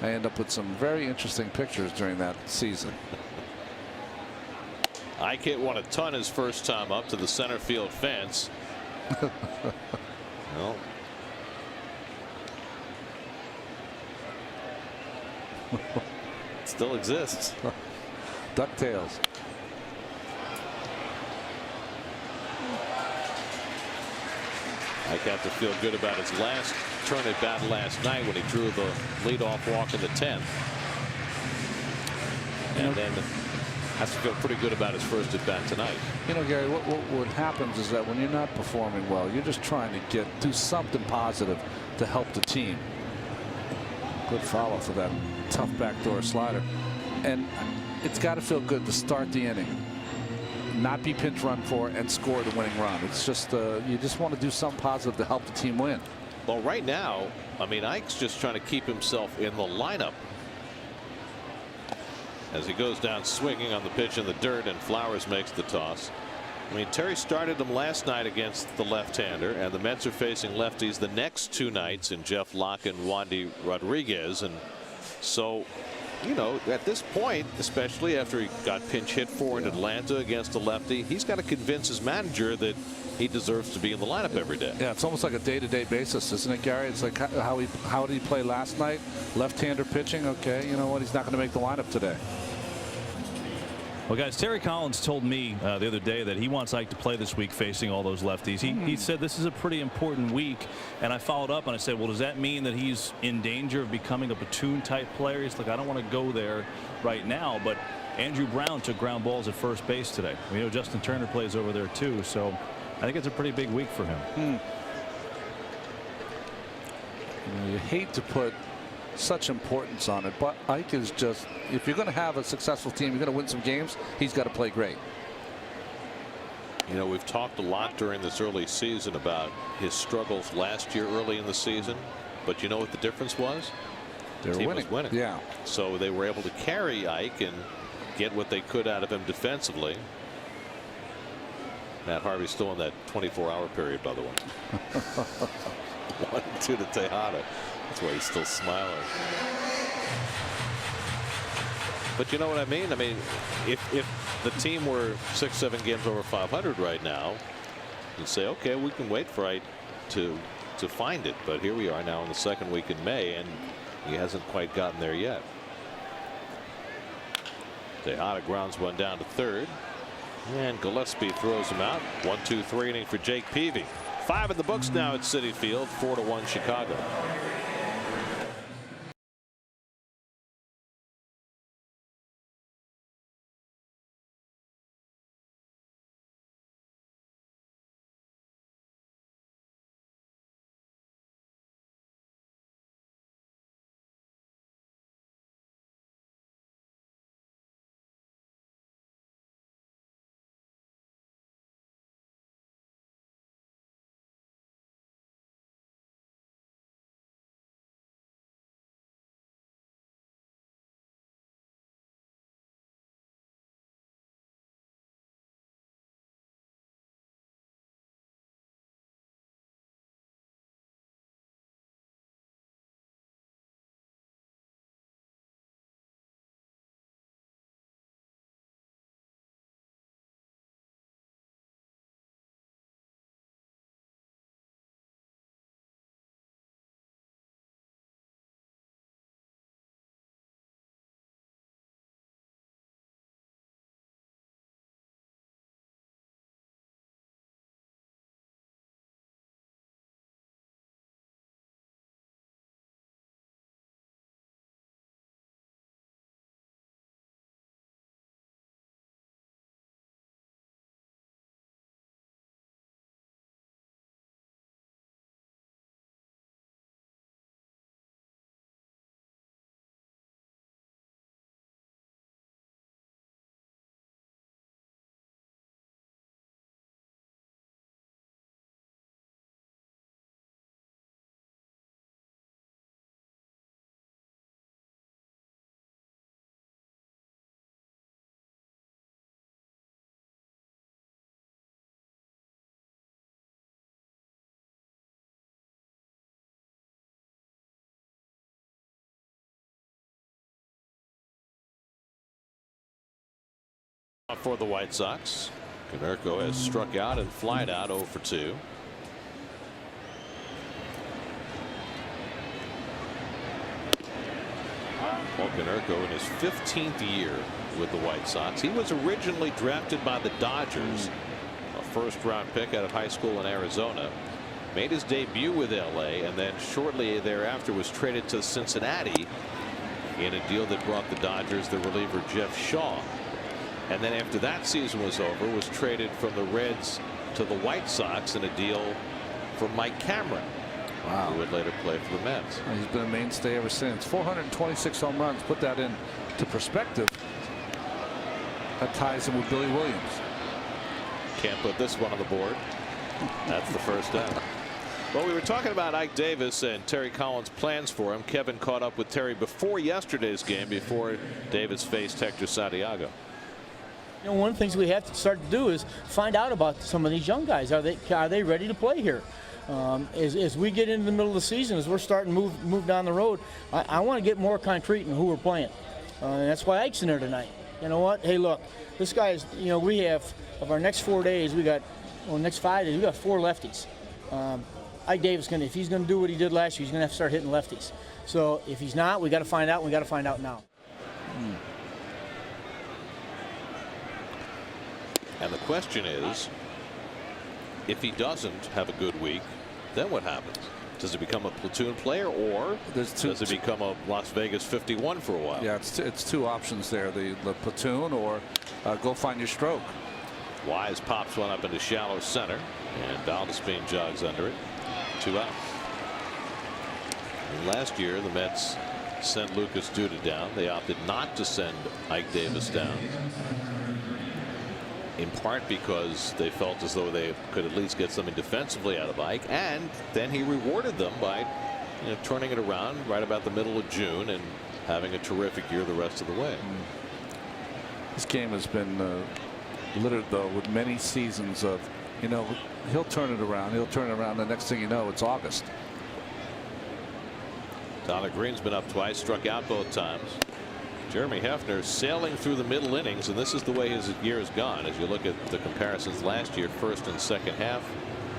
I end up with some very interesting pictures during that season. Ike hit one a ton his first time up to the center field fence. Well, it still exists. DuckTales. Ike had to feel good about his last turn at bat last night when he drew the leadoff walk in the 10th. And then has to feel pretty good about his first at bat tonight. Gary, what happens is that when you're not performing well, you're just trying to do something positive to help the team. Good follow for that tough backdoor slider. And it's got to feel good to start the inning, not be pinch run for, and score the winning run. It's just you just want to do something positive to help the team win. Well, right now, I mean, Ike's just trying to keep himself in the lineup as he goes down swinging on the pitch in the dirt, and Flowers makes the toss. I mean, Terry started him last night against the left-hander, and the Mets are facing lefties the next 2 nights in Jeff Locke and Wandy Rodriguez. And so, at this point, especially after he got pinch hit for in Atlanta against a lefty, he's got to convince his manager that he deserves to be in the lineup every day. Yeah, it's almost like a day-to-day basis, isn't it, Gary? It's like how did he play last night? Left-hander pitching. Okay, you know what? He's not going to make the lineup today. Well, guys, Terry Collins told me the other day that he wants Ike to play this week facing all those lefties. He said this is a pretty important week, and I followed up and I said, well, does that mean that he's in danger of becoming a platoon type player? He's like, I don't want to go there right now, but Andrew Brown took ground balls at first base today. We know Justin Turner plays over there too, so I think it's a pretty big week for him. You hate to put such importance on it, but Ike is just, if you're going to have a successful team, you're going to win some games, he's got to play great. We've talked a lot during this early season about his struggles last year early in the season, but you know what the difference was? They were winning. Was winning. Yeah. So they were able to carry Ike and get what they could out of him defensively. Matt Harvey still in that 24-hour period, by the way. 1-2 to Tejada. That's why he's still smiling. But you know what I mean? I mean, if the team were 6-7 games over 500 right now, you'd say, okay, we can wait for Ike to find it. But here we are now in the second week in May, and he hasn't quite gotten there yet. Tejada grounds one down to third, and Gillespie throws him out. 1-2-3 inning for Jake Peavy. 5 in the books now at Citi Field. 4-1 Chicago. for the White Sox. Konerko has struck out and flied out 0 for 2. Paul Konerko in his 15th year with the White Sox. He was originally drafted by the Dodgers, a first-round pick out of high school in Arizona. Made his debut with LA, and then shortly thereafter was traded to Cincinnati in a deal that brought the Dodgers the reliever Jeff Shaw. And then after that season was over, was traded from the Reds to the White Sox in a deal for Mike Cameron. Wow. Who would later play for the Mets. He's been a mainstay ever since. 426 home runs. Put that into perspective. That ties him with Billy Williams. Can't put this one on the board. That's the first out. Well, we were talking about Ike Davis and Terry Collins' plans for him. Kevin caught up with Terry before yesterday's game, before Davis faced Hector Santiago. You know, one of the things we have to start to do is find out about some of these young guys. Are they ready to play here? As we get into the middle of the season, as we're starting to move down the road, I want to get more concrete in who we're playing. And that's why Ike's in there tonight. You know what? Hey, look, this guy is, you know, we have, of our next 4 days, next 5 days, we got 4 lefties. Ike Davis, if he's going to do what he did last year, he's going to have to start hitting lefties. So if he's not, we got to find out, and we got to find out now. And the question is, if he doesn't have a good week, then what happens? Does it become a platoon player, or does it become a Las Vegas 51 for a while? Yeah, it's 2 options there: the platoon, or go find your stroke. Wise pops one up into shallow center, and Valdespin jogs under it. 2 out. And last year, the Mets sent Lucas Duda down. They opted not to send Ike Davis down, in part because they felt as though they could at least get something defensively out of Ike, and then he rewarded them by turning it around right about the middle of June and having a terrific year the rest of the way. This game has been littered, though, with many seasons of, he'll turn it around. He'll turn it around. The next thing you know, it's August. Tyler Green's been up twice, struck out both times. Jeremy Hefner sailing through the middle innings, and this is the way his year has gone. As you look at the comparisons last year, first and second half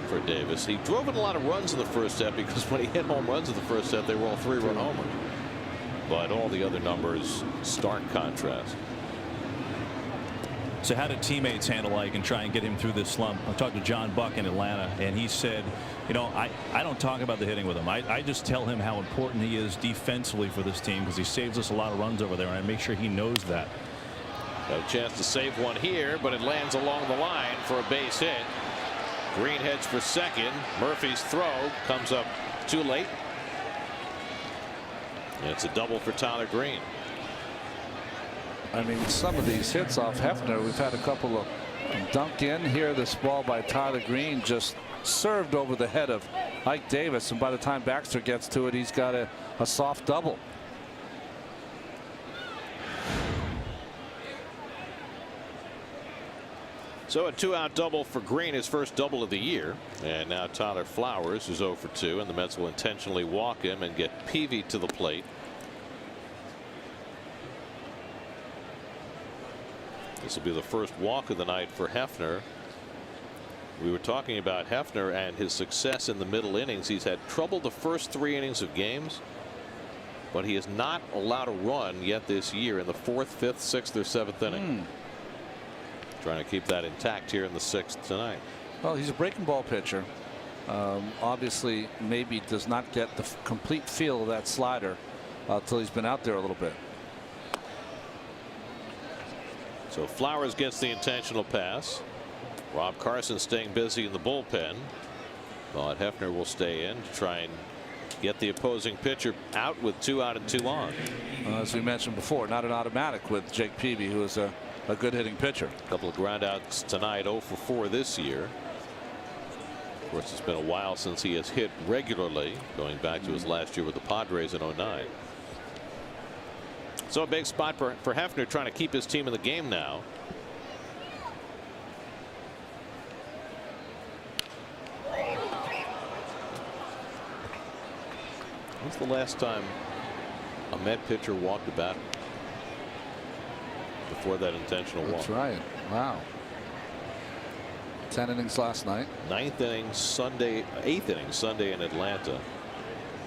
for Davis, he drove in a lot of runs in the first half, because when he hit home runs in the first half, they were all 3-run homers. But all the other numbers, stark contrast. So how did teammates handle Ike and try and get him through this slump? I talked to John Buck in Atlanta, and he said, I don't talk about the hitting with him. I just tell him how important he is defensively for this team, because he saves us a lot of runs over there, and I make sure he knows that. Got a chance to save one here, but it lands along the line for a base hit. Green heads for second. Murphy's throw comes up too late. And it's a double for Tyler Green. I mean, some of these hits off Hefner, we've had a couple of dunk in here. This ball by Tyler Green just served over the head of Ike Davis, and by the time Baxter gets to it, he's got a soft double. So a 2-out double for Green, his first double of the year. And now Tyler Flowers is 0 for 2, and the Mets will intentionally walk him and get Peavy to the plate. This will be the first walk of the night for Hefner. We were talking about Hefner and his success in the middle innings. He's had trouble the first 3 innings of games, but he has not allowed a run yet this year in the 4th, 5th, 6th, or 7th inning. Trying to keep that intact here in the 6th tonight. Well, he's a breaking ball pitcher. Obviously, maybe does not get the complete feel of that slider until he's been out there a little bit. So Flowers gets the intentional pass. Rob Carson staying busy in the bullpen. But Hefner will stay in to try and get the opposing pitcher out with 2 out and 2 on. As we mentioned before, not an automatic with Jake Peavy, who is a good hitting pitcher. A couple of groundouts tonight, 0 for 4 this year. Of course, it's been a while since he has hit regularly, going back to his last year with the Padres in 09. So a big spot for Hefner, trying to keep his team in the game now. When's the last time a Met pitcher walked a batter before that intentional walk? That's right. Wow. 10 innings last night. 8th inning Sunday in Atlanta.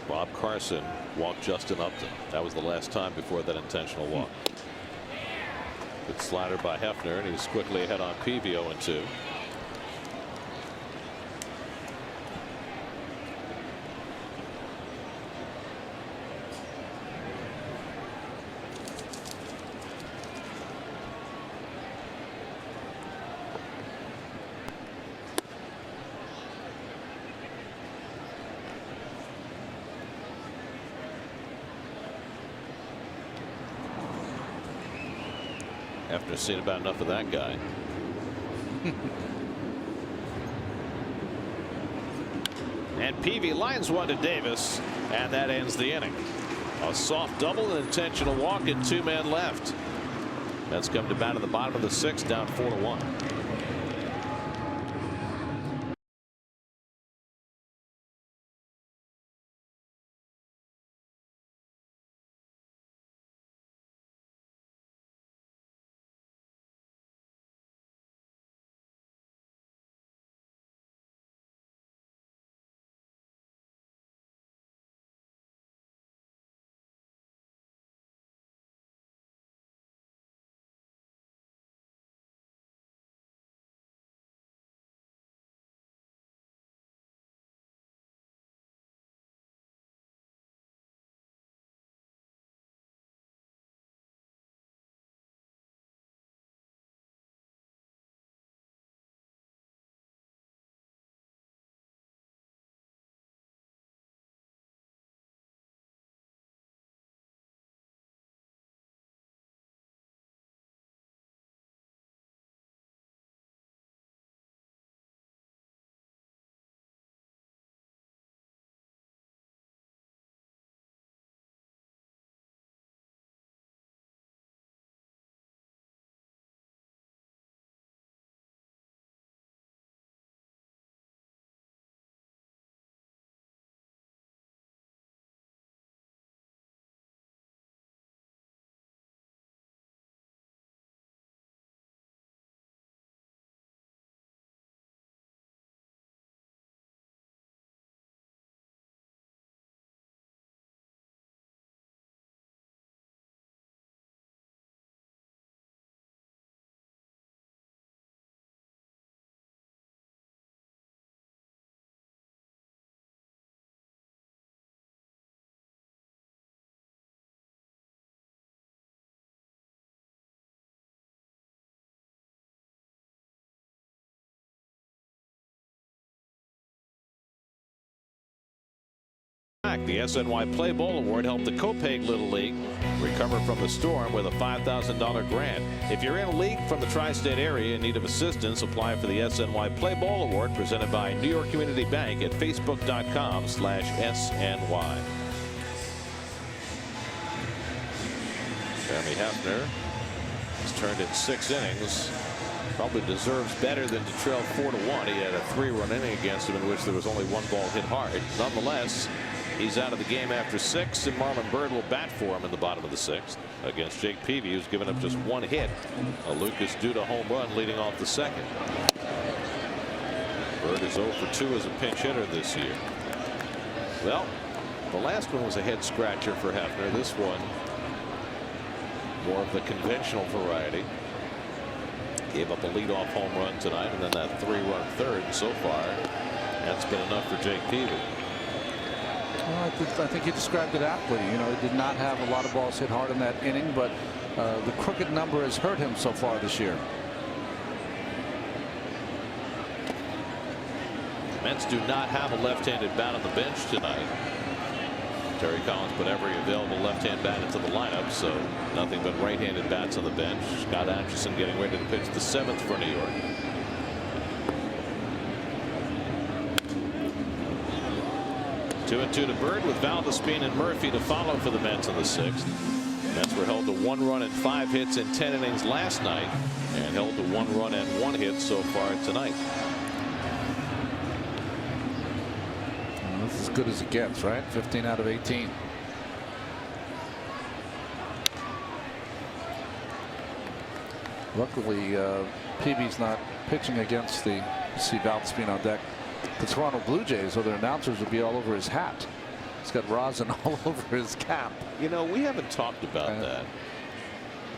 Bob Carson walked Justin Upton. That was the last time before that intentional walk. Good slider by Hefner, and he's quickly ahead on Peavy 0-2. After seeing about enough of that guy. And Peavy lines one to Davis, and that ends the inning. A soft double, an intentional walk, and 2 men left. Mets come to bat in the bottom of the 6th, down 4-1. The SNY Play Bowl Award helped the Copeg Little League recover from the storm with a $5,000 grant. If you're in a league from the tri-state area in need of assistance, apply for the SNY Play Bowl Award presented by New York Community Bank at facebook.com/SNY. Jeremy Hefner has turned in 6 innings. Probably deserves better than to trail 4-1. He had a 3-run inning against him in which there was only 1 ball hit hard. Nonetheless, he's out of the game after 6, and Marlon Byrd will bat for him in the bottom of the 6th against Jake Peavy, who's given up just 1 hit. A Lucas Duda home run leading off the 2nd. Byrd is 0 for 2 as a pinch hitter this year. Well, the last one was a head scratcher for Hefner. This one more of the conventional variety. Gave up a leadoff home run tonight, and then that 3-run third. And so far, that's been enough for Jake Peavy. Well, I think you described it aptly. You know, he did not have a lot of balls hit hard in that inning, but the crooked number has hurt him so far this year. The Mets do not have a left-handed bat on the bench tonight. Terry Collins put every available left-hand bat into the lineup, so nothing but right-handed bats on the bench. Scott Atchison getting ready to pitch the 7th for New York. Two and 2 to Byrd with Valdespin and Murphy to follow for the Mets in the 6th. Mets were held to 1 run and 5 hits in 10 innings last night, and held to 1 run and 1 hit so far tonight. This is as good as it gets, right? 15 out of 18. Luckily, Peavy's not pitching against the. See Valdespin on deck. The Toronto Blue Jays, or their announcers would be all over his hat. He's got rosin all over his cap. You know, we haven't talked about that.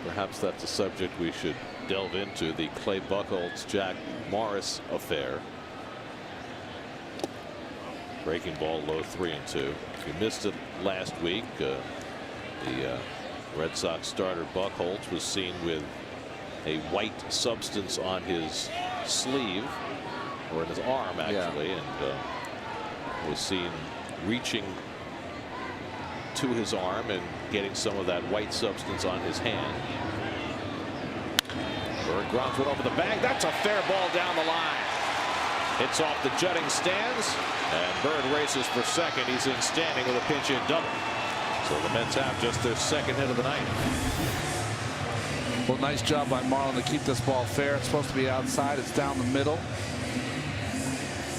Perhaps that's a subject we should delve into, the Clay Buchholz, Jack Morris affair. Breaking ball low 3-2. If you missed it last week, the Red Sox starter Buchholz was seen with a white substance on his sleeve, or in his arm actually, and was seen reaching to his arm and getting some of that white substance on his hand. Bird grounds one over the bag. That's a fair ball down the line. Hits off the jutting stands, and Bird races for second. He's in standing with a pinch hit double. So the Mets have just their second hit of the night. Well, nice job by Marlin to keep this ball fair. It's supposed to be outside. It's down the middle.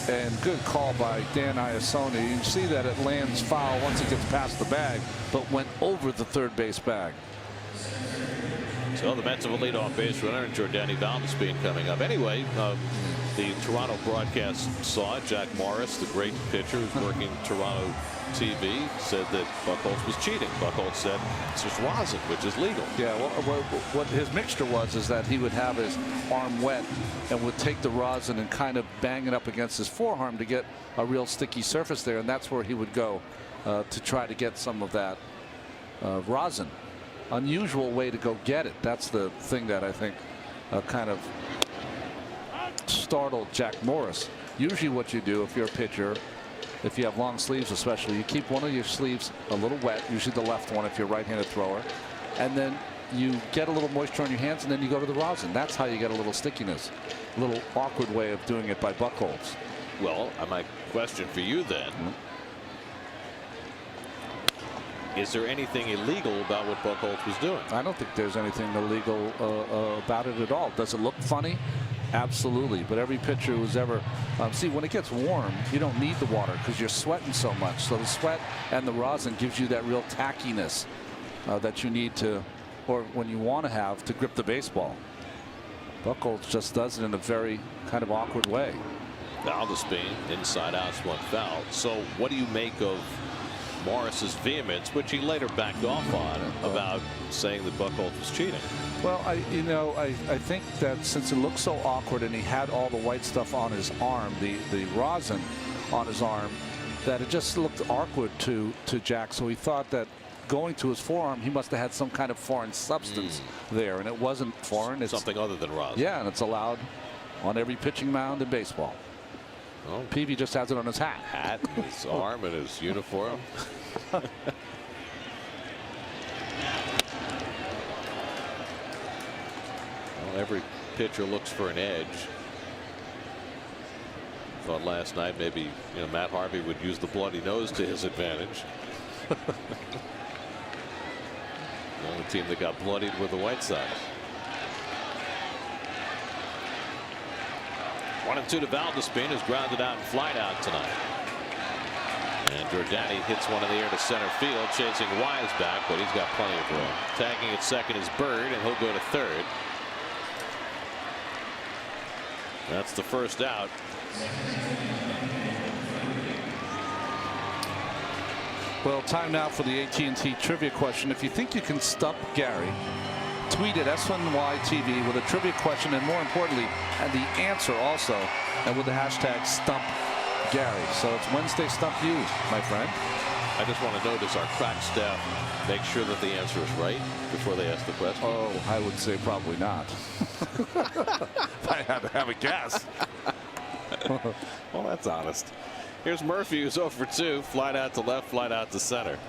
And good call by Dan Iasone. You can see that it lands foul once it gets past the bag, but went over the third base bag. So the Mets have a leadoff base runner, and Jordani Valdespin coming up. Anyway, the Toronto broadcast saw it. Jack Morris, the great pitcher who's working Toronto TV, said that Buchholz was cheating. Buchholz said it's just rosin, which is legal. Yeah, well, what his mixture was is that he would have his arm wet and would take the rosin and kind of bang it up against his forearm to get a real sticky surface there, and that's where he would go to try to get some of that rosin. Unusual way to go get it. That's the thing that I think kind of startled Jack Morris. Usually what you do if you're a pitcher, if you have long sleeves especially, you keep one of your sleeves a little wet, usually the left one if you're a right-handed thrower, and then you get a little moisture on your hands, and then you go to the rosin. That's how you get a little stickiness. A little awkward way of doing it by Buchholz. Well, my question for you then, is there anything illegal about what Buchholz was doing? I don't think there's anything illegal about it at all. Does it look funny? Absolutely. But every pitcher who's ever see, when it gets warm, you don't need the water because you're sweating so much. So the sweat and the rosin gives you that real tackiness that you need to, or when you want to have, to grip the baseball. Buchholz just does it in a very kind of awkward way. Valdespin inside out, one foul. So what do you make of Morris's vehemence, which he later backed off on, about saying that Buchholz was cheating? Well, I think that since it looked so awkward and he had all the white stuff on his arm, the rosin on his arm, that it just looked awkward to Jack. So he thought that going to his forearm, he must have had some kind of foreign substance there, and it wasn't foreign. It's something other than rosin. Yeah, and it's allowed on every pitching mound in baseball. Oh. Peavy just has it on his hat. His arm, and his uniform. Well, every pitcher looks for an edge. Thought last night maybe Matt Harvey would use the bloody nose to his advantage. The only team that got bloodied were the White Sox. 1-2 to Valdespin, who's grounded out and flied out tonight. And Jordani hits one in the air to center field, chasing Wise back, but he's got plenty of room. Tagging at second is Bird, and he'll go to third. That's the first out. Well, time now for the AT&T trivia question. If you think you can stump Gary, tweet at SNYTV with a trivia question, and more importantly, and the answer also, and with the hashtag #StumpGary. So it's Wednesday Stump You, my friend. I just want to know, does our crack staff make sure that the answer is right before they ask the question? Oh, I would say probably not. If I had to have a guess. Well, that's honest. Here's Murphy, who's 0 for 2. Flied out to left, flied out to center.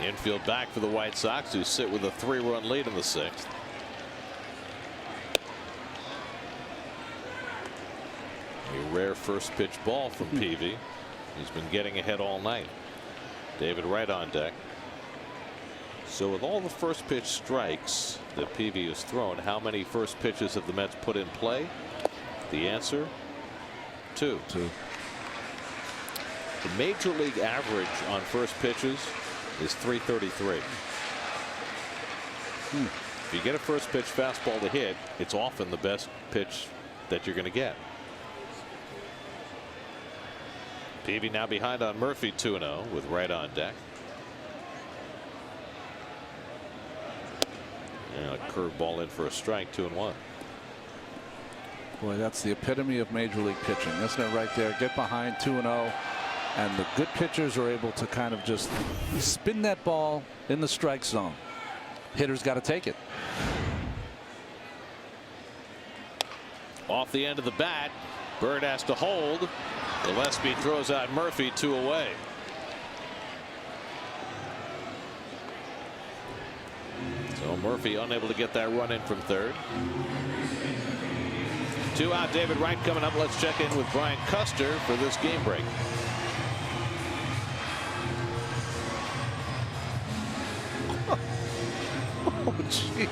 Infield back for the White Sox, who sit with a 3-run lead in the 6th. A rare first pitch ball from Peavy. He's been getting ahead all night. David Wright on deck. So with all the first pitch strikes that Peavy has thrown, how many first pitches have the Mets put in play? The answer, 2. The major league average on first pitches is 333. If you get a first pitch fastball to hit, it's often the best pitch that you're going to get. Peavy now behind on Murphy 2-0 with Wright on deck. And a curveball in for a strike, 2-1. Boy, that's the epitome of major league pitching, isn't it? Right there, get behind 2-0, and the good pitchers are able to kind of just spin that ball in the strike zone. Hitter's got to take it. Off the end of the bat, Bird has to hold. Gillespie throws out Murphy, 2 away. So Murphy unable to get that run in from third. 2 out, David Wright coming up. Let's check in with Brian Custer for this game break. Oh, gee.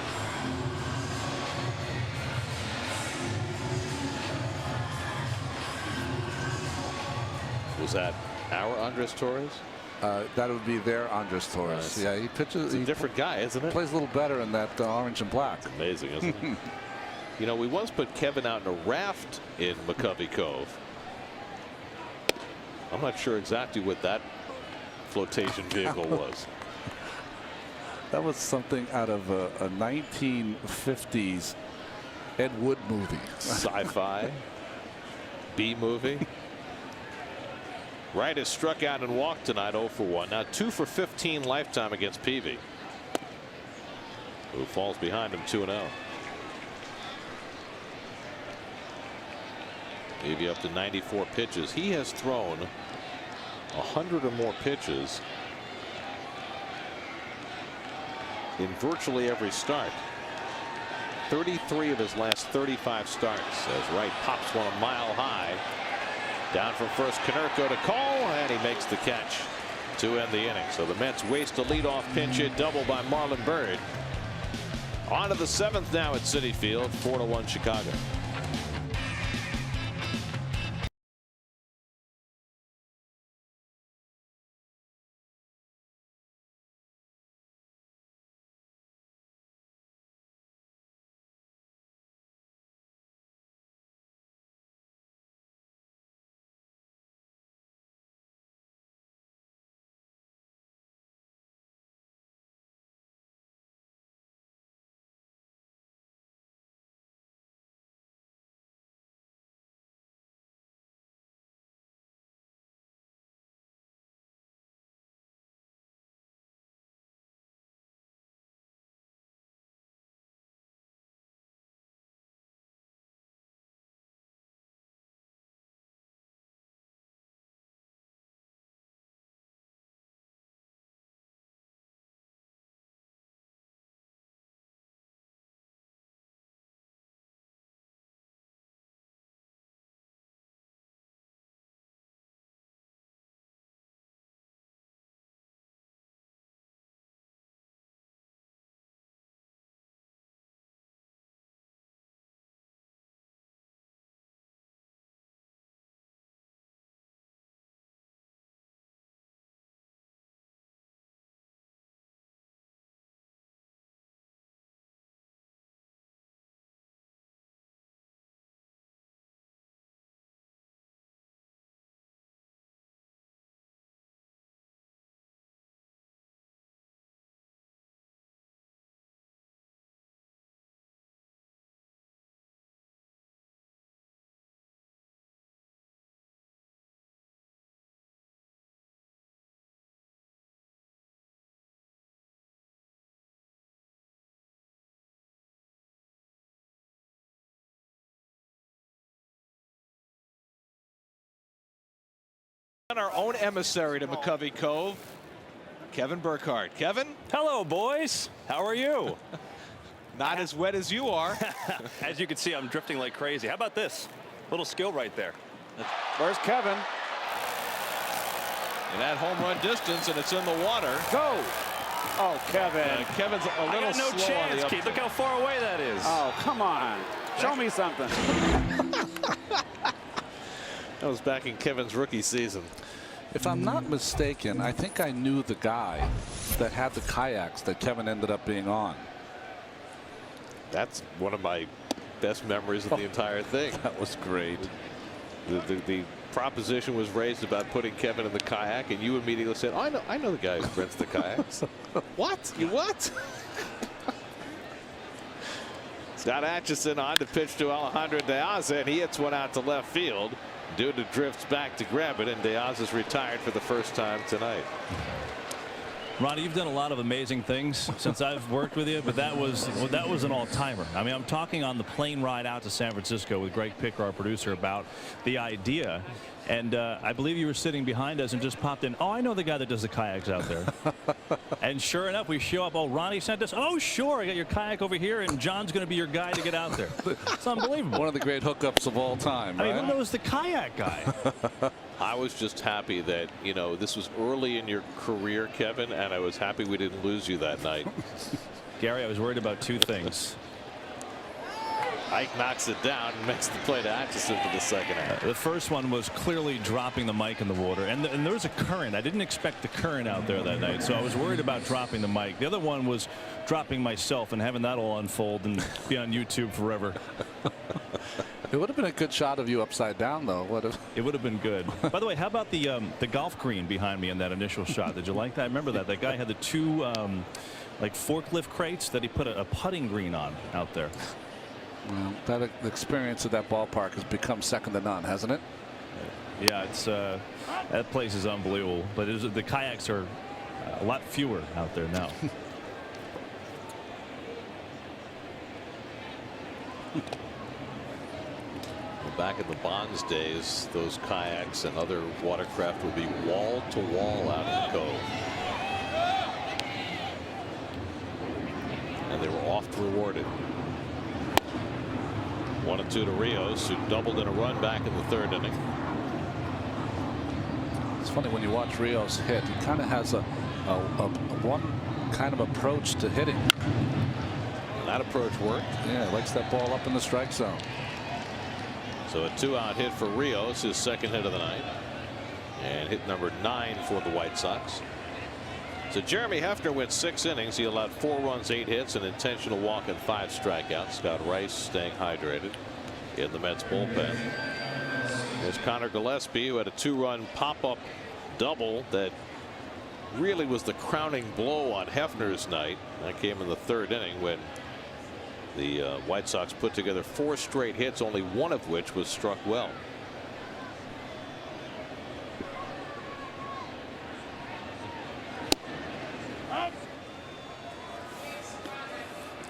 Was that our Andres Torres? That would be their Andres Torres. Yeah, he pitches. He's a different guy, isn't it? Plays a little better in that orange and black. It's amazing, isn't it? You know, we once put Kevin out in a raft in McCovey Cove. I'm not sure exactly what that flotation vehicle was. That was something out of a 1950s Ed Wood movie. Sci-fi B movie. Wright has struck out and walked tonight, 0 for 1. Now 2 for 15 lifetime against Peavy, who falls behind him 2-0. Peavy up to 94 pitches. He has thrown 100 or more pitches in virtually every start. 33 of his last 35 starts as Wright pops one a mile high. Down from first, Konerko to Cole, and he makes the catch to end the inning. So the Mets waste a leadoff pinch hit double by Marlon Byrd. On to the 7th now at Citi Field, 4-1 Chicago. Our own emissary to McCovey Cove, Kevin Burkhardt. Kevin? Hello, boys. How are you? Not as wet as you are. As you can see, I'm drifting like crazy. How about this? Little skill right there. Where's Kevin? And at home run distance, and it's in the water. Go! Oh, Kevin. Kevin's a little I got no slow chance, on the Keith. Look how far away that is. Oh, come on. Show me something. That was back in Kevin's rookie season. If I'm not mistaken, I think I knew the guy that had the kayaks that Kevin ended up being on. That's one of my best memories of the entire thing. That was great. The proposition was raised about putting Kevin in the kayak, and you immediately said, oh, I know the guy who rents the kayaks. What? You what? Scott Atchison on to pitch to Alejandro De Aza, and he hits one out to left field. Duda drifts back to grab it, and De Aza's retired for the first time tonight. Ronnie, you've done a lot of amazing things since I've worked with you, but that was an all-timer. I mean, I'm talking on the plane ride out to San Francisco with Greg Picker, our producer, about the idea. And I believe you were sitting behind us and just popped in. Oh, I know the guy that does the kayaks out there. And sure enough, we show up. Oh, Ronnie sent us. Oh, sure. I got your kayak over here, and John's going to be your guy to get out there. It's unbelievable. One of the great hookups of all time. I mean, who knows the kayak guy? I was just happy that, you know, this was early in your career, Kevin, and I was happy we didn't lose you that night. Gary, I was worried about two things. Ike knocks it down and makes the play to Atchison for the second half. The first one was clearly dropping the mic in the water, and there was a current. I didn't expect the current out there that night, so I was worried about dropping the mic. The other one was dropping myself and having that all unfold and be on YouTube forever. It would have been a good shot of you upside down, though. It would have been good. By the way, how about the golf green behind me in that initial shot? Did you like that? I remember that. That guy had the two like forklift crates that he put a putting green on out there. Well, that experience of that ballpark has become second to none, hasn't it? Yeah, it's that place is unbelievable. But the kayaks are a lot fewer out there now. Back in the Bonds days, those kayaks and other watercraft would be wall to wall out in the cove. And they were oft rewarded. 1-2 to Rios, who doubled in a run back in the third inning. It's funny when you watch Rios hit, he kind of has a one kind of approach to hitting. And that approach worked. Yeah, likes that ball up in the strike zone. So a 2-out hit for Rios, his second hit of the night, and hit number 9 for the White Sox. So Jeremy Hefner went 6 innings. He allowed 4 runs, 8 hits, an intentional walk, and 5 strikeouts. Scott Rice staying hydrated in the Mets bullpen. There's Connor Gillespie, who had a 2-run pop-up double that really was the crowning blow on Hefner's night. That came in the third inning when the White Sox put together 4 straight hits, only one of which was struck well.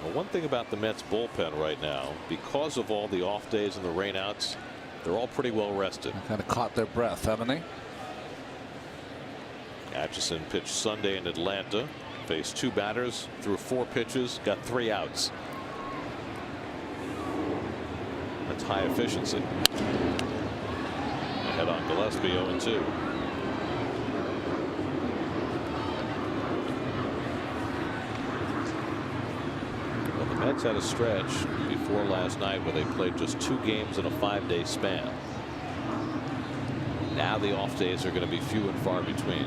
Well, one thing about the Mets bullpen right now, because of all the off days and the rainouts, they're all pretty well rested. Kind of caught their breath, haven't they? Atchison pitched Sunday in Atlanta, faced 2 batters, threw 4 pitches, got 3 outs. That's high efficiency. Ahead on Gillespie, 0-2. Well, the Mets had a stretch before last night where they played just 2 games in a 5-day span. Now the off days are going to be few and far between,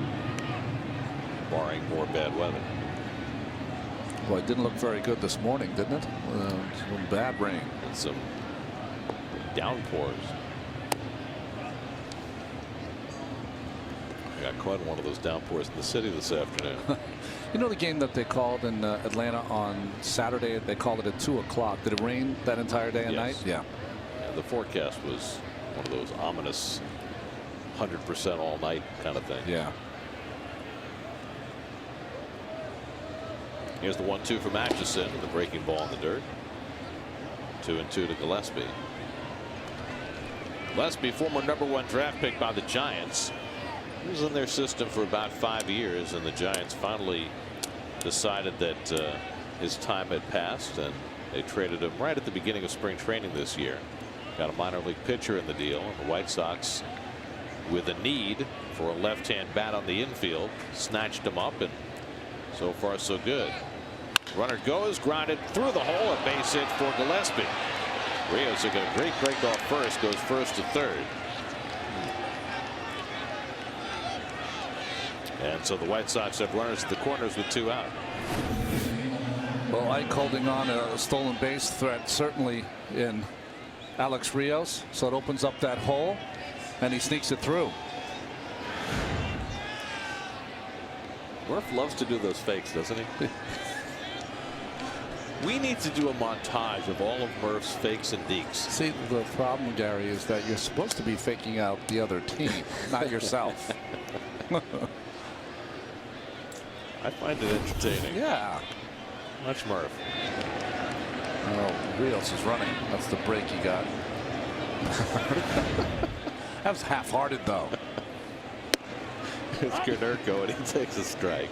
barring more bad weather. Well, it didn't look very good this morning, didn't it? Some bad rain and some downpours. I got caught in one of those downpours in the city this afternoon. You know the game that they called in Atlanta on Saturday? They called it at 2 o'clock. Did it rain that entire day and night? Yeah. The forecast was one of those ominous 100% all night kind of thing. Yeah. Here's the 1-2 from Atchison, the breaking ball in the dirt. 2-2 to Gillespie. Gillespie, former #1 draft pick by the Giants. He was in their system for about 5 years, and the Giants finally decided that his time had passed, and they traded him right at the beginning of spring training this year. Got a minor league pitcher in the deal, and the White Sox, with a need for a left-hand bat on the infield, snatched him up, and so far so good. Runner goes, grounded through the hole, a base hit for Gillespie. Rios got a great break off first, goes first to third. And so the White Sox have runners at the corners with 2 out. Well, Ike holding on a stolen base threat certainly in Alex Rios, so it opens up that hole and he sneaks it through. Murph loves to do those fakes, doesn't he? We need to do a montage of all of Murph's fakes and deeks. See, the problem, Gary, is that you're supposed to be faking out the other team, not yourself. I find it entertaining. Yeah. Watch Murph. Oh, Rios is running. That's the break he got. That was half-hearted, though. It's Konerko, and he takes a strike.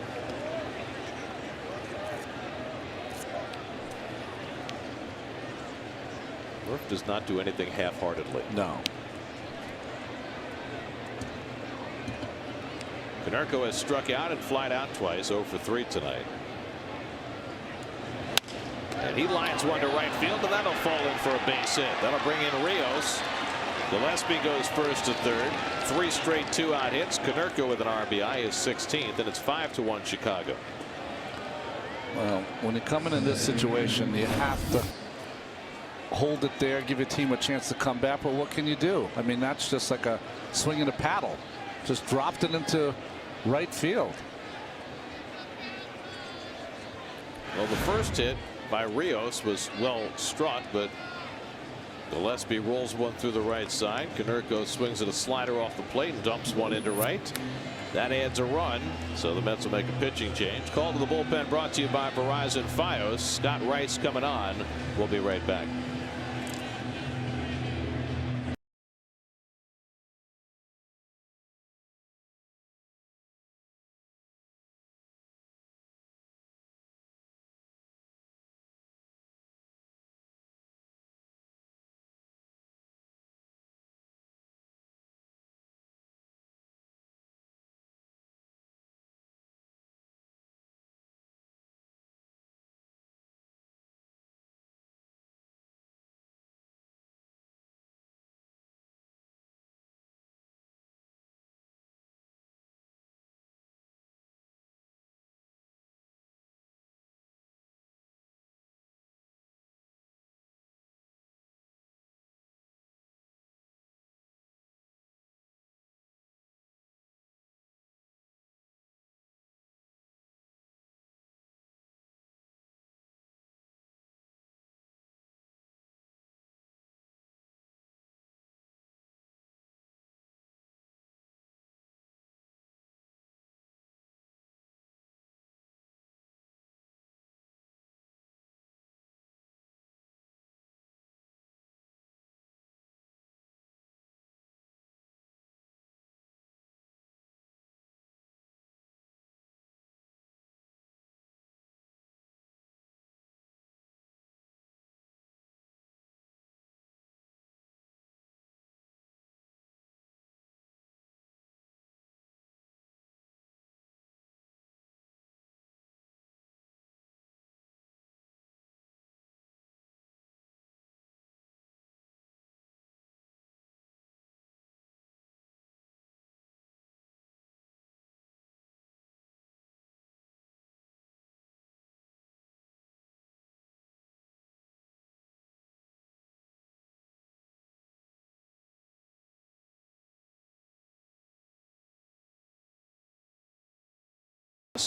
Murph does not do anything half-heartedly. No. Konerko has struck out and flied out twice, 0 for 3 tonight. And he lines one to right field, and that'll fall in for a base hit. That'll bring in Rios. Gillespie goes first to third. 3 straight 2-out hits. Konerko with an RBI is 16th, and it's 5-1 Chicago. Well, when you're coming in this situation, you have to hold it there, give your team a chance to come back. But what can you do? I mean, that's just like a swing and a paddle. Just dropped it into right field. Well, the first hit by Rios was well struck, but Gillespie rolls one through the right side. Konerko swings at a slider off the plate and dumps one into right. That adds a run, so the Mets will make a pitching change. Call to the bullpen brought to you by Verizon Fios. Scott Rice coming on. We'll be right back.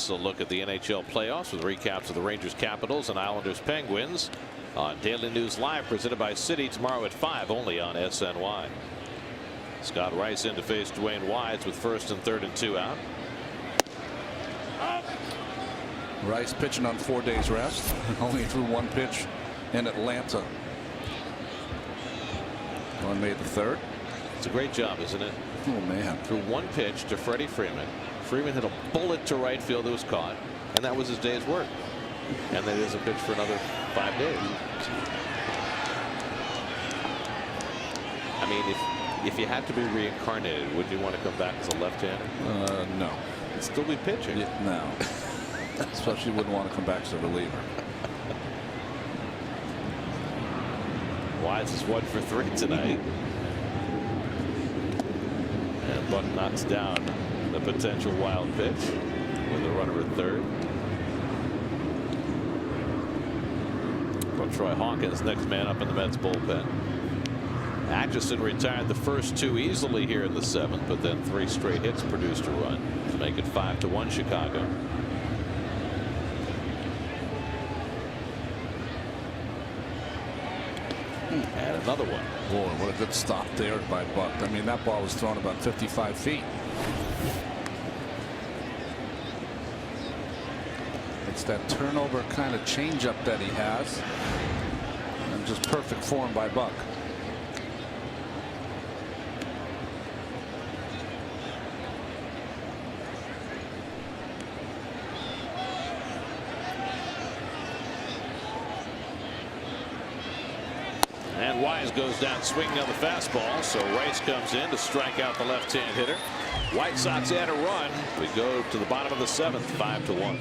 A look at the NHL playoffs with recaps of the Rangers Capitals and Islanders Penguins on Daily News Live, presented by Citi, tomorrow at 5 only on SNY. Scott Rice in to face Dwayne Wides with first and third and 2 out. Rice pitching on 4 days rest. Only threw 1 pitch in Atlanta on May the 3rd. It's a great job, isn't it? Oh man. Threw 1 pitch to Freddie Freeman. Freeman hit a bullet to right field that was caught, and that was his day's work. And then he doesn't pitch for another 5 days. I mean, if you had to be reincarnated, would you want to come back as a left-hander? No. You'd still be pitching. Yeah, no. Especially wouldn't want to come back as a reliever. Wides is 1 for 3 tonight. And Buck knocks down the potential wild pitch with a runner at third. From Troy Hawkins, next man up in the Mets bullpen. Atchison retired the first 2 easily here in the 7th, but then 3 straight hits produced a run to make it 5-1 Chicago. And another one. Boy, what a good stop there by Buck. I mean, that ball was thrown about 55 feet. It's that turnover kind of changeup that he has, and just perfect form by Buck. And Wise goes down swinging on the fastball, so Rice comes in to strike out the left-hand hitter. White Sox add a run. We go to the bottom of the 7th, 5-1.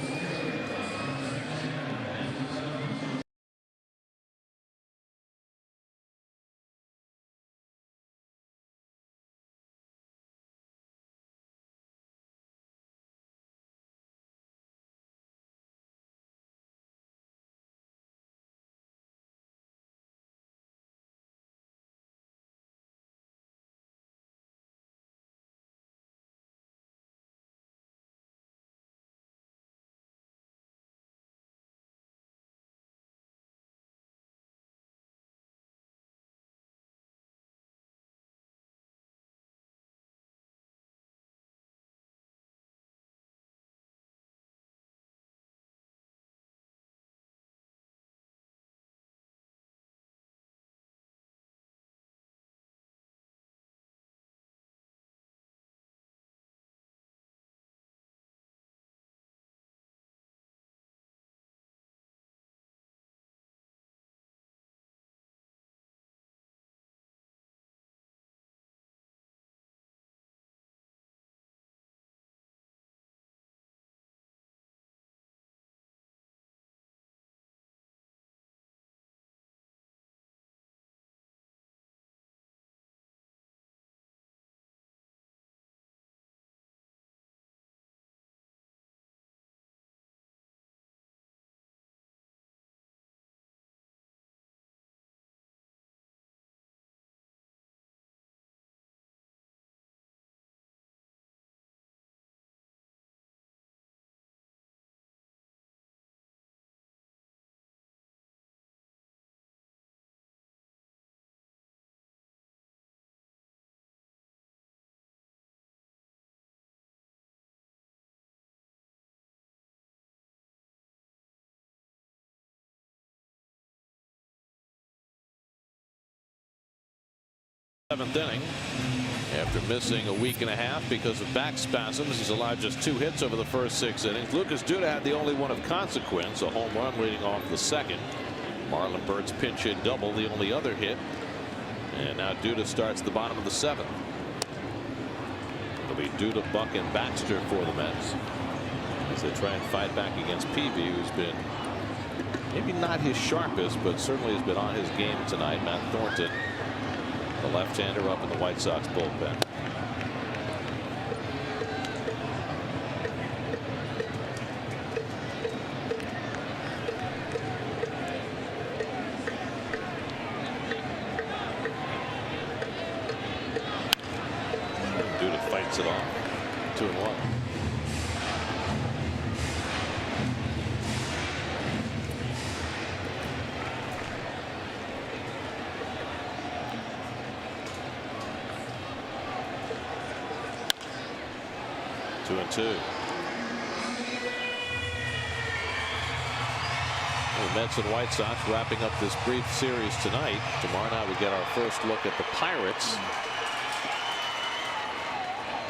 Seventh inning. After missing a week and a half because of back spasms, he's allowed just 2 hits over the first 6 innings. Lucas Duda had the only one of consequence, a home run leading off the 2nd. Marlon Bird's pinch hit double, the only other hit. And now Duda starts the bottom of the 7th. It'll be Duda, Buck, and Baxter for the Mets as they try and fight back against Peavy, who's been maybe not his sharpest, but certainly has been on his game tonight. Matt Thornton, the left-hander, up in the White Sox bullpen. Duda fights it off. 2-1. The Mets and White Sox wrapping up this brief series tonight. Tomorrow night we get our first look at the Pirates,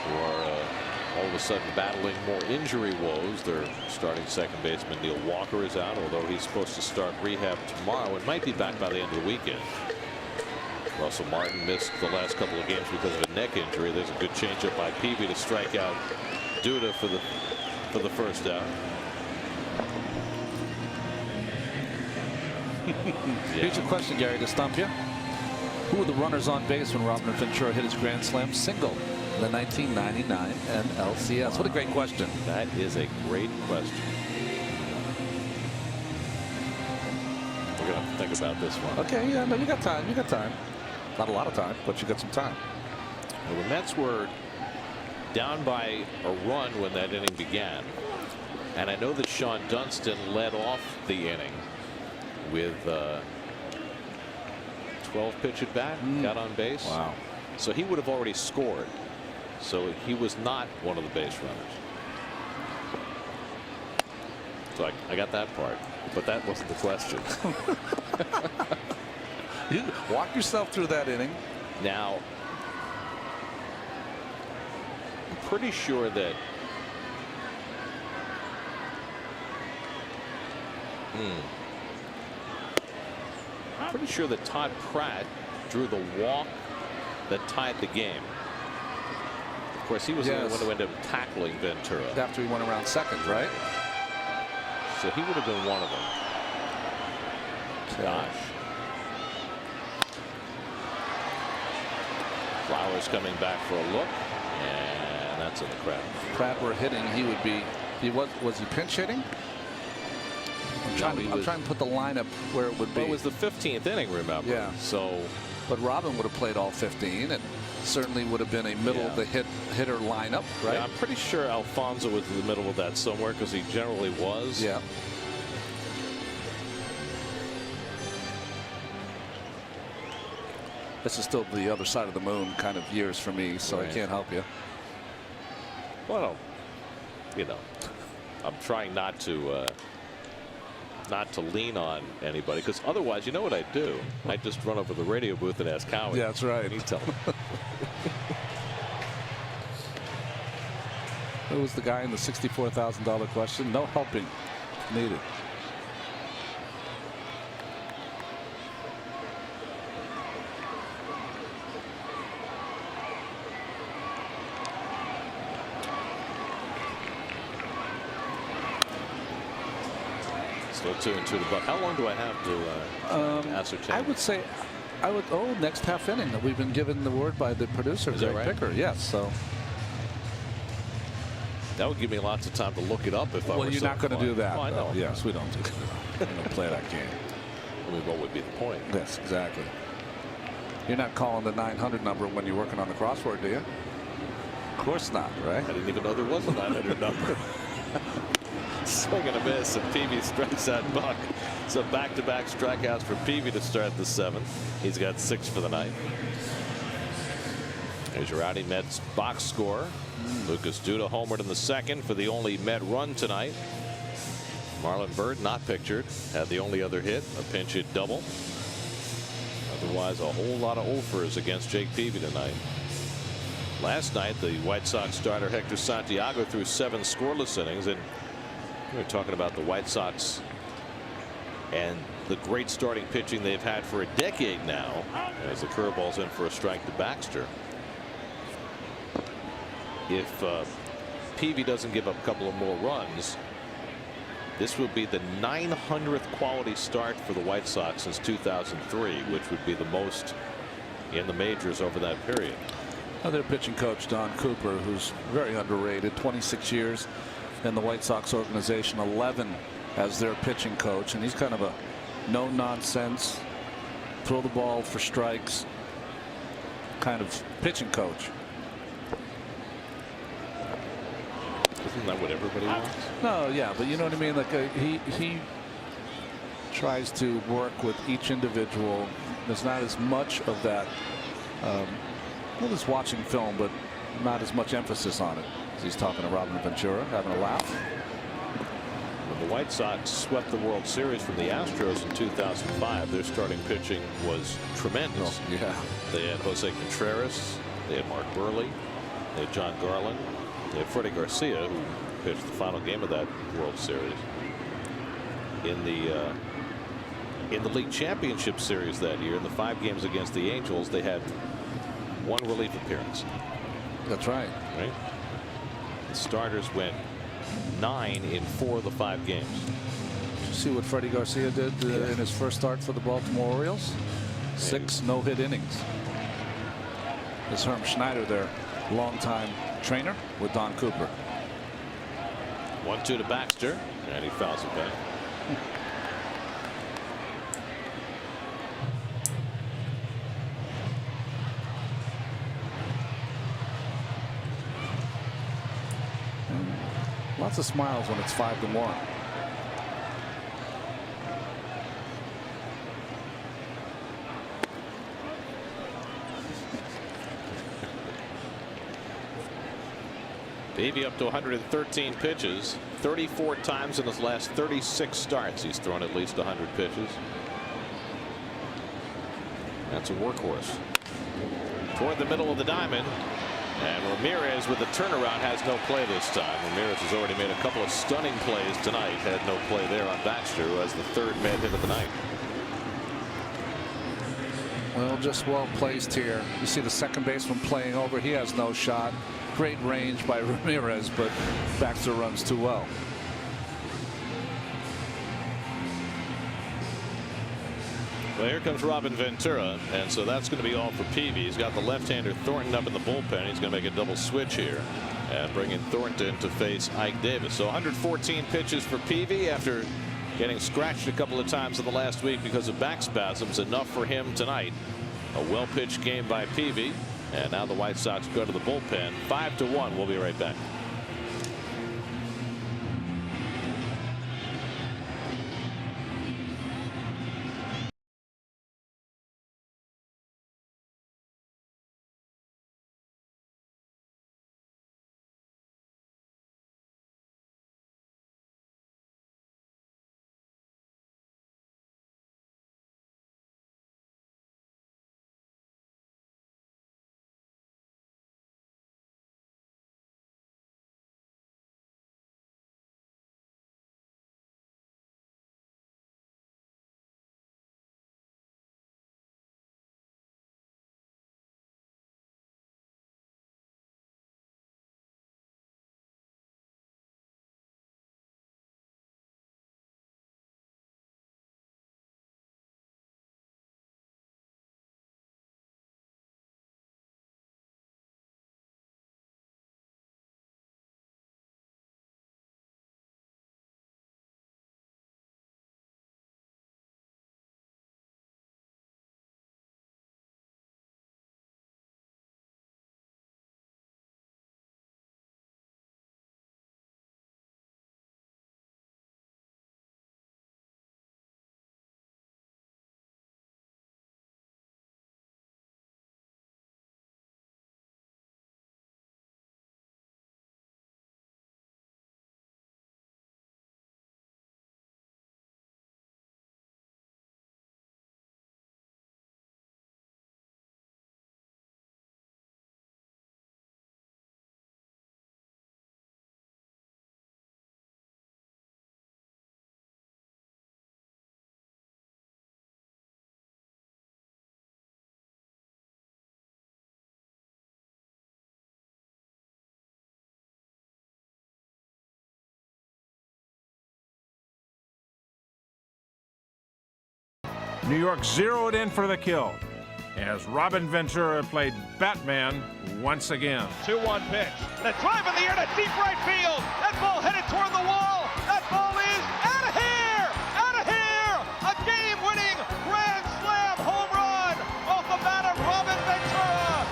who are all of a sudden battling more injury woes. Their starting second baseman Neil Walker is out, although he's supposed to start rehab tomorrow and might be back by the end of the weekend. Russell Martin missed the last couple of games because of a neck injury. There's a good changeup by Peavy to strike out Duda for the first out. Here's your question, Gary, to stump you. Who were the runners on base when Robin Ventura hit his grand slam single the 1999 NLCS? What a great question. That is a great question. We're going to have to think about this one. Okay, yeah, no, you got time. You got time. Not a lot of time, but you got some time. Well, the Mets were down by a run when that inning began. And I know that Sean Dunston led off the inning with 12 pitch at bat, got on base. Wow. So he would have already scored. So he was not one of the base runners. So I got that part, but that wasn't the question. You walk yourself through that inning. Now, I'm pretty sure that pretty sure that Todd Pratt drew the walk that tied the game. Of course, he was the one who ended up tackling Ventura After he went around second, right? So he would have been one of them. Gosh. Flowers coming back for a look, and that's in the crowd. If Pratt were hitting, he would be. Was he pinch hitting? I'm trying to put the lineup where it would be. Well, it was the 15th inning, remember? Yeah. So, but Robin would have played all 15, and certainly would have been a middle of the hitter lineup, right? Yeah, I'm pretty sure Alfonso was in the middle of that somewhere because he generally was. Yeah. This is still the other side of the moon kind of years for me, so I can't help you. Well, you know, I'm trying not to lean on anybody, because otherwise, you know what I'd do? I'd just run over the radio booth and ask Howie. Yeah, that's right. And he'd tell him. Who was the guy in the $64,000 question? No helping needed. So 2-2 to Buck. How long do I have to ascertain? I would say, next half inning that we've been given the word by the producer, Greg Picker. Yes, so. That would give me lots of time to look it up if I were. Well, you're not going to do that. Oh, I know. Yes, we don't do that. We don't play that game. I mean, what would be the point? Yes, exactly. You're not calling the 900 number when you're working on the crossword, do you? Of course not, right? I didn't even know there was a 900 number. Swing and a miss, and Peavy strikes out Buck. So back-to-back strikeouts for Peavy to start the 7th. He's got 6 for the night. Here's your Rowdy Mets box score. Lucas Duda homered in the 2nd for the only Met run tonight. Marlon Byrd not pictured, had the only other hit, a pinch hit double. Otherwise, a whole lot of offers against Jake Peavy tonight. Last night, the White Sox starter Hector Santiago threw 7 scoreless innings, and we were talking about the White Sox and the great starting pitching they've had for a decade now, as the curveball's in for a strike to Baxter. If Peavy doesn't give up a couple of more runs, this would be the 900th quality start for the White Sox since 2003, which would be the most in the majors over that period. Their pitching coach, Don Cooper, who's very underrated, 26 years in the White Sox organization, 11 as their pitching coach, and he's kind of a no nonsense, throw the ball for strikes kind of pitching coach. Isn't that what everybody wants? No, yeah, but you know what I mean. Like he tries to work with each individual. There's not as much of that. Well, just watching film, but not as much emphasis on it. He's talking to Robin Ventura, having a laugh. When the White Sox swept the World Series from the Astros in 2005, their starting pitching was tremendous. Oh, yeah. They had Jose Contreras, they had Mark Burley, they had John Garland, they had Freddie Garcia, who pitched the final game of that World Series. In the league championship series that year, in the 5 games against the Angels, they had 1 relief appearance. That's right. Right. The starters went 9 in 4 of the 5 games. Did you see what Freddie Garcia did in his first start for the Baltimore Orioles? 6 no-hit innings. There's Herm Schneider there longtime trainer with Don Cooper. 1-2 to Baxter, and he fouls it back. Lots of smiles when it's 5-1. Peavy up to 113 pitches. 34 times in his last 36 starts he's thrown at least 100 pitches. That's a workhorse. Toward the middle of the diamond, and Ramirez with the turnaround has no play this time. Ramirez has already made a couple of stunning plays tonight. Had no play there on Baxter, who has the third man hit of the night. Well, just well placed here. You see the second baseman playing over. He has no shot. Great range by Ramirez, but Baxter runs too well. Well, here comes Robin Ventura, and so that's going to be all for Peavy. He's got the left-hander Thornton up in the bullpen. He's going to make a double switch here and bring in Thornton to face Ike Davis. So 114 pitches for Peavy after getting scratched a couple of times in the last week because of back spasms. Enough for him tonight. A well-pitched game by Peavy, and now the White Sox go to the bullpen. 5-1. We'll be right back. New York zeroed in for the kill as Robin Ventura played Batman once again. 2-1 pitch. The drive in the air to deep right field. That ball headed toward the wall. That ball is out of here! Out of here! A game-winning grand slam home run off the bat of Robin Ventura.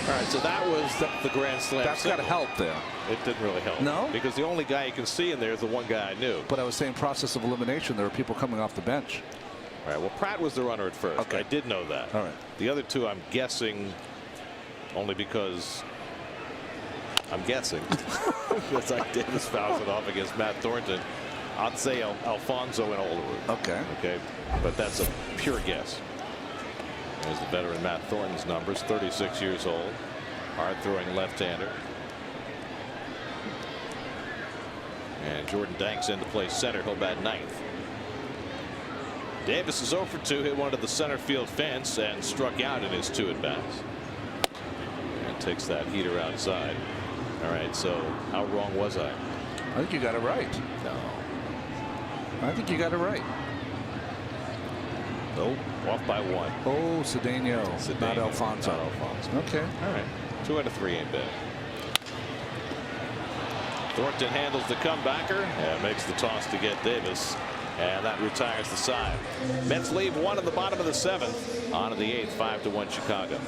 All right, so that was the grand slam. That's got to help there. It didn't really help. No? Because the only guy you can see in there is the one guy I knew. But I was saying process of elimination. There were people coming off the bench. All right, well, Pratt was the runner at first. Okay. I did know that. All right. The other two, I'm guessing, only because I'm guessing. Because Ike Davis fouls it off against Matt Thornton. I'd say Alfonso and Olerud. Okay. Okay. But that's a pure guess. There's the veteran Matt Thornton's numbers, 36 years old, hard-throwing left-hander. And Jordan Danks in to play center. He'll bat ninth. Davis is 0 for 2, hit one to the center field fence and struck out in his 2 at-bats. And takes that heater outside. All right, so how wrong was I? I think you got it right. No. I think you got it right. Oh, off by 1. Oh, Cedeno. Not Alfonso. Not Alfonso. Okay. All right. 2 out of 3 ain't bad. Thornton handles the comebacker and makes the toss to get Davis. And that retires the side. Mets leave 1 in the bottom of the 7th. On in the 8th, 5-1 Chicago.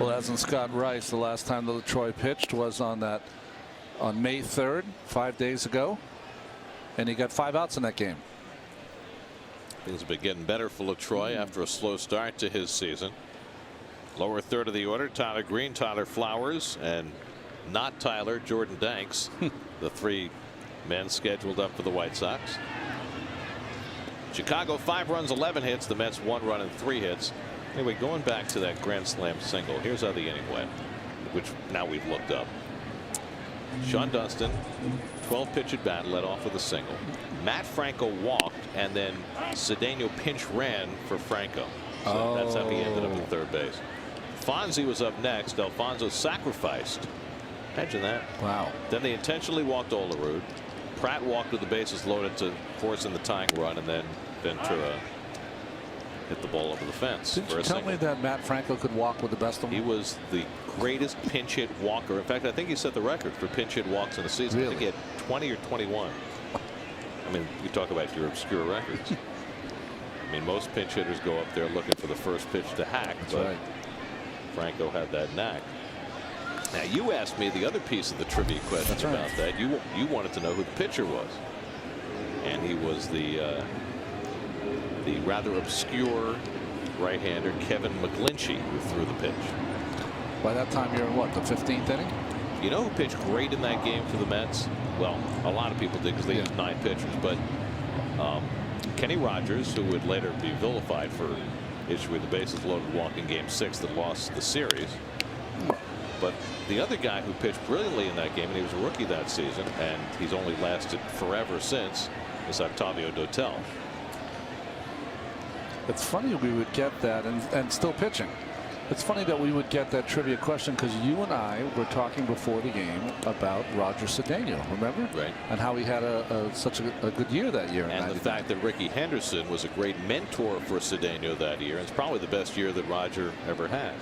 Well, hasn't Scott Rice, the last time that Troy pitched was on May 3rd, 5 days ago, and he got 5 outs in that game. Things have been getting better for LaTroy after a slow start to his season. Lower third of the order, Tyler Green, Tyler Flowers, and not Tyler, Jordan Danks, the 3 men scheduled up for the White Sox. Chicago 5 runs, 11 hits. The Mets 1 run and 3 hits. Anyway, going back to that grand slam single, here's how the inning went, which now we've looked up. Sean Dunston, 12 pitch at bat, led off with a single. Matt Franco walked, and then Cedeno pinch ran for Franco. So that's how he ended up at third base. Fonzie was up next. Alfonso sacrificed. Imagine that. Wow. Then they intentionally walked Olerud. Pratt walked with the bases loaded to force in the tying run, and then Ventura hit the ball over the fence. Didn't you tell me that Matt Franco could walk with the best of them? He was the greatest pinch hit walker. In fact, I think he set the record for pinch hit walks in a season. Really? I think he had 20 or 21. I mean, you talk about your obscure records. I mean, most pinch hitters go up there looking for the first pitch to hack. That's but right. Franco had that knack. Now, you asked me the other piece of the trivia question That's right. about that. You wanted to know who the pitcher was. And he was the rather obscure right-hander Kevin McGlinchey, who threw the pitch. By that time, you're in what, the 15th inning? You know who pitched great in that game for the Mets? Well, a lot of people did because they used 9 pitchers, but Kenny Rogers, who would later be vilified for issuing the bases loaded walk in Game 6 that lost the series. But the other guy who pitched brilliantly in that game, and he was a rookie that season, and he's only lasted forever since, is Octavio Dotel. It's funny we would get that and still pitching. It's funny that we would get that trivia question because you and I were talking before the game about Roger Cedeno, remember? Right. And how he had such a good year that year. And the fact that Ricky Henderson was a great mentor for Cedeno that year. It's probably the best year that Roger ever had.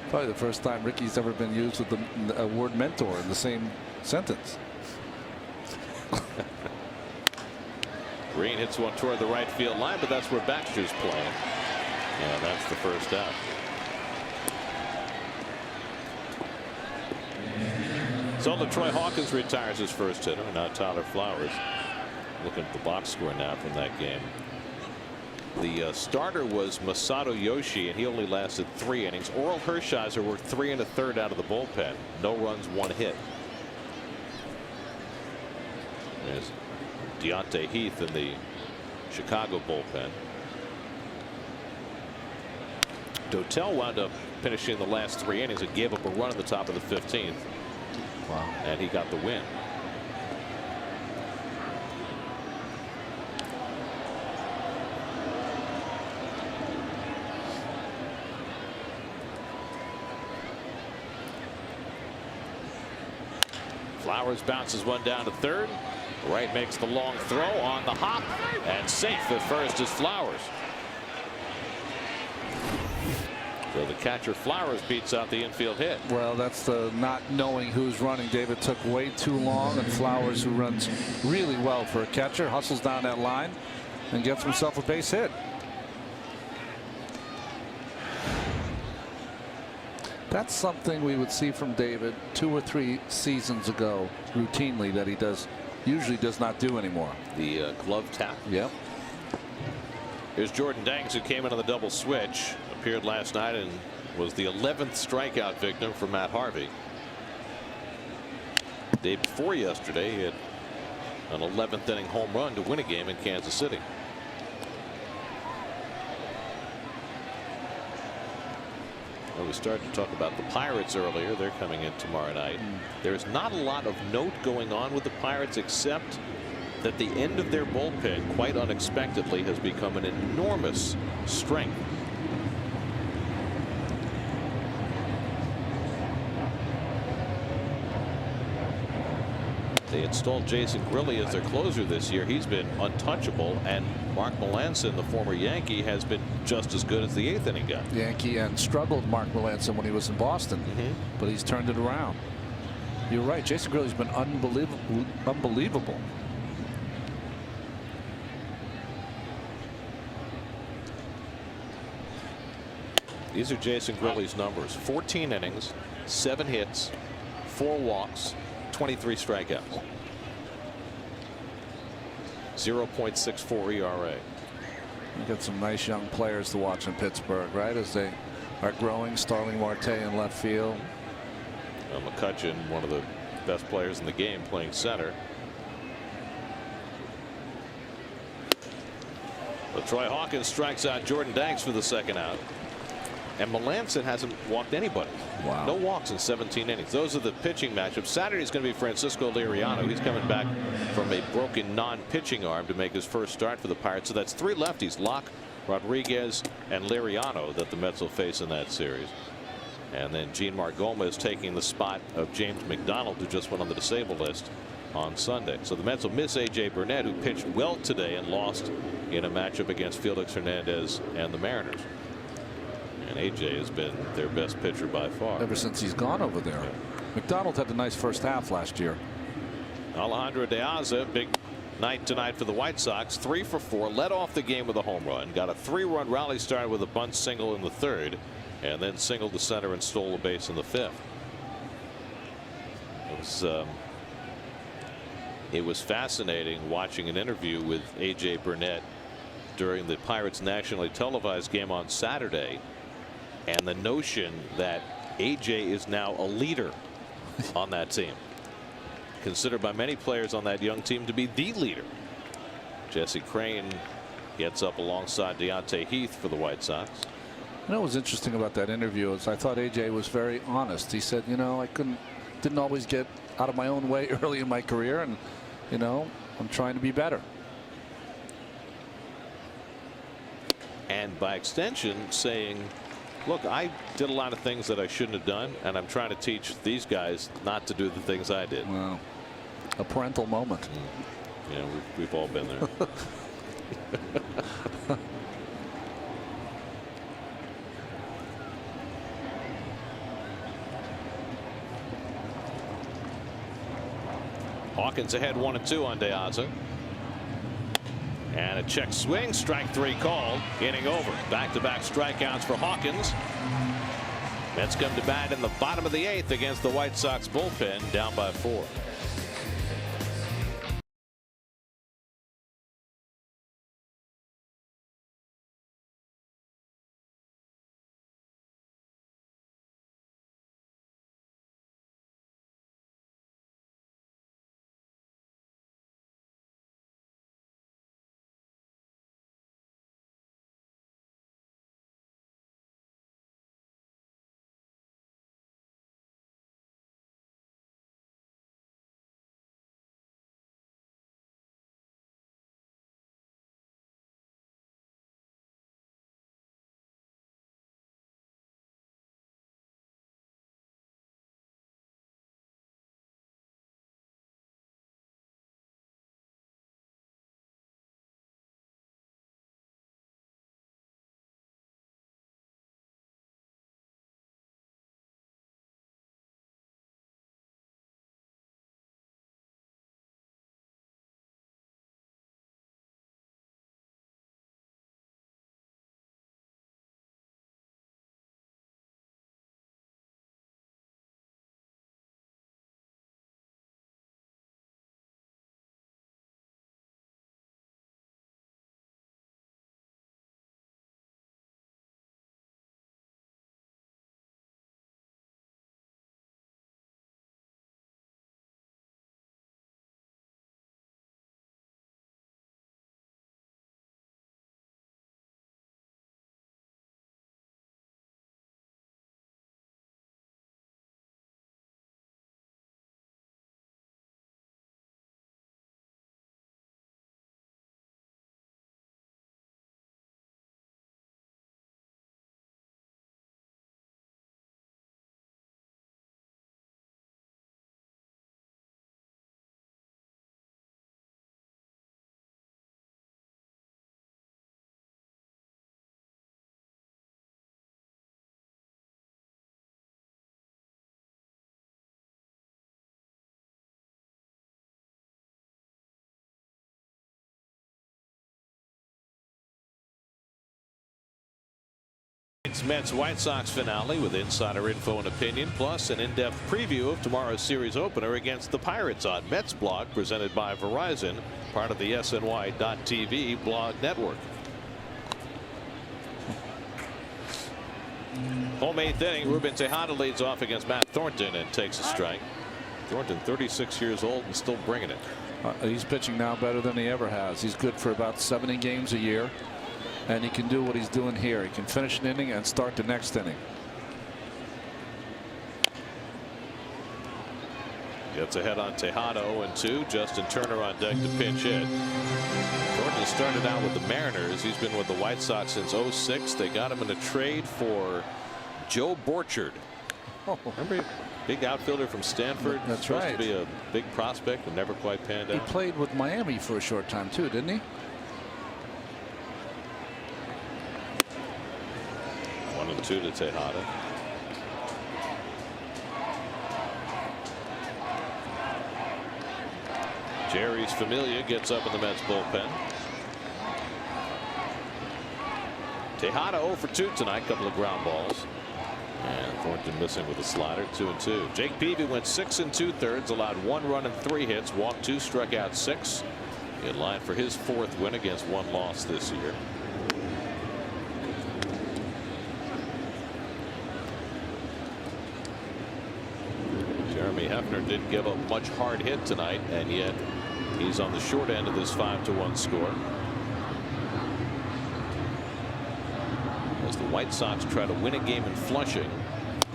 Probably the first time Ricky's ever been used with the word mentor in the same sentence. Green hits one toward the right field line, but that's where Baxter's playing. And that's the first out. So LaTroy Hawkins retires his first hitter. Now Tyler Flowers looking at the box score now from that game. The starter was Masato Yoshi, and he only lasted 3 innings. Oral Hershiser worked 3 1/3 out of the bullpen. No runs, 1 hit. There's Deontay Heath in the Chicago bullpen. Dotel wound up finishing the last 3 innings and gave up a run at the top of the 15th. Wow. And he got the win. Flowers bounces one down to third. Right makes the long throw on the hop, and safe at first is Flowers. So the catcher Flowers beats out the infield hit. Well, that's the not knowing who's running. David took way too long, and Flowers, who runs really well for a catcher, hustles down that line and gets himself a base hit. That's something we would see from David 2 or 3 seasons ago routinely that he usually does not do anymore. The glove tap. Yep. Here's Jordan Danks, who came in on the double switch, appeared last night and was the 11th strikeout victim for Matt Harvey. The day before yesterday, he had an 11th inning home run to win a game in Kansas City. Well, we started to talk about the Pirates earlier. They're coming in tomorrow night. There's not a lot of note going on with the Pirates, except that the end of their bullpen, quite unexpectedly, has become an enormous strength. They installed Jason Grilli as their closer this year. He's been untouchable, and Mark Melancon, the former Yankee, has been just as good as the 8th inning guy. Yankee, and struggled Mark Melancon when he was in Boston, but he's turned it around. You're right. Jason Grilli's been unbelievable. These are Jason Grilli's numbers: 14 innings, 7 hits, 4 walks, 23 strikeouts. 0.64 ERA. You got some nice young players to watch in Pittsburgh, right, as they are growing. Starling Marte in left field. McCutchen, one of the best players in the game, playing center. But Troy Hawkins strikes out Jordan Danks for the 2nd out. And Melancon hasn't walked anybody. Wow. No walks in 17 innings. Those are the pitching matchups. Saturday's going to be Francisco Liriano. He's coming back from a broken non-pitching arm to make his first start for the Pirates. So that's 3 lefties: Locke, Rodriguez, and Liriano, that the Mets will face in that series. And then Jeanmar Gomez taking the spot of James McDonald, who just went on the disabled list on Sunday. So the Mets will miss A.J. Burnett, who pitched well today and lost in a matchup against Felix Hernandez and the Mariners. And A.J. has been their best pitcher by far. Ever since he's gone over there. McDonald had a nice first half last year. Alejandro De Aza, big night tonight for the White Sox. 3 for 4, led off the game with a home run. Got a 3-run rally started with a bunt single in the 3rd, and then singled to center and stole a base in the 5th. It was fascinating watching an interview with A.J. Burnett during the Pirates nationally televised game on Saturday, and the notion that A.J. is now a leader on that team, considered by many players on that young team to be the leader. Jesse Crane gets up alongside Deontay Heath for the White Sox. You know what was interesting about that interview is I thought A.J. was very honest. He said, you know, I didn't always get out of my own way early in my career, and you know, I'm trying to be better. And by extension saying, look, I did a lot of things that I shouldn't have done, and I'm trying to teach these guys not to do the things I did. Wow. A parental moment. Yeah, we've all been there. Hawkins ahead 1-2 on De Aza. And a check swing, strike 3 called. Inning over. Back-to-back strikeouts for Hawkins. Mets come to bat in the bottom of the 8th against the White Sox bullpen, down by 4. It's Mets White Sox finale with insider info and opinion, plus an in-depth preview of tomorrow's series opener against the Pirates on Mets Blog, presented by Verizon, part of the SNY.TV blog network. Home eighth inning, Ruben Tejada leads off against Matt Thornton and takes a strike. Thornton, 36 years old and still bringing it. He's pitching now better than he ever has. He's good for about 70 games a year. And he can do what he's doing here. He can finish an inning and start the next inning. Gets ahead on Tejada, 0-2. Justin Turner on deck to pinch hit. Thornton started out with the Mariners. He's been with the White Sox since 06. They got him in a trade for Joe Borchard. Remember, big outfielder from Stanford. That's supposed right. to be a big prospect and never quite panned out. He played with Miami for a short time too, didn't he? 1-2 to Tejada. Jerry's Familia gets up in the Mets bullpen. Tejada 0 for 2 tonight, couple of ground balls. And Thornton missing with a slider, 2-2. Jake Peavy went 6 2/3, allowed 1 run and 3 hits, walked 2, struck out 6. In line for his 4th win against 1 loss this year. Jeremy Hefner didn't give up much hard hit tonight, and yet he's on the short end of this 5-1 score. As the White Sox try to win a game in Flushing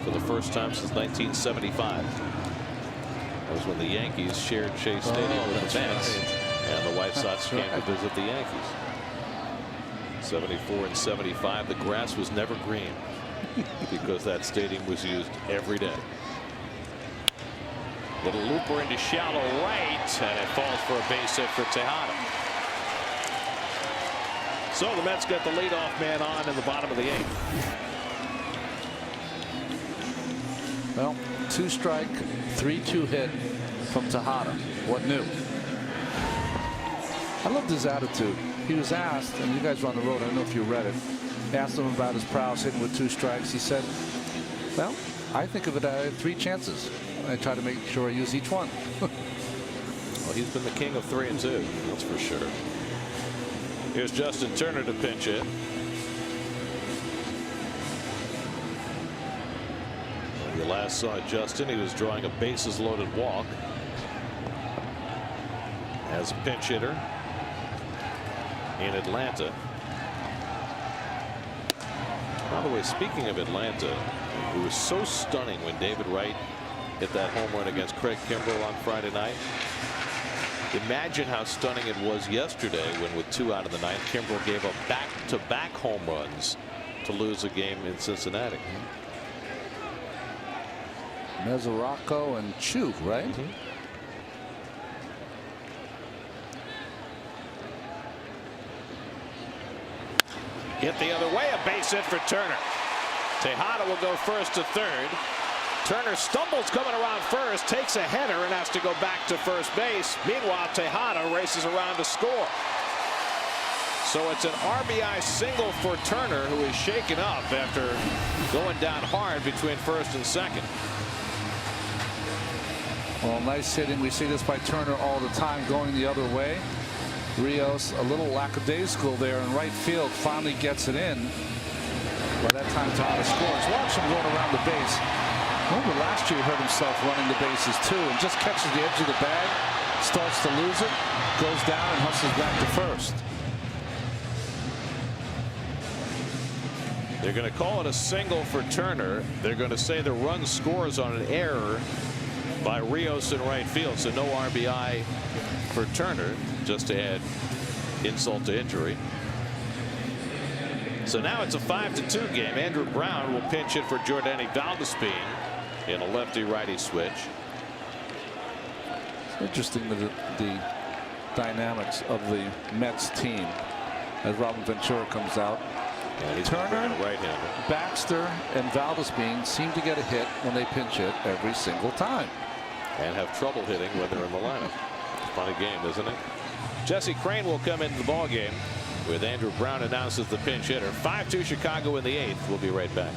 for the first time since 1975. That was when the Yankees shared Shea Stadium with the Mets, and the White Sox came to visit the Yankees. 74 and 75, the grass was never green because that stadium was used every day. Little looper into shallow right, and it falls for a base hit for Tejada. So the Mets get the leadoff man on in the bottom of the 8th. Well, 2 strike, 3-2 hit from Tejada. What new? I loved his attitude. He was asked, and you guys were on the road, I don't know if you read it, asked him about his prowess hitting with 2 strikes. He said, well, I think of it as 3 chances. I try to make sure I use each one. Well, he's been the king of 3 and 2, that's for sure. Here's Justin Turner to pinch hit. When you last saw Justin, he was drawing a bases loaded walk as a pinch hitter in Atlanta. By the way, speaking of Atlanta, it was so stunning when David Wright hit that home run against Craig Kimbrell on Friday night. Imagine how stunning it was yesterday when, with 2 out of the 9th, Kimbrell gave up back-to-back home runs to lose a game in Cincinnati. Mesoraco and Chu, right? Hit the other way, a base hit for Turner. Tejada will go first to third. Turner stumbles coming around first, takes a header, and has to go back to first base. Meanwhile, Tejada races around to score. So it's an RBI single for Turner, who is shaken up after going down hard between first and second. Well, nice hitting. We see this by Turner all the time, going the other way. Rios a little lackadaisical there in right field, finally gets it in. By that time, Tejada scores. Watch him going around the base. Remember last year he hurt himself running the bases too, and just catches the edge of the bag, starts to lose it, goes down and hustles back to first. They're going to call it a single for Turner. They're going to say the run scores on an error by Rios in right field, so no RBI for Turner, just to add insult to injury. So now it's a 5-2 game. Andrew Brown will pinch it for Jordany Valdespin in a lefty-righty switch. It's interesting the dynamics of the Mets team as Robin Ventura comes out. Turner, right-hander. Baxter, and Valdespin seem to get a hit when they pinch hit every single time. And have trouble hitting when they're in the lineup. Funny game, isn't it? Jesse Crane will come into the ball game. with Andrew Brown announced as the pinch hitter. 5-2 Chicago in the 8th. We'll be right back.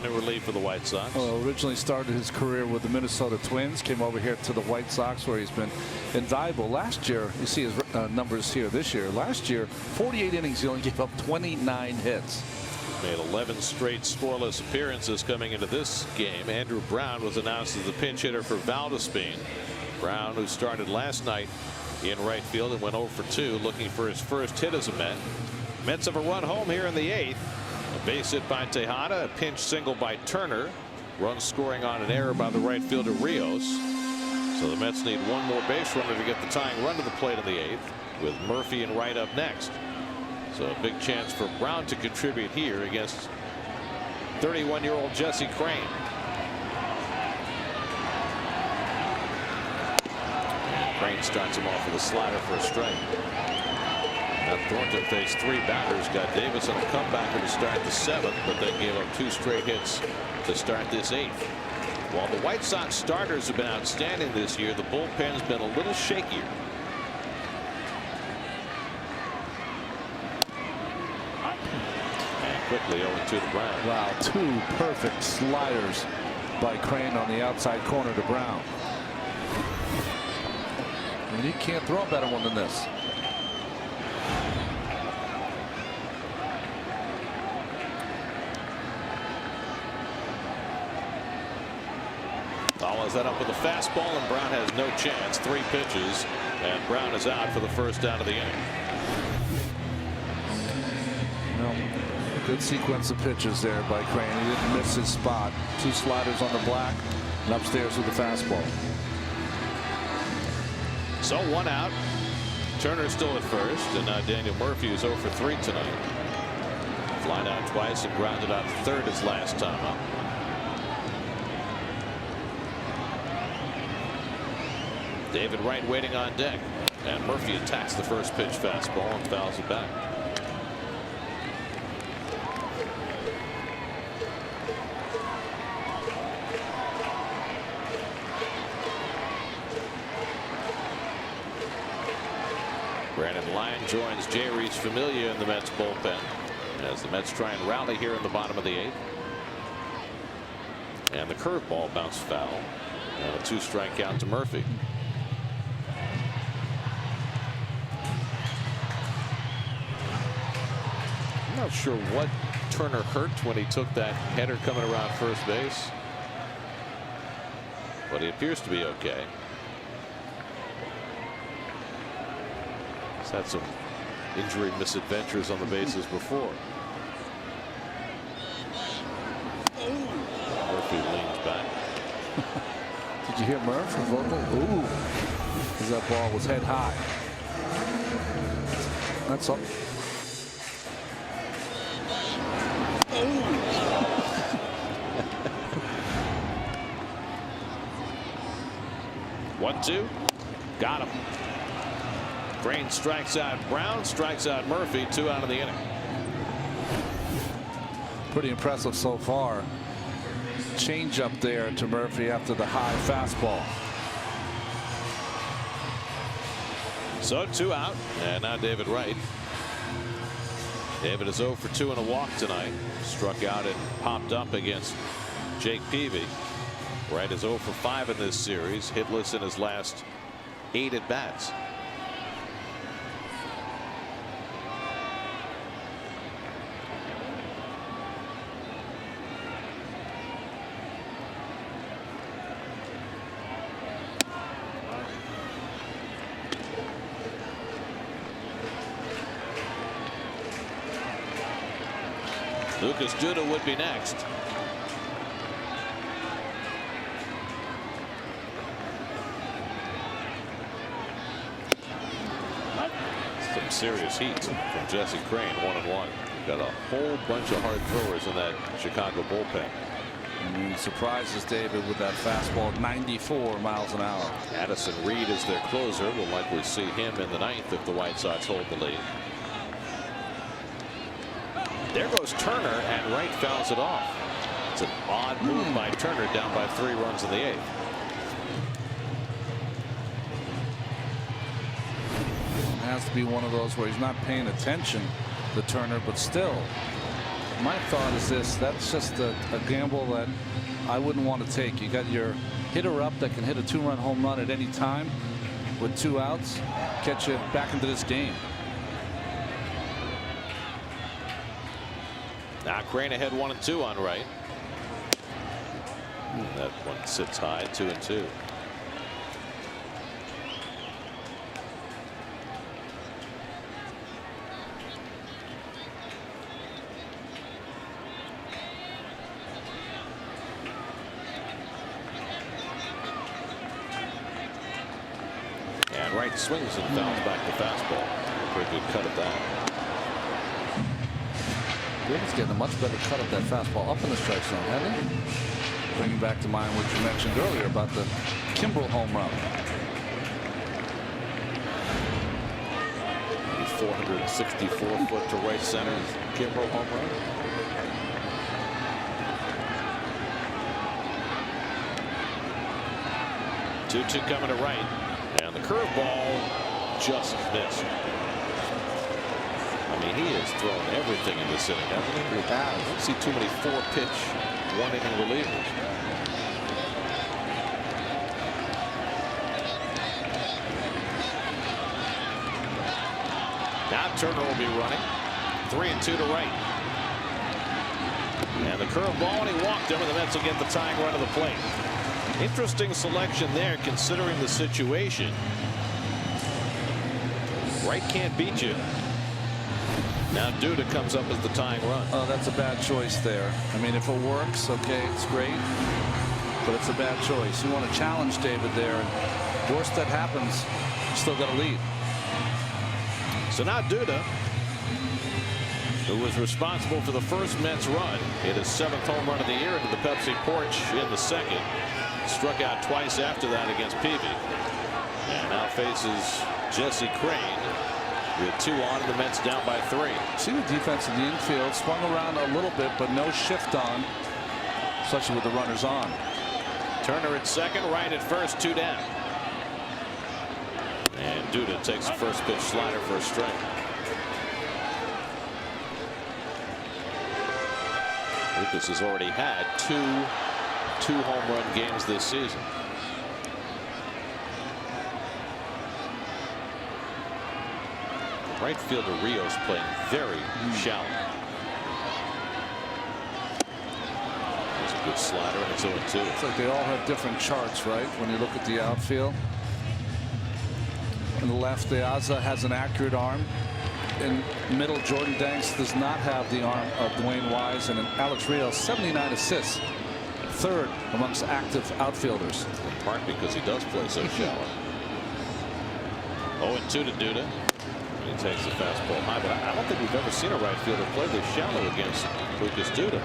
In relief for the White Sox. Well, originally started his career with the Minnesota Twins, came over here to the White Sox where he's been invaluable. Last year, you see his numbers here this year. Last year, 48 innings, he only gave up 29 hits. Made 11 straight scoreless appearances coming into this game. Andrew Brown was announced as the pinch hitter for Valdespin. Brown, who started last night in right field and went 0 for 2, looking for his first hit as a Met. Mets have a run home here in the 8th. A base hit by Tejada, a pinch single by Turner. Run scoring on an error by the right fielder Rios. So the Mets need one more base runner to get the tying run to the plate in the 8th, with Murphy and Wright up next. So a big chance for Brown to contribute here against 31-year-old Jesse Crain. And Crain starts him off with a slider for a strike. Now Thornton faced 3 batters, got Davis on a comebacker to start the 7th, but then gave up 2 straight hits to start this 8th. While the White Sox starters have been outstanding this year, the bullpen's been a little shakier. And quickly 0-2 to Brown. Wow, 2 perfect sliders by Crain on the outside corner to Brown. And you can't throw a better one than this. Follows that up with a fastball, and Brown has no chance. 3 pitches, and Brown is out for the first out of the inning. Well, good sequence of pitches there by Crain. He didn't miss his spot. 2 sliders on the black, and upstairs with the fastball. So 1 out. Turner still at first, and now Daniel Murphy is 0 for 3 tonight. Flying out twice and grounded out third his last time up. David Wright waiting on deck, and Murphy attacks the first pitch fastball and fouls it back. Brandon Lyon joins J. Reach Familia in the Mets bullpen as the Mets try and rally here in the bottom of the 8th. And the curveball bounced foul. And a 2-strike count to Murphy. I'm not sure what Turner hurt when he took that header coming around first base. but he appears to be okay. He's had some injury misadventures on the bases before. Murphy leans back. Did you hear Murph? Vocal? Ooh, because that ball was head high. That's all. 1-2. Got him. Crane strikes out Brown, strikes out Murphy. 2 out of the inning. Pretty impressive so far. Change up there to Murphy after the high fastball. So 2 out, and now David Wright. David is 0 for 2 and a walk tonight. Struck out and popped up against Jake Peavy. Wright is 0 for 5 in this series, hitless in his last 8 at bats. Lucas Duda would be next. Some serious heat from Jesse Crane, 1-1. Got a whole bunch of hard throwers in that Chicago bullpen. And he surprises David with that fastball at 94 miles an hour. Addison Reed is their closer. We'll likely see him in the 9th if the White Sox hold the lead. There goes Turner, and Wright fouls it off. It's an odd move by Turner, down by 3 runs in the 8th. It has to be one of those where he's not paying attention to Turner, but still, my thought is this: that's just a gamble that I wouldn't want to take. You got your hitter up that can hit a 2-run home run at any time with 2 outs, catch you back into this game. Now Crane ahead 1-2 on Wright. That one sits high, 2-2. And Wright swings and fouls back the fastball. Pretty good cut at that. David's getting a much better cut of that fastball up in the strike zone, hasn't he? Bringing back to mind what you mentioned earlier about the Kimbrel home run. 464 foot to right center. Kimbrel home run. Two coming to right, and the curveball just missed. I mean, he has thrown everything in this inning, hasn't he? He has. I don't see too many 4-pitch, 1-inning relievers. Now Turner will be running. 3-2 to right. And the curveball, and he walked him, and the Mets will get the tying run to the plate. Interesting selection there, considering the situation. Wright can't beat you. Now Duda comes up as the tying run. Oh, that's a bad choice there. I mean, if it works, okay, it's great, but it's a bad choice. You want to challenge David there, and worst that happens, you still got a lead. So now Duda, who was responsible for the first Mets run, hit his 7th home run of the year into the Pepsi porch in the 2nd. Struck out twice after that against Peavy. And now faces Jesse Crane. With 2 on, the Mets down by 3. See the defense in the infield, swung around a little bit, but no shift on, especially with the runners on. Turner at second, Wright at first, 2 down. And Duda takes the first pitch slider for a strike. Lucas has already had two home run games this season. Right fielder Rios playing very shallow. This Good slider, and it's 0-2. It's like they all have different charts, right? When you look at the outfield. On the left, Deaza has an accurate arm. In middle, Jordan Danks does not have the arm of Dwayne Wise, and Alex Rios, 79 assists, third amongst active outfielders. In part because he does play so shallow. 0-2 to Duda. He takes the fastball high, but I don't think we've ever seen a right fielder play this shallow against Lucas Duda.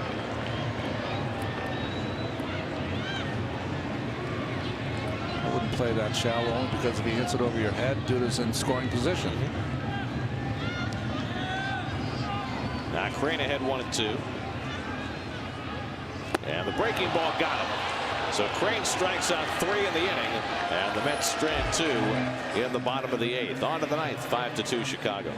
I wouldn't play that shallow only because if he hits it over your head, Duda's in scoring position. Now Crane ahead 1-2. And the breaking ball got him. So Crane strikes out 3 in the inning, and the Mets strand 2 in the bottom of the 8th. On to the 9th, 5-2 Chicago.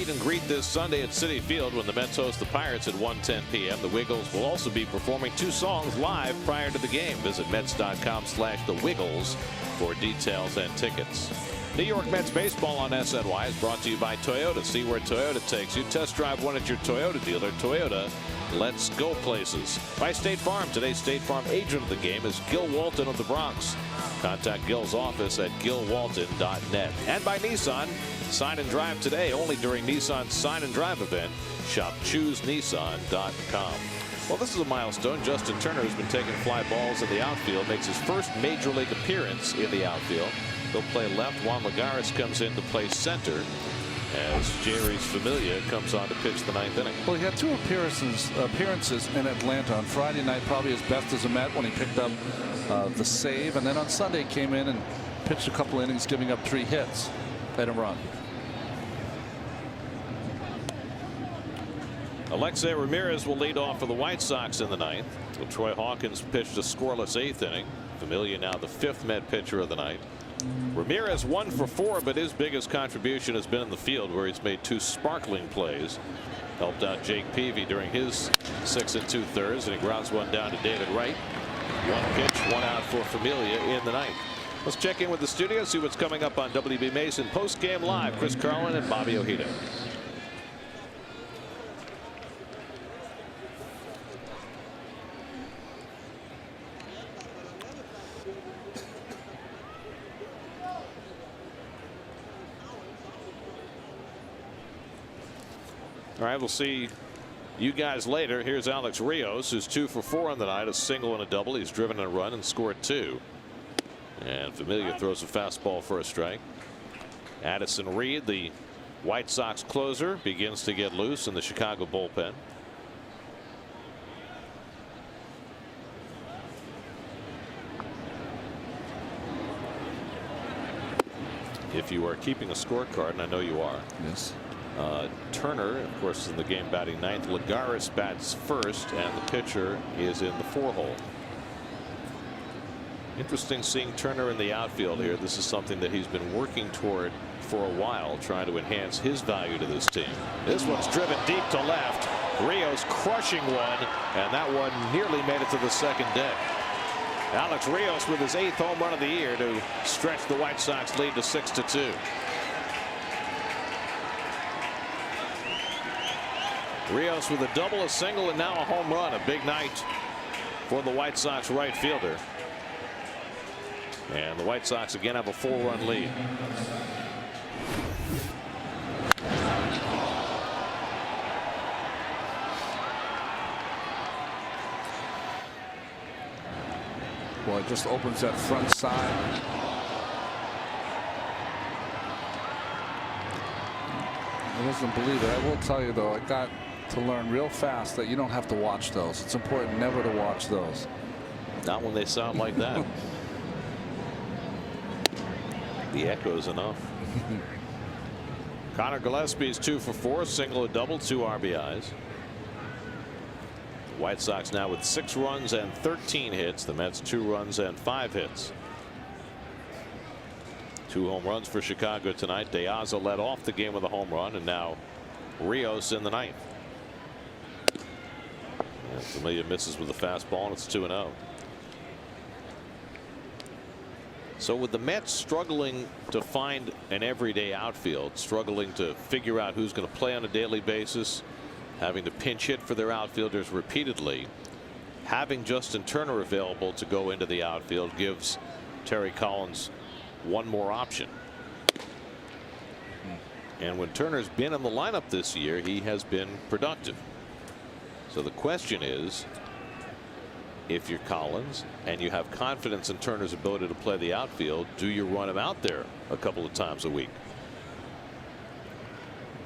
And greet this Sunday at Citi Field when the Mets host the Pirates at 1:10 p.m. The Wiggles will also be performing 2 songs live prior to the game. Visit Mets.com/The Wiggles for details and tickets. New York Mets baseball on SNY is brought to you by Toyota. See where Toyota takes you. Test drive one at your Toyota dealer. Toyota, let's go places. By State Farm. Today's State Farm agent of the game is Gil Walton of the Bronx. Contact Gil's office at gilwalton.net. And by Nissan. Sign and drive today only during Nissan's Sign and Drive event. Shop ChooseNissan.com. Well, this is a milestone. Justin Turner has been taking fly balls in the outfield. Makes his first major league appearance in the outfield. He'll play left. Juan Lagares comes in to play center as Jerry's Familia comes on to pitch the 9th inning. Well, he had 2 appearances in Atlanta. On Friday night, probably his best as a Met when he picked up the save. And then on Sunday came in and pitched a couple innings, giving up 3 hits and a run. Alexei Ramirez will lead off for the White Sox in the 9th. Well, Troy Hawkins pitched a scoreless 8th inning. Familia now the 5th Met pitcher of the night. Ramirez 1 for 4, but his biggest contribution has been in the field where he's made 2 sparkling plays. Helped out Jake Peavy during his 6 2/3, and he grounds one down to David Wright. 1 pitch, 1 out for Familia in the 9th. Let's check in with the studio, see what's coming up on WB Mason post-game live. Chris Carlin and Bobby Ojeda. All right, we'll see you guys later. Here's Alex Rios, who's 2 for 4 on the night, a single and a double. He's driven a run and scored 2. And Familia throws a fastball for a strike. Addison Reed, the White Sox closer begins to get loose in the Chicago bullpen. If you are keeping a scorecard, and I know you are. Yes. Turner, of course, is in the game batting ninth. Lagares bats first, and the pitcher is in the 4-hole. Interesting seeing Turner in the outfield here. This is something that he's been working toward for a while, trying to enhance his value to this team. This one's driven deep to left. Rios crushing one, and that one nearly made it to the second deck. Alex Rios with his 8th home run of the year to stretch the White Sox lead to 6-2. Rios with a double, a single, and now a home run. A big night for the White Sox right fielder. And the White Sox again have a 4-run lead. Boy, it just opens that front side. I wasn't believe it. I will tell you though, I got to learn real fast that you don't have to watch those. It's important never to watch those. Not when they sound like that. The echo's enough. Connor Gillespie's 2 for 4, single, a double, 2 RBIs. The White Sox now with 6 runs and 13 hits. The Mets 2 runs and 5 hits. 2 home runs for Chicago tonight. De Aza led off the game with a home run, and now Rios in the ninth. And Familia misses with a fastball, and it's 2-0. So with the Mets struggling to find an everyday outfield, struggling to figure out who's going to play on a daily basis, having to pinch hit for their outfielders repeatedly, having Justin Turner available to go into the outfield gives Terry Collins one more option. And when Turner's been in the lineup this year, he has been productive. So the question is, if you're Collins and you have confidence in Turner's ability to play the outfield, do you run him out there a couple of times a week?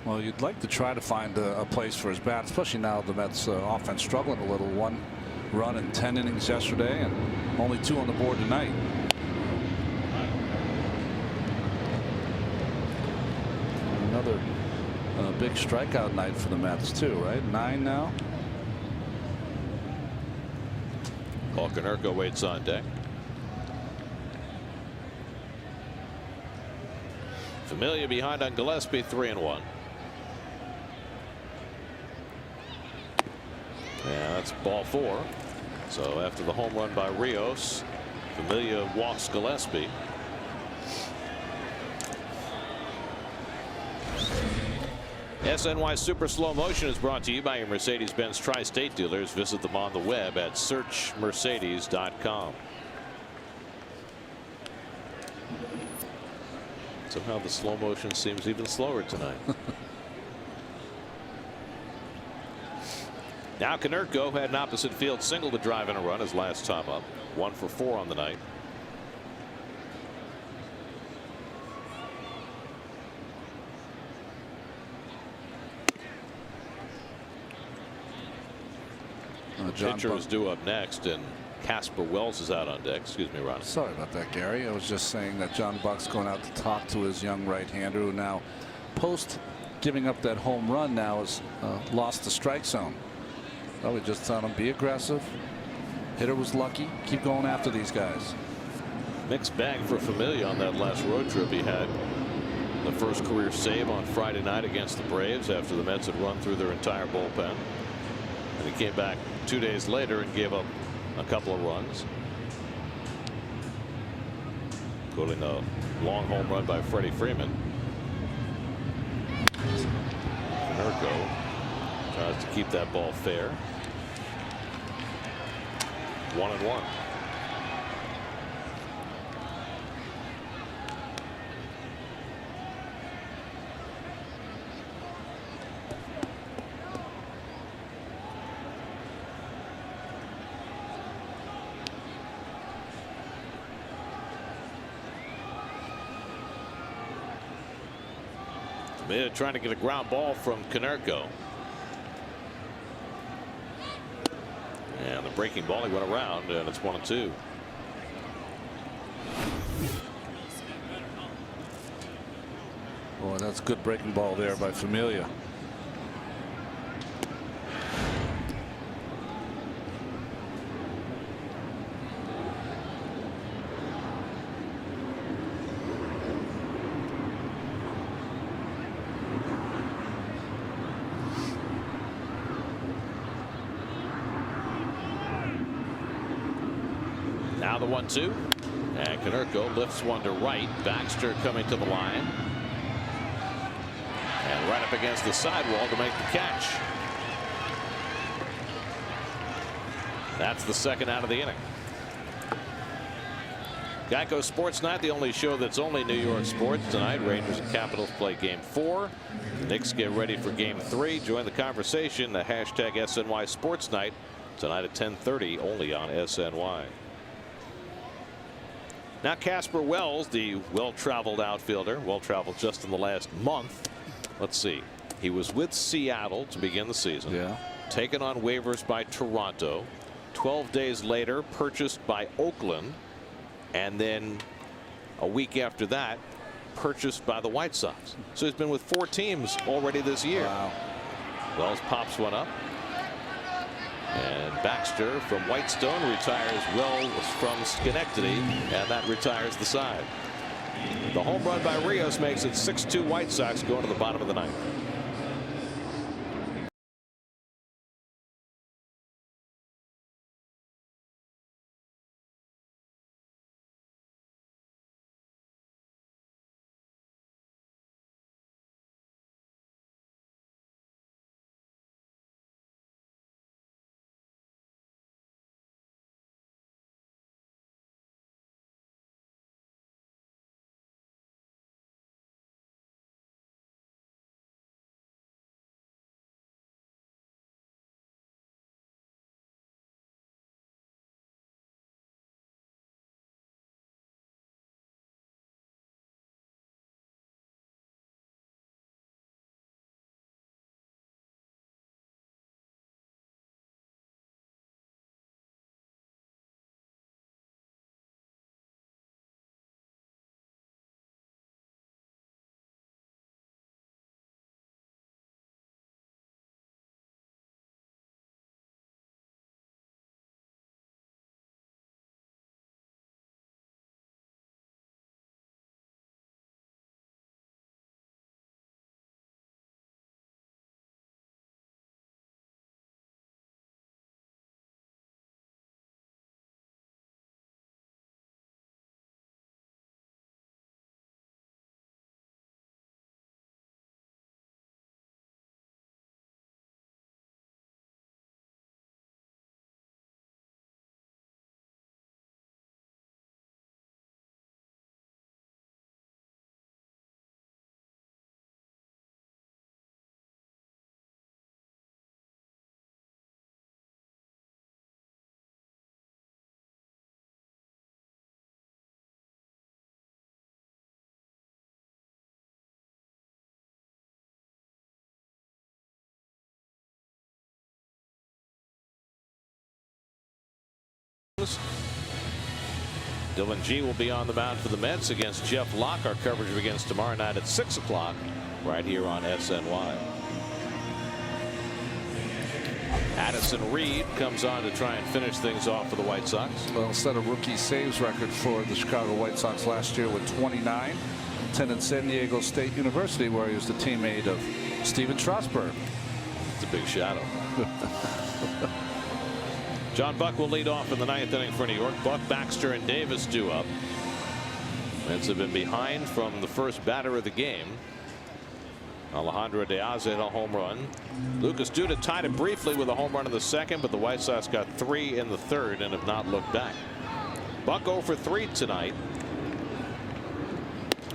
Well, you'd like to try to find a place for his bat, especially now the Mets offense struggling a little. 1 run in 10 innings yesterday and only 2 on the board tonight. Another big strikeout night for the Mets too, right? 9 now. Paul Konerko waits on deck. Familia behind on Gillespie, 3-1. Yeah, that's ball 4. So after the home run by Rios, Familia walks Gillespie. SNY Super Slow Motion is brought to you by your Mercedes-Benz Tri-State dealers. Visit them on the web at searchmercedes.com. Somehow the slow motion seems even slower tonight. Now Konerko had an opposite field single to drive in a run his last time up. 1 for 4 on the night. Pitcher is due up next, and Casper Wells is out on deck. Excuse me, Ron. Sorry about that, Gary. I was just saying that John Buck's going out to talk to his young right-hander, who now, post giving up that home run, now has lost the strike zone. Well, we just tell him, be aggressive. Hitter was lucky. Keep going after these guys. Mixed bag for Familia on that last road trip he had. The first career save on Friday night against the Braves after the Mets had run through their entire bullpen. And he came back 2 days later and gave up a couple of runs, including a long home run by Freddie Freeman. Konerko tries to keep that ball fair. 1-1. They're trying to get a ground ball from Konerko. And the breaking ball, he went around, and it's 1-2. Boy, that's good breaking ball there by Familia. Now the 1-2. And Konerko lifts one to right. Baxter coming to the line. And right up against the sidewall to make the catch. That's the second out of the inning. Geico Sports Night, the only show that's only New York sports tonight. Rangers and Capitals play game 4. The Knicks get ready for game 3. Join the conversation. The hashtag SNY Sports Night tonight at 10:30 only on SNY. Now Casper Wells, the well-traveled outfielder, well-traveled just in the last month. Let's see. He was with Seattle to begin the season. Yeah. Taken on waivers by Toronto. 12 days later, purchased by Oakland. And then a week after that, purchased by the White Sox. So he's been with 4 teams already this year. Wow. Wells pops one up. And Baxter from Whitestone retires Wells from Schenectady, and that retires the side. The home run by Rios makes it 6-2 White Sox going to the bottom of the ninth. Dylan G will be on the mound for the Mets against Jeff Locke. Our coverage begins tomorrow night at 6 o'clock right here on SNY. Addison Reed comes on to try and finish things off for the White Sox. Well, set a rookie saves record for the Chicago White Sox last year with 29. Attended San Diego State University, where he was the teammate of Steven Strasburg. It's a big shadow. John Buck will lead off in the 9th inning for New York. Buck, Baxter, and Davis due up. Mets have been behind from the first batter of the game. Alejandro Diaz hit a home run. Lucas Duda tied it briefly with a home run in the second, but the White Sox got 3 in the third and have not looked back. Buck 0 for 3 tonight.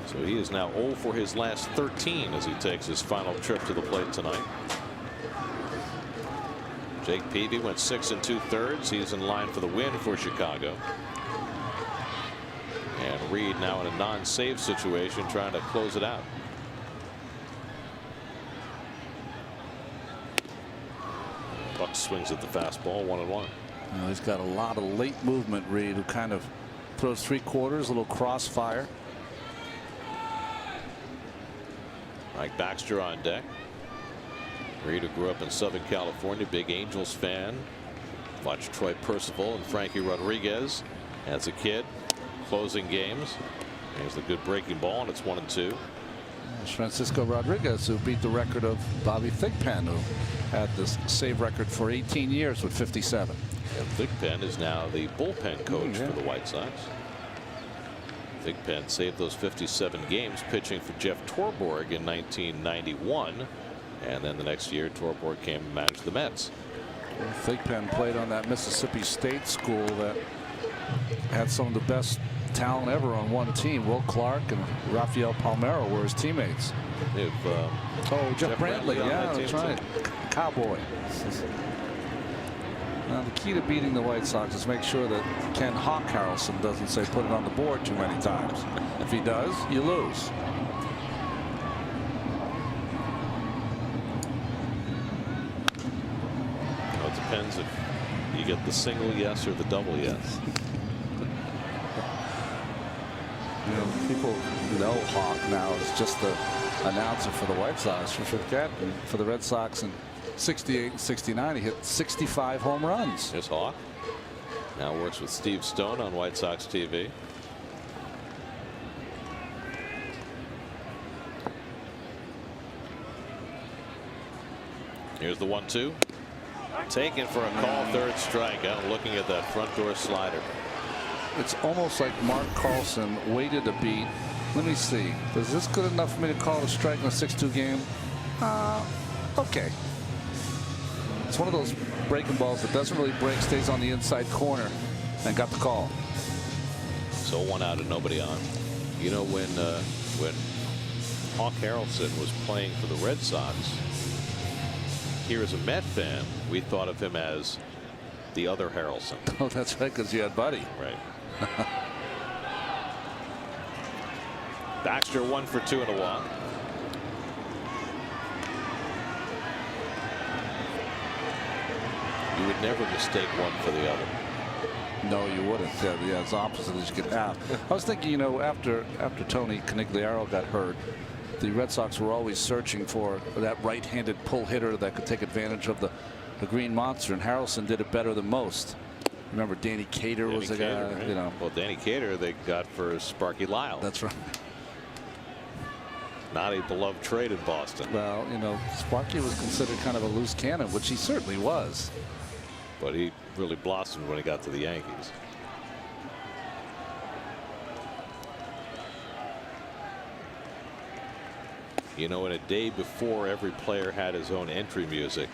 So he is now 0 for his last 13 as he takes his final trip to the plate tonight. Jake Peavy went 6 2/3. He's in line for the win for Chicago. And Reed now in a non-save situation trying to close it out. Buck swings at the fastball, 1-1. He's got a lot of late movement, Reed, who kind of throws 3/4, a little crossfire. Mike Baxter on deck. Reed, who grew up in Southern California, big Angels fan. Watched Troy Percival and Frankie Rodriguez as a kid, closing games. Here's the good breaking ball, and it's 1-2. It's Francisco Rodriguez, who beat the record of Bobby Thigpen, who had this save record for 18 years with 57. And Thigpen is now the bullpen coach for the White Sox. Thigpen saved those 57 games pitching for Jeff Torborg in 1991. And then the next year, Torborg came and managed the Mets. Thigpen played on that Mississippi State school that had some of the best talent ever on one team. Will Clark and Rafael Palmeiro were his teammates. Jeff Brantley. Yeah, that's right. Cowboy. Now, the key to beating the White Sox is make sure that Ken Hawk Harrelson doesn't say put it on the board too many times. If he does, you lose. It depends if you get the single yes or the double yes. People know Hawk now is just the announcer for the White Sox. You forget, for the Red Sox in 68 and 69, he hit 65 home runs. Here's Hawk. Now works with Steve Stone on White Sox TV. Here's the 1-2. Taken for a call, third strike. Out looking at that front door slider. It's almost like Mark Carlson waited a beat. Let me see. Is this good enough for me to call a strike in a 6-2 game? Okay. It's one of those breaking balls that doesn't really break, stays on the inside corner, and got the call. So 1 out and nobody on. You know, when Hawk Harrelson was playing for the Red Sox, here as a Met fan, we thought of him as the other Harrelson. Oh, that's right, because you had Buddy. Right. Baxter 1 for 2 and a walk. You would never mistake one for the other. No, you wouldn't. Yeah, it's opposite as you could have. I was thinking, you know, after Tony Conigliaro got hurt, the Red Sox were always searching for that right-handed pull hitter that could take advantage of the Green Monster, and Harrelson did it better than most. Remember, Danny Cater was the guy. Right? You know. Well, Danny Cater they got for Sparky Lyle. That's right. Not a beloved trade in Boston. Well, you know, Sparky was considered kind of a loose cannon, which he certainly was. But he really blossomed when he got to the Yankees. You know, in a day before every player had his own entry music,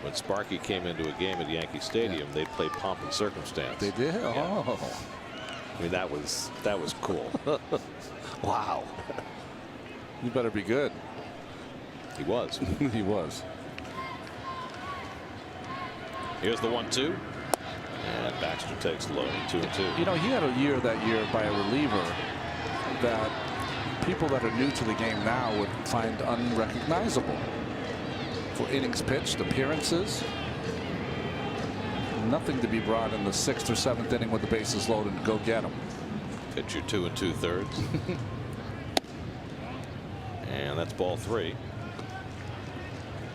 when Sparky came into a game at Yankee Stadium, they'd play Pomp and Circumstance. They did? Yeah. Oh. I mean, that was cool. Wow. You better be good. He was. He was. Here's the 1-2. And Baxter takes low, 2-2. You know, he had a year that year by a reliever that people that are new to the game now would find unrecognizable. For innings pitched, appearances, nothing to be brought in the 6th or 7th inning with the bases loaded and go get them. Pitch your 2 2/3. And that's ball 3.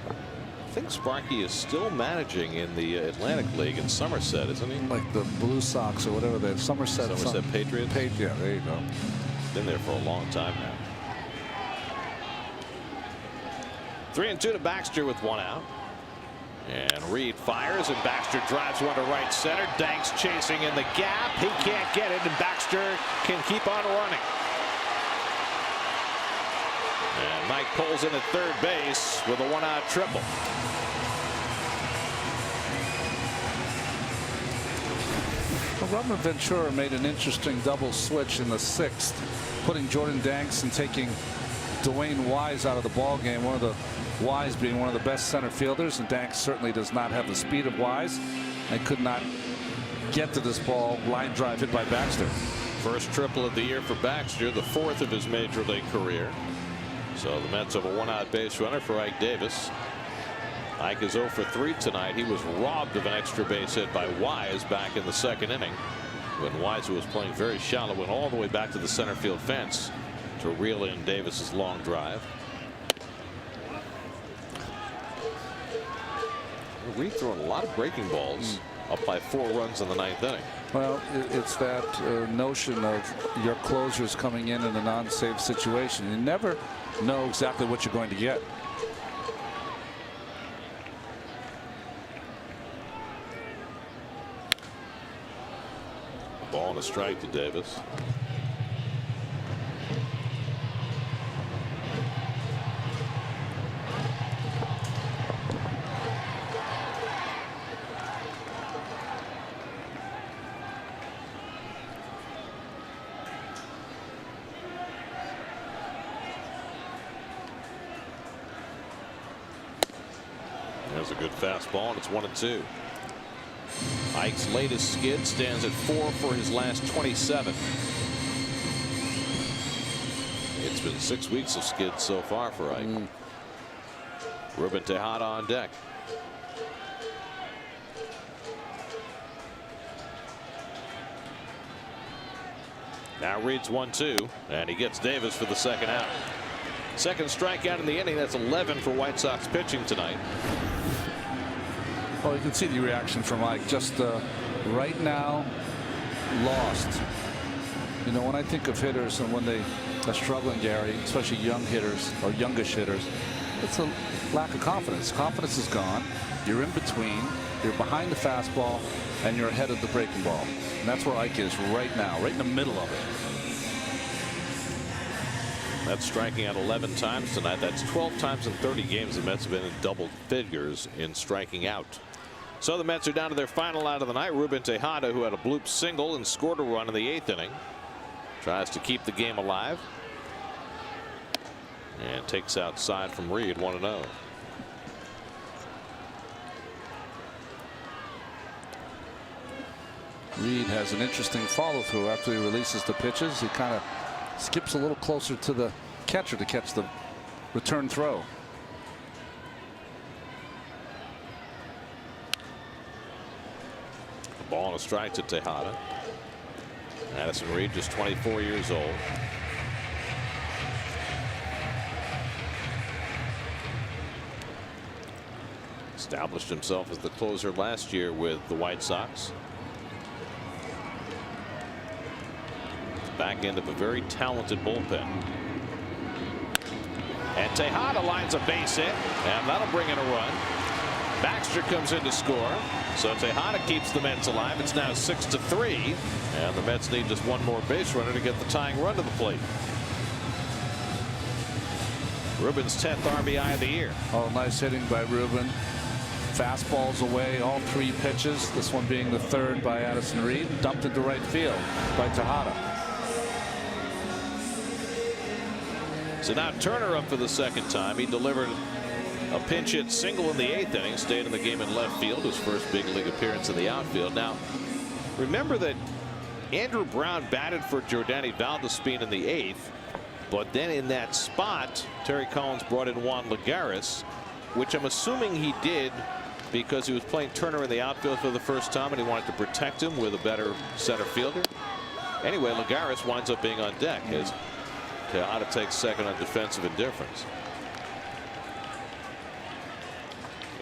I think Sparky is still managing in the Atlantic League in Somerset, isn't he? Like the Blue Sox or whatever they Somerset Patriots. Yeah, there you go. Been there for a long time now. 3-2 to Baxter with 1 out. And Reed fires, and Baxter drives one to right center. Danks chasing in the gap. He can't get it, and Baxter can keep on running. And Mike pulls in at third base with a 1-out triple. Well, Robert Ventura made an interesting double switch in the 6th, putting Jordan Danks and taking Dwayne Wise out of the ball game. One of the Wise being one of the best center fielders, and Danks certainly does not have the speed of Wise and could not get to this ball. Line drive hit by Baxter. First triple of the year for Baxter, the 4th of his major league career. So the Mets have a 1-out base runner for Ike Davis. Ike is 0 for 3 tonight. He was robbed of an extra base hit by Wise back in the second inning, when Wise, who was playing very shallow, went all the way back to the center field fence to reel in Davis's long drive. Reed throwing a lot of breaking balls, up by 4 runs in the 9th inning. Well, it's that notion of your closers coming in a non-save situation. You never know exactly what you're going to get. Ball and a strike to Davis. There's a good fastball, and it's 1-2. Ike's latest skid stands at 4 for his last 27. It's been 6 weeks of skids so far for Ike. Ruben Tejada on deck. Now Reed's 1-2, and he gets Davis for the second out. Second strikeout in the inning. That's 11 for White Sox pitching tonight. Well, you can see the reaction from Ike. Just right now, lost. You know, when I think of hitters and when they are struggling, Gary, especially young hitters or youngish hitters, it's a lack of confidence. Confidence is gone. You're in between. You're behind the fastball, and you're ahead of the breaking ball. And that's where Ike is right now, right in the middle of it. That's striking out 11 times tonight. That's 12 times in 30 games the Mets have been in double figures in striking out. So the Mets are down to their final out of the night. Ruben Tejada, who had a bloop single and scored a run in the 8th inning, tries to keep the game alive and takes outside from Reed. 1-0. Reed has an interesting follow through after he releases the pitches. He kind of skips a little closer to the catcher to catch the return throw. A ball and a strike to Tejada. Addison Reed, just 24 years old. Established himself as the closer last year with the White Sox. Back end of a very talented bullpen. And Tejada lines a base hit, and that'll bring in a run. Baxter comes in to score, so Tejada keeps the Mets alive. It's now 6-3, and the Mets need just one more base runner to get the tying run to the plate. Ruben's 10th RBI of the year. Oh, nice hitting by Ruben. Fastballs away, all 3 pitches. This one being the 3rd by Addison Reed. Dumped into right field by Tejada. So now Turner up for the second time. He delivered a pinch hit single in the 8th inning, stayed in the game in left field, his first big league appearance in the outfield. Now, remember that Andrew Brown batted for Jordany Valdespin in the 8th, but then in that spot, Terry Collins brought in Juan Lagares, which I'm assuming he did because he was playing Turner in the outfield for the first time and he wanted to protect him with a better center fielder. Anyway, Lagares winds up being on deck as Tejada takes second on defensive indifference.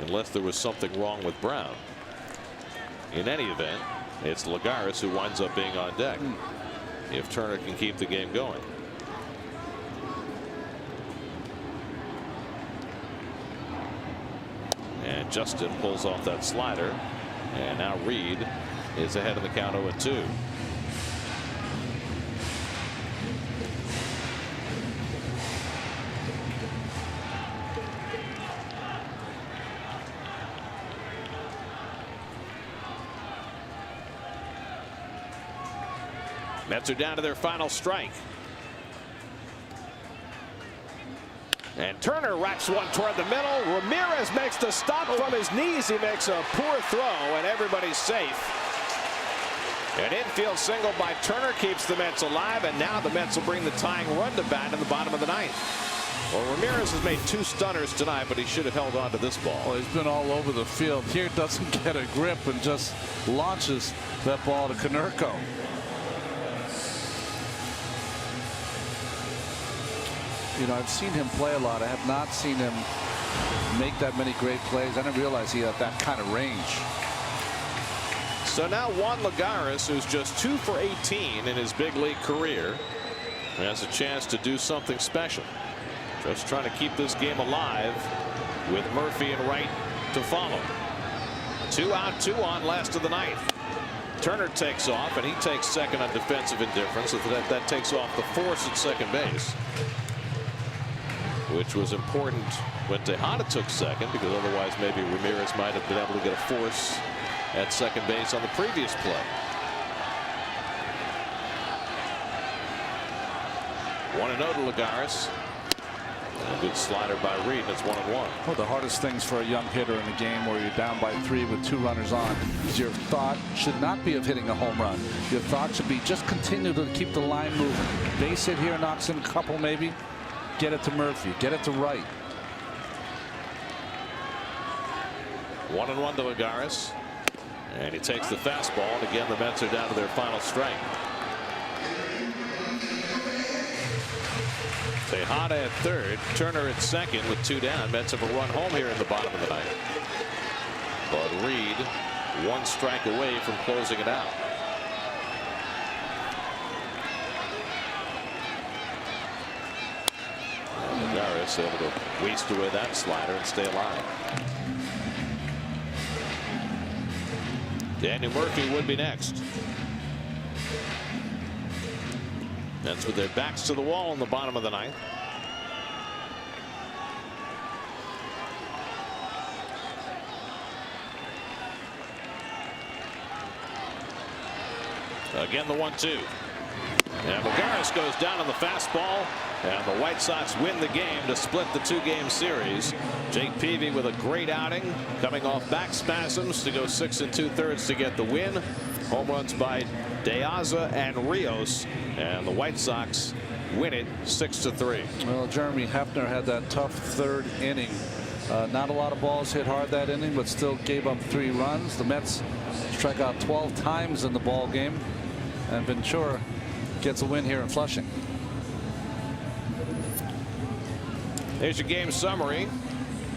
Unless there was something wrong with Brown. In any event, it's Lagares who winds up being on deck if Turner can keep the game going. And Justin pulls off that slider, and now Reed is ahead of the count 0-2. Mets are down to their final strike. And Turner racks one toward the middle. Ramirez makes the stop from his knees. He makes a poor throw, and everybody's safe. An infield single by Turner keeps the Mets alive, and now the Mets will bring the tying run to bat in the bottom of the 9th. Well, Ramirez has made 2 stunners tonight, but he should have held on to this ball. Well, he's been all over the field. Here doesn't get a grip and just launches that ball to Konerko. You know, I've seen him play a lot. I have not seen him make that many great plays. I didn't realize he had that kind of range. So now Juan Lagares, who's just 2 for 18 in his big league career, has a chance to do something special. Just trying to keep this game alive with Murphy and Wright to follow. 2 out, 2 on, last of the 9th. Turner takes off, and he takes second on defensive indifference. So that takes off the force at second base, which was important when Tejada took second, because otherwise maybe Ramirez might have been able to get a force at second base on the previous play. 1-0 to Lagares. A good slider by Reed. It's 1-1. One of the hardest things for a young hitter in a game where you're down by 3 with 2 runners on is your thought should not be of hitting a home run. Your thought should be just continue to keep the line moving. Base hit here, knocks in a couple maybe. Get it to Murphy. Get it to Wright. 1-1 to Lagares. And he takes the fastball. And again, the Mets are down to their final strike. Tejada at third. Turner at second with 2 down. Mets have a run home here in the bottom of the 9th. But Reed 1 strike away from closing it out. Lagares able to waste away that slider and stay alive. Daniel Murphy would be next. That's with their backs to the wall in the bottom of the 9th. Again, the 1-2. And Lagares goes down on the fastball, and the White Sox win the game to split the 2-game series. Jake Peavy with a great outing, coming off back spasms to go 6 2/3 to get the win. Home runs by De Aza and Rios, and the White Sox win it 6-3. Well, Jeremy Hefner had that tough 3rd inning. Not a lot of balls hit hard that inning, but still gave up 3 runs. The Mets strike out 12 times in the ball game, and Ventura gets a win here in Flushing. Here's your game summary.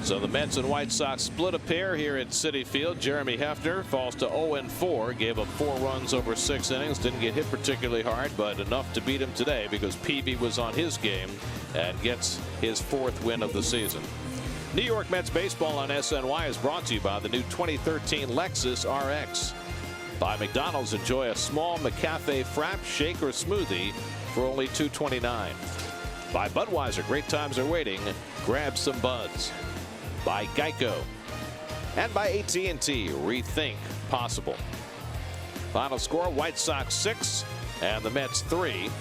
So the Mets and White Sox split a pair here at Citi Field. Jeremy Hefner falls to 0-4, gave up 4 runs over 6 innings, didn't get hit particularly hard, but enough to beat him today because Peavy was on his game and gets his 4th win of the season. New York Mets baseball on SNY is brought to you by the new 2013 Lexus RX. By McDonald's, enjoy a small McCafe Frap, shake, or smoothie for only $2.29. By Budweiser, great times are waiting. Grab some buds. By Geico. And by AT&T, rethink possible. Final score, White Sox 6 and the Mets 3.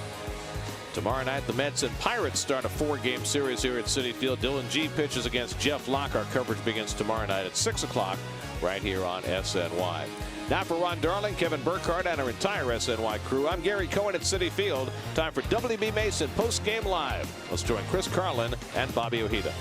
Tomorrow night, the Mets and Pirates start a 4-game series here at Citi Field. Dylan G pitches against Jeff Locke. Our coverage begins tomorrow night at 6 o'clock right here on SNY. Now for Ron Darling, Kevin Burkhardt, and our entire SNY crew, I'm Gary Cohen at Citi Field. Time for WB Mason post-game live. Let's join Chris Carlin and Bobby Ojeda.